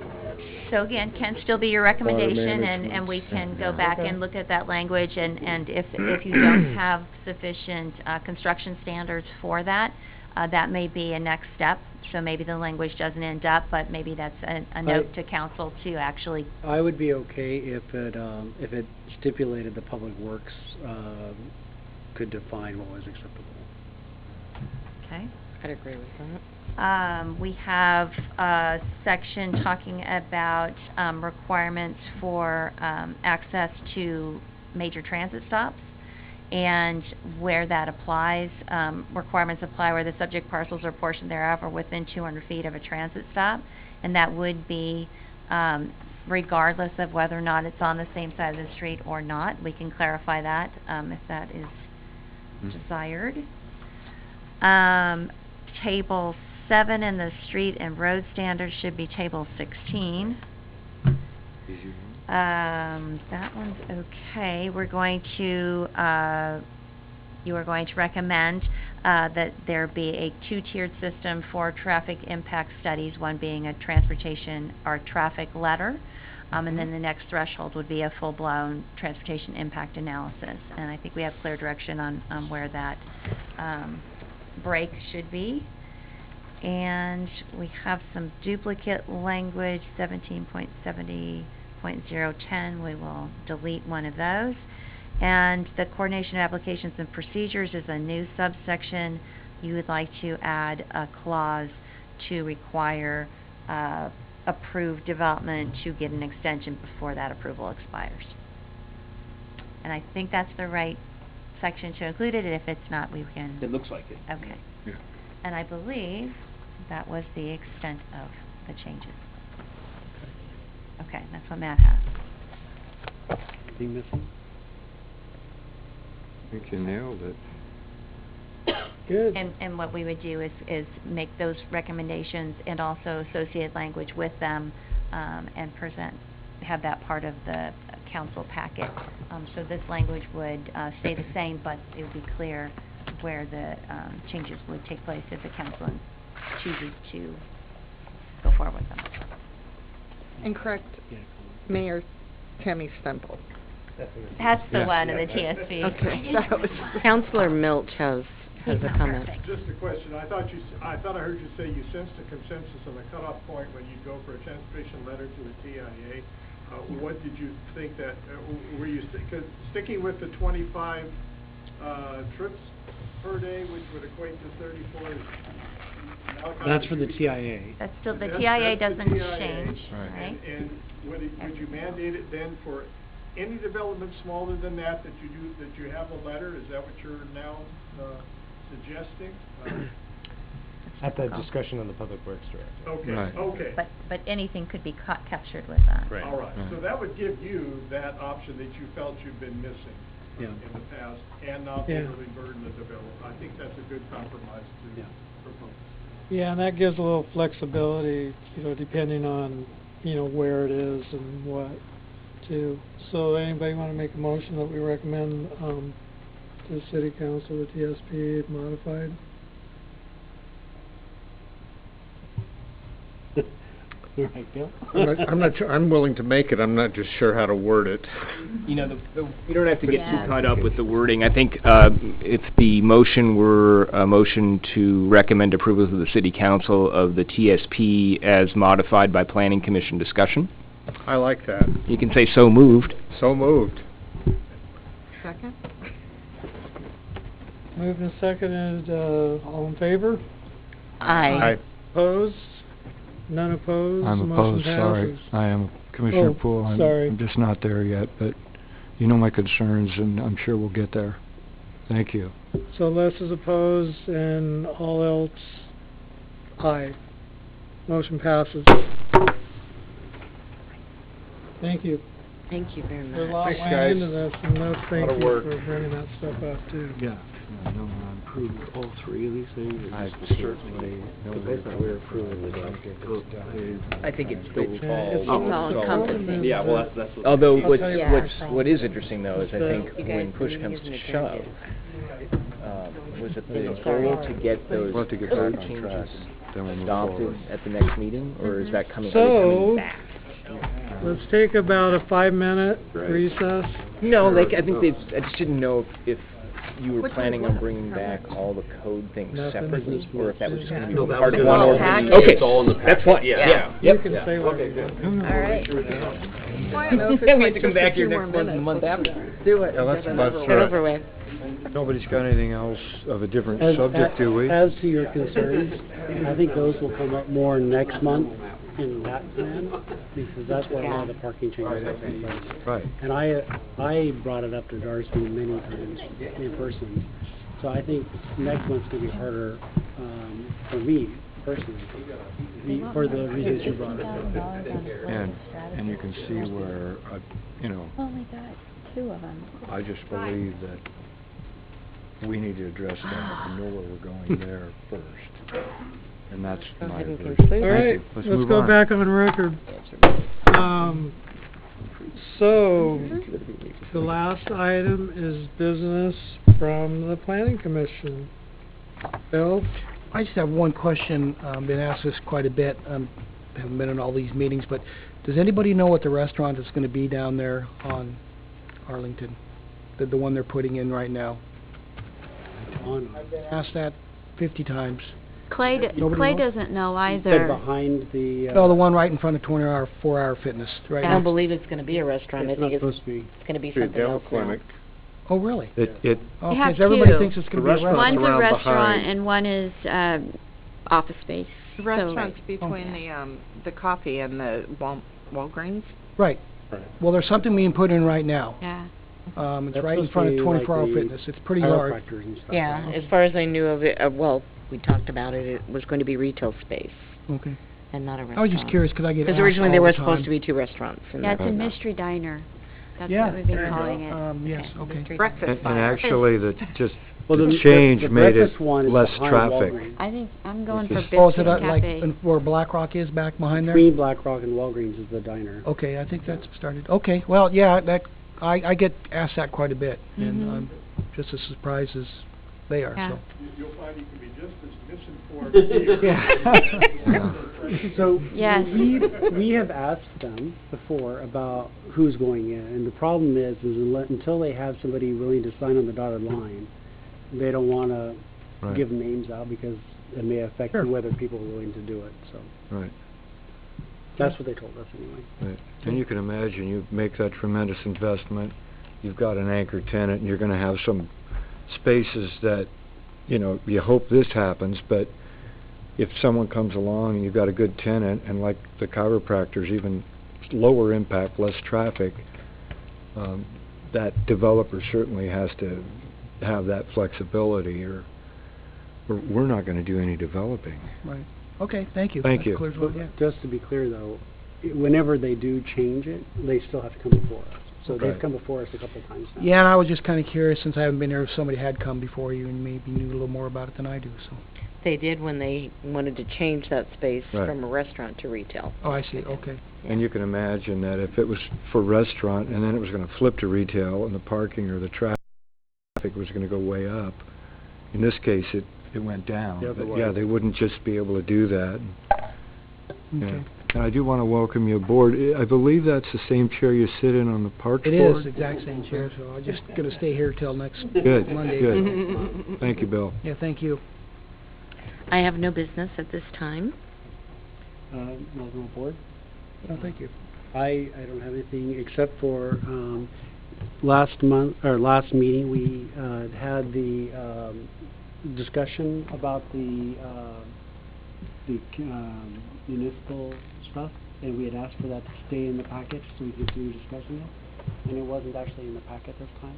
So again, can still be your recommendation, and we can go back and look at that language, and if you don't have sufficient construction standards for that, that may be a next step. So maybe the language doesn't end up, but maybe that's a note to council to actually... I would be okay if it stipulated the Public Works could define what was acceptable. Okay. I'd agree with that. We have a section talking about requirements for access to major transit stops and where that applies. Requirements apply where the subject parcels or portion thereof are within 200 feet of a transit stop, and that would be regardless of whether or not it's on the same side of the street or not. We can clarify that if that is desired. Table 7 in the street and road standards should be table 16. That one's okay. We're going to, you are going to recommend that there be a two-tiered system for traffic impact studies, one being a transportation or traffic letter, and then the next threshold would be a full-blown transportation impact analysis. And I think we have clear direction on where that break should be. And we have some duplicate language, 17.70.010. We will delete one of those. And the coordination of applications and procedures is a new subsection. You would like to add a clause to require approved development to get an extension before that approval expires. And I think that's the right section to include it, and if it's not, we can... It looks like it. Okay. Yeah. And I believe that was the extent of the changes. Okay, that's what Matt has. Anything missing? I think you nailed it. Good. And what we would do is make those recommendations and also associate language with them, and have that part of the council packet. So this language would stay the same, but it would be clear where the changes would take place if the council chooses to go forward with them. And correct Mayor Tammy Stemple. That's the one in the TSP. Okay, that was... Councilor Milch has a comment. Just a question. I thought I heard you say you sensed a consensus on the cutoff point when you go for a transportation letter to the TIA. What did you think that, were you sticking with the 25 trips per day, which would equate to 34? That's for the TIA. That's still, the That's TIA the doesn't TIA. change, Right. right? And would you mandate it then for any development smaller than that you have a letter? Is that what you're now suggesting? At the discretion of the Public Works Director. Okay, Right. okay. But anything could be captured with that. Right. All right, so that would give you that option that you felt you've been missing Yeah. in the past, and not Yeah. overly burden the developer. I think that's a good compromise to Yeah. propose. Yeah, and that gives a little flexibility, depending on, where it is and what, too. So anybody want to make a motion that we recommend to the City Council, the TSP modified? Right, Bill? I'm not sure, I'm willing to make it, I'm not just sure how to word it. You know, you don't have to get Yeah. too caught up with the wording. I think if the motion were a motion to recommend approval to the City Council of the TSP as modified by Planning Commission discussion, I like that. you can say so moved. So moved. Second? Moved and seconded, all in favor? Aye. Opposed? None opposed? I'm The motion opposed, sorry. passes. I am Commissioner Oh, Poole. sorry. I'm just not there yet, but you know my concerns, and I'm sure we'll get there. Thank you. So Les is opposed, and all else, aye. Motion passes. Thank you. Thank you very There's a much. lot Thanks, went guys. into this, and Les, thank Lot of you work. for bringing that stuff up, too. Yeah. I know I approved all three of these things. I certainly know that we're approving the I think it's It's all encompassing. Yeah, well, that's what... Although I'll what tell you what is interesting though is I think You when guys push can comes use an to alternative. shove, was it the Sorry. goal to get those We'll have to get code back on changes track. Then we'll move adopted forward. at the next meeting, or is that coming? Are they So, coming back? let's take about a 5-minute Right. recess. No, like I think I just didn't know if you were What planning was on it? bring back all the code things Nothing. separately, or if that was just going to be No, that part was of in one the order. package. Okay, It's all in the that's fine. Yeah. You Yep. can say what you're doing. All right. Well, I don't know if Yeah, it's we like have to come just a back few here more next month, the minutes. month Let's after. Do it. Yeah, let's- Get it let's over Get with. over with. Nobody's got anything else of a different As- subject, do we? As to your concerns, I think those will come up more next month in that plan, because that's where a lot of the parking changes are taking place. Right. And I brought it up to Darcy many times in person, so I think next month's gonna be harder, for me personally, for the reasons you brought up. And you can see where, Only got 2 of them. I just believe that we need to address that and know where we're going there first. And that's Go my ahead and version. conclude. All Thank right, you. Let's let's move go on. back on record. So, the last item is business from the planning commission. Bill? I just have one question. Been asked this quite a bit. Haven't been in all these meetings, but does anybody know what the restaurant is going to be down there on Arlington? The one they're putting in right now? I've been asked that 50 times. Clay Nobody knows? doesn't know You either. said behind the, No, the one right in front of 4-Hour Fitness, right I now. don't believe it's gonna be a restaurant. I it's think not it's supposed to be. gonna be Be a something dental else now. clinic. Oh, really? It You Okay, have 'cause everybody two. thinks it's going The to be a restaurant's restaurant. One's a around restaurant behind. and one is office space. The So- restaurant's between the coffee and the Walgreens. Right. Well, there's something being put in right now. Yeah. It's That's right in supposed front to of be like 24-Hour the Fitness. It's pretty large. Chiropractors and stuff. Yeah, as far as I knew of it, well, we talked about it, it was going to be retail space Okay. and not a restaurant. I was just curious because I get asked Because originally all there the was supposed time. to be 2 restaurants. And Yeah, it's a that- mystery diner. That's Yeah, what we've been there you go. calling it. Yes, okay. mystery Breakfast And actually, the Well, the the change the made it breakfast one is less behind traffic. Walgreens. I think I'm going for This is- Biscuit Oh, is it like Cafe. where Black Rock is back behind there? Between Black Rock and Walgreens is the diner. Okay, I think that's started. Okay, well, yeah, I get asked that quite a bit, and Mhm. I'm just as surprised as they are. Yeah. So. You'll find you can be just as misinformed here. So Yes. we have asked them before about who's going in, and the problem is until they have somebody willing to sign on the dotted line, they don't want to Right. give names out because it may affect Sure. whether people are willing to do it. So Right. that's what they told us anyway. Right. And you can imagine, you make that tremendous investment, you've got an anchor tenant, and you're gonna have some spaces that, you hope this happens, but if someone comes along and you've got a good tenant, and like the chiropractors, even lower impact, less traffic, that developer certainly has to have that flexibility, or we're not gonna do any developing. Right. Okay, thank you. Thank That you. clears one, yeah. Just to be clear though, whenever they do change it, they still have to come before us. So they've Right. come before us a couple of times now. Yeah, and I was just kind of curious, since I haven't been here, if somebody had come before you and maybe knew a little more about it than I do, so. They did when they wanted to change that space Right. from a restaurant to retail. Oh, I see, okay. And you can imagine that if it was for restaurant, and then it was gonna flip to retail, and the parking or the traffic was gonna go way up, in this case, it went down. The other But way. yeah, they wouldn't just be able to do that. Yeah. Okay. And I do wanna welcome you aboard. I believe that's the same chair you sit in on the parks It board? is, exact same chair, so I'm just gonna stay here till next Good, Monday. good. Thank you, Bill. Yeah, thank you. I have no business at this time. Nothing on board? No, thank you. I don't have anything except for last meeting we had the discussion about the municipal stuff, and we had asked for that to stay in the package so we could continue discussing it, and it wasn't actually in the packet this time.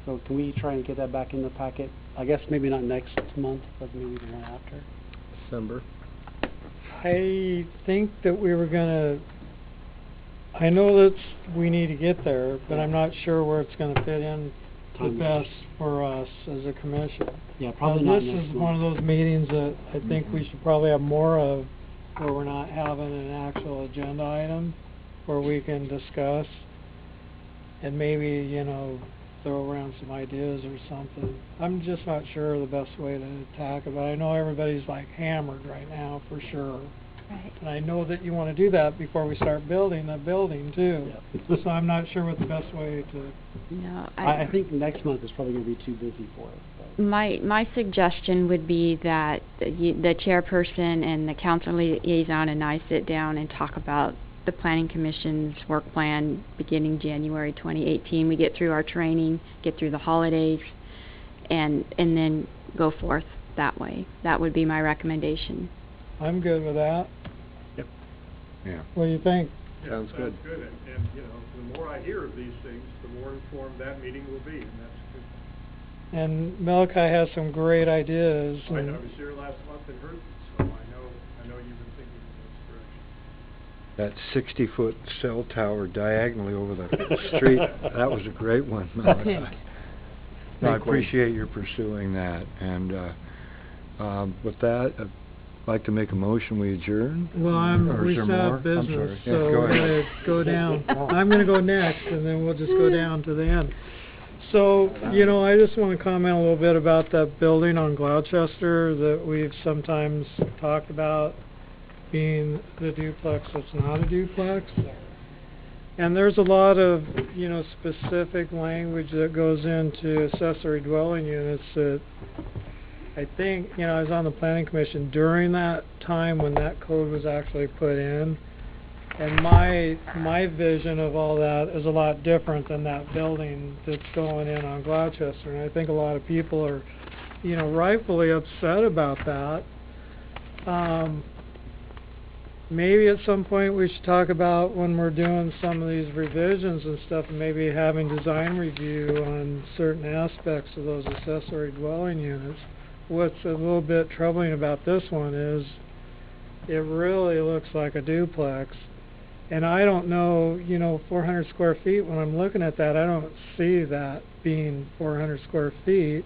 So can we try and get that back in the packet? I guess maybe not next month, but maybe the one after. December. I think that we were gonna, I know that we need to get there, but I'm not sure where it's gonna fit in the Time. best for us as a commission. Yeah, probably not next month. This is one of those meetings that I think we should probably have more of, where we're not having an actual agenda item, where we can discuss, and maybe, throw around some ideas or something. I'm just not sure the best way to attack it, but I know everybody's like hammered right now, for sure. Right. And I know that you want to do that before we start building the building too. So I'm not sure what the best way to. No, I think next month is probably going to be too busy for us. But. My suggestion would be that the chairperson and the council liaison and I sit down and talk about the planning commission's work plan beginning January 2018. We get through our training, get through the holidays, and then go forth that way. That would be my recommendation. I'm good with that. Yep. Yeah. What do you think? Yeah, Sounds good. And, the more I hear of these things, the more informed that meeting will be, and that's good. And Malachi has some great ideas. I and- was here last month and heard them, so I know you've been thinking in this direction. That 60-foot cell tower diagonally over the street, that was a great one, Malachi. No, I appreciate your pursuing that, and with that, like to make a motion, we adjourn? Well, Or we is there still more? have business, I'm sorry. so Yeah, go we're ahead. gonna go down. I'm gonna go next, and then we'll just go down to the end. So, you know, I just wanna comment a little bit about that building on Gloucester that we've sometimes talked about being the duplex that's not a duplex. And there's a lot of, you know, specific language that goes into accessory dwelling units that I think, you know, I was on the planning commission during that time when that code was actually put in. And my vision of all that is a lot different than that building that's going in on Gloucester. And I think a lot of people are, you know, rightfully upset about that. Maybe at some point we should talk about when we're doing some of these revisions and stuff, maybe having design review on certain aspects of those accessory dwelling units. What's a little bit troubling about this one is it really looks like a duplex. And I don't know, you know, 400 square feet, when I'm looking at that, I don't see that being 400 square feet.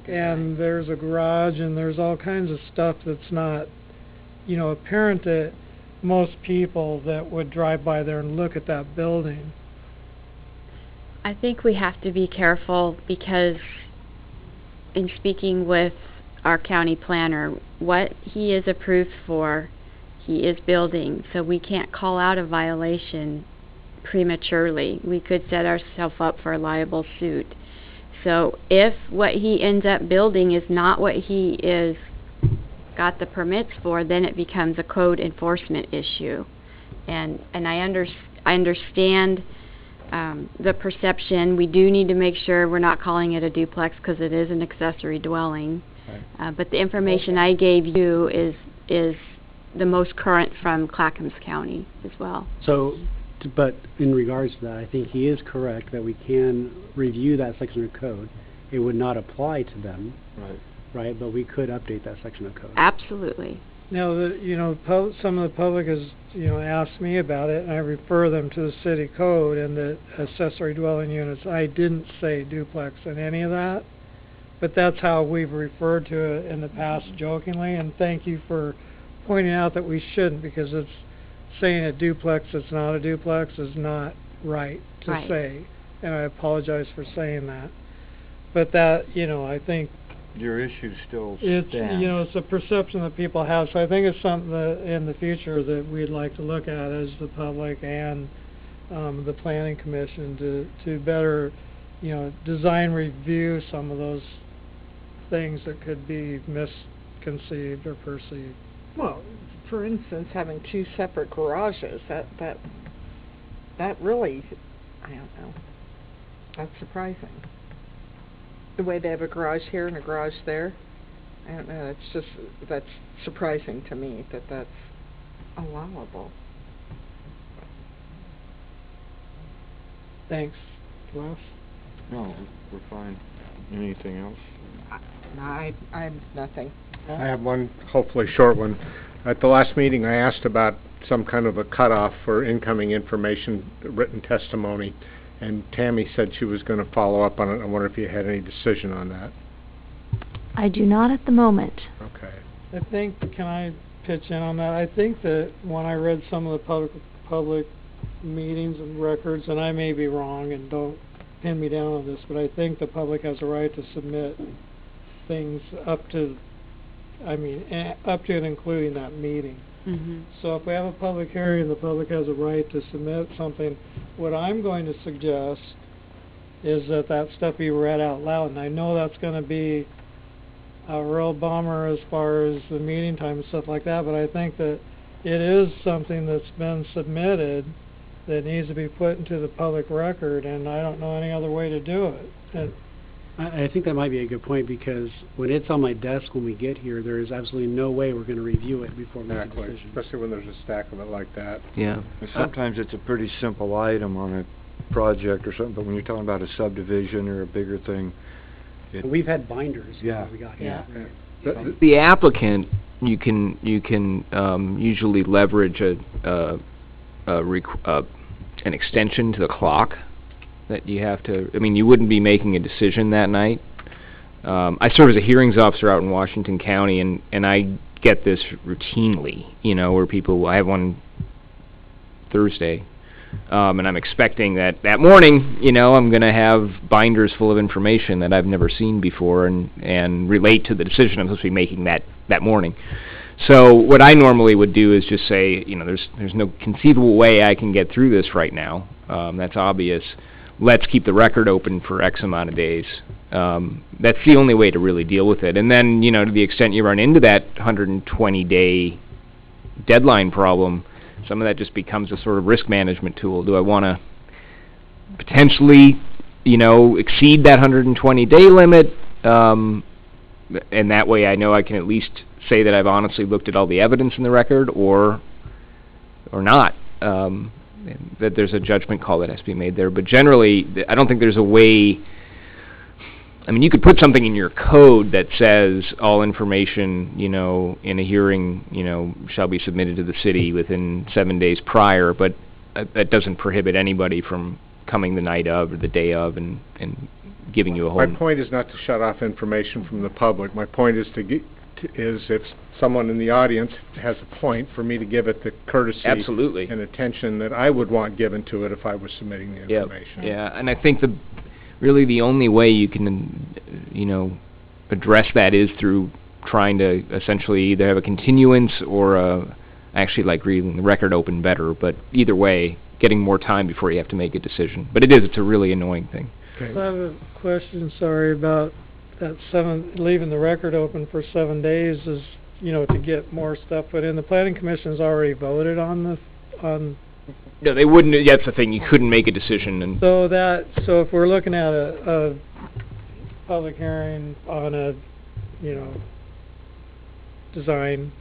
And there's a garage and there's all kinds of stuff that's not, you know, apparent to most people that would drive by there and look at that building. I think we have to be careful because in speaking with our county planner, what he is approved for, he is building, so we can't call out a violation prematurely. We could set ourselves up for a liable suit. So if what he ends up building is not what he is got the permits for, then it becomes a code enforcement issue. And I understand the perception. We do need to make sure we're not calling it a duplex because it is an accessory dwelling. Right. But the information I gave you is the most current from Clackamas County as well. So, but in regards to that, I think he is correct that we can review that section of code. It would not apply to them. Right. Right, but we could update that section of code. Absolutely. Now, you know, some of the public has, you know, asked me about it, and I refer them to the city code and the accessory dwelling units. I didn't say duplex in any of that, but that's how we've referred to it in the past jokingly, and thank you for pointing out that we shouldn't, because it's saying a duplex that's not a duplex is not right to say, and I apologize for saying that. But that, you know, I think your issue still it's stands. you know, it's a perception that people have, so I think it's something that in the future that we'd like to look at as the public and the planning commission to better, you know, design review some of those things that could be misconceived or perceived. Well, for instance, having two separate garages, that really, I don't know, that's surprising. The way they have a garage here and a garage there, I don't know, that's surprising to me that that's allowable. Thanks. Les? No, we're fine. Anything else? I have nothing. I have one, hopefully short one. At the last meeting, I asked about some kind of a cutoff for incoming information, written testimony, and Tammy said she was going to follow up on it. I wonder if you had any decision on that. I do not at the moment. Okay. I think, can I pitch in on that? I think that when I read some of the public meetings and records, and I may be wrong, and don't pin me down on this, but I think the public has a right to submit things up to, up to and including that meeting. Mm-hmm. So if we have a public hearing, the public has a right to submit something. What I'm going to suggest is that stuff be read out loud, and I know that's going to be a real bummer as far as the meeting time and stuff like that, but I think that it is something that's been submitted that needs to be put into the public record, and I don't know any other way to do it. I think that might be a good point, because when it's on my desk when we get here, there is absolutely no way we're going to review it before we make a decision. Especially when there's a stack of it like that. Yeah. And sometimes it's a pretty simple item on a project or something, but when you're talking about a subdivision or a bigger thing, we've had binders. Yeah. We got here. Yeah. The applicant, you can usually leverage an extension to the clock that you have to. I mean, you wouldn't be making a decision that night. I serve as a hearings officer out in Washington County, and I get this routinely, you know, where people, I have one Thursday, and I'm expecting that morning, you know, I'm going to have binders full of information that I've never seen before and relate to the decision I'm supposed to be making that morning. So what I normally would do is just say, you know, there's no conceivable way I can get through this right now. That's obvious. Let's keep the record open for X amount of days. That's the only way to really deal with it. And then, you know, to the extent you run into that 120-day deadline problem, some of that just becomes a sort of risk management tool. Do I want to potentially, you know, exceed that 120-day limit? And that way I know I can at least say that I've honestly looked at all the evidence in the record, or not. That there's a judgment call that has to be made there. But generally, I don't think there's a way. I mean, you could put something in your code that says all information, you know, in a hearing, you know, shall be submitted to the city within 7 days prior, but that doesn't prohibit anybody from coming the night of or the day of and giving you a whole... My point is not to shut off information from the public. My point is is if someone in the audience has a point, for me to give it the courtesy Absolutely. And attention that I would want given to it if I was submitting the information. Yeah, and I think really the only way you can, you know, address that is through trying to essentially either have a continuance or I actually like reading the record open better, but either way, getting more time before you have to make a decision. But it's a really annoying thing. Okay. I have a question, sorry, about that leaving the record open for 7 days is, you know, to get more stuff put in. The Planning Commission's already voted on No, they wouldn't. That's the thing. You couldn't make a decision. And so if we're looking at a public hearing on a, you know, design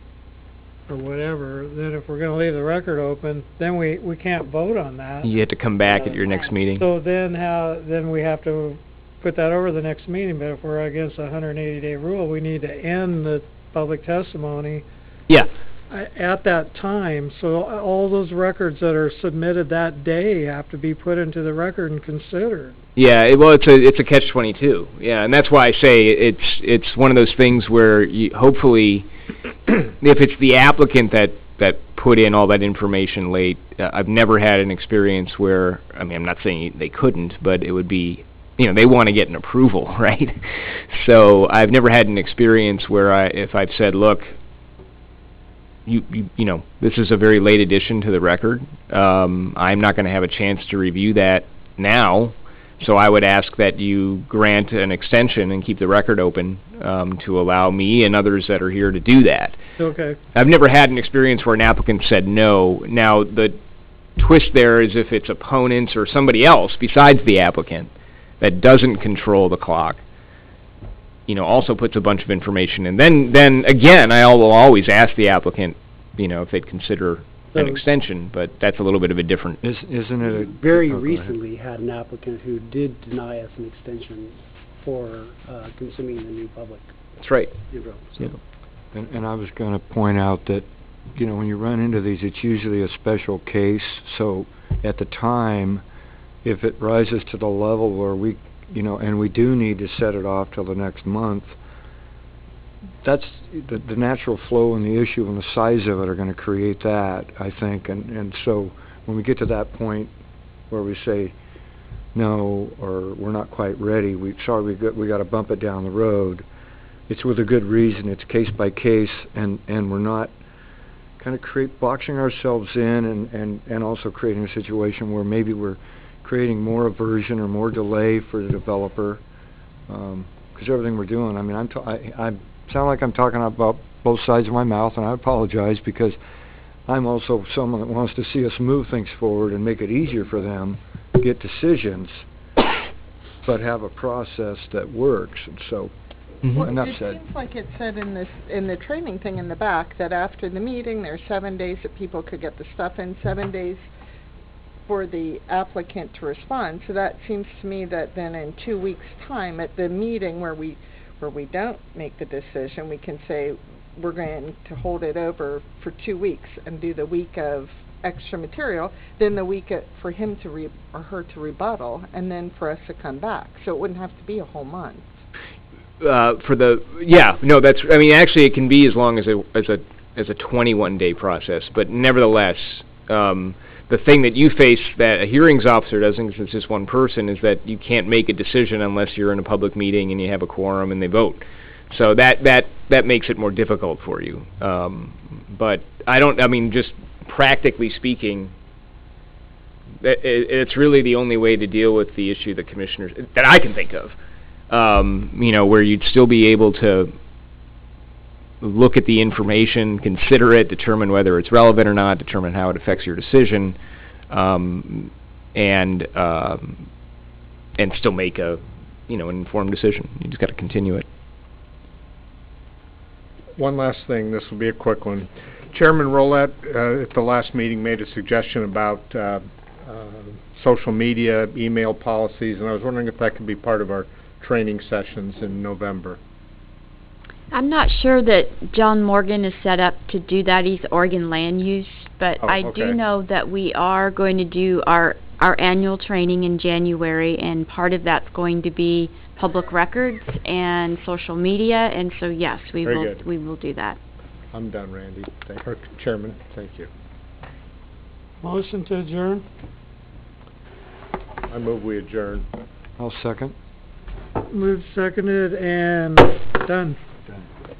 or whatever, then if we're going to leave the record open, then we can't vote on that. you have to come back at your next meeting. So then we have to put that over the next meeting. But if we're against a 180-day rule, we need to end the public testimony. Yeah. At that time, so all those records that are submitted that day have to be put into the record and considered. Yeah, it's a catch-22. Yeah, and that's why I say it's one of those things where hopefully, if it's the applicant that put in all that information late, I've never had an experience where, I mean, I'm not saying they couldn't, but it would be, you know, they want to get an approval, right? So I've never had an experience where if I've said, look, you know, this is a very late addition to the record. I'm not going to have a chance to review that now, so I would ask that you grant an extension and keep the record open to allow me and others that are here to do that. Okay. I've never had an experience where an applicant said no. Now, the twist there is if it's opponents or somebody else besides the applicant that doesn't control the clock, you know, also puts a bunch of information in. Then again, I will always ask the applicant, you know, if they'd consider an extension, but that's a little bit of a different... Isn't it very recently had an applicant who did deny us an extension for consuming the new public. That's right. Info, so. Yeah. And I was going to point out that, you know, when you run into these, it's usually a special case, so at the time, if it rises to the level where we, you know, and we do need to set it off till the next month, that's the natural flow and the issue and the size of it are going to create that, I think. And so when we get to that point where we say no or we're not quite ready, we got to bump it down the road, it's with a good reason. It's case by case, and we're not kind of boxing ourselves in and also creating a situation where maybe we're creating more aversion or more delay for the developer, because everything we're doing, I mean, I sound like I'm talking about both sides of my mouth, and I apologize because I'm also someone that wants to see us move things forward and make it easier for them to get decisions, but have a process that works. And so, enough said. It seems like it said in the training thing in the back that after the meeting, there are 7 days that people could get the stuff in, 7 days for the applicant to respond. So that seems to me that then in 2 weeks' time at the meeting where we don't make the decision, we can say we're going to hold it over for 2 weeks and do the week of extra material, then the week for him to or her to rebuttal, and then for us to come back. So it wouldn't have to be a whole month. For the, yeah, no, that's, I mean, actually it can be as long as a 21-day process, but nevertheless, the thing that you face that a hearings officer doesn't, because it's just one person, is that you can't make a decision unless you're in a public meeting and you have a quorum and they vote. So that makes it more difficult for you. But I mean, just practically speaking, it's really the only way to deal with the issue that commissioners, that I can think of, you know, where you'd still be able to look at the information, consider it, determine whether it's relevant or not, determine how it affects your decision, and still make a, you know, an informed decision. You just got to continue it. One last thing, this will be a quick one. Chairman Roulette, at the last meeting, made a suggestion about social media, email policies, and I was wondering if that could be part of our training sessions in November. I'm not sure that John Morgan is set up to do that. He's Oregon Land Use, but I do know that we are going to do our annual training in January, and part of that's going to be public records and social media, and so yes, we will do that. I'm done, Randy. Chairman, thank you. Motion to adjourn? I move we adjourn. I'll second. Moved, seconded, and done.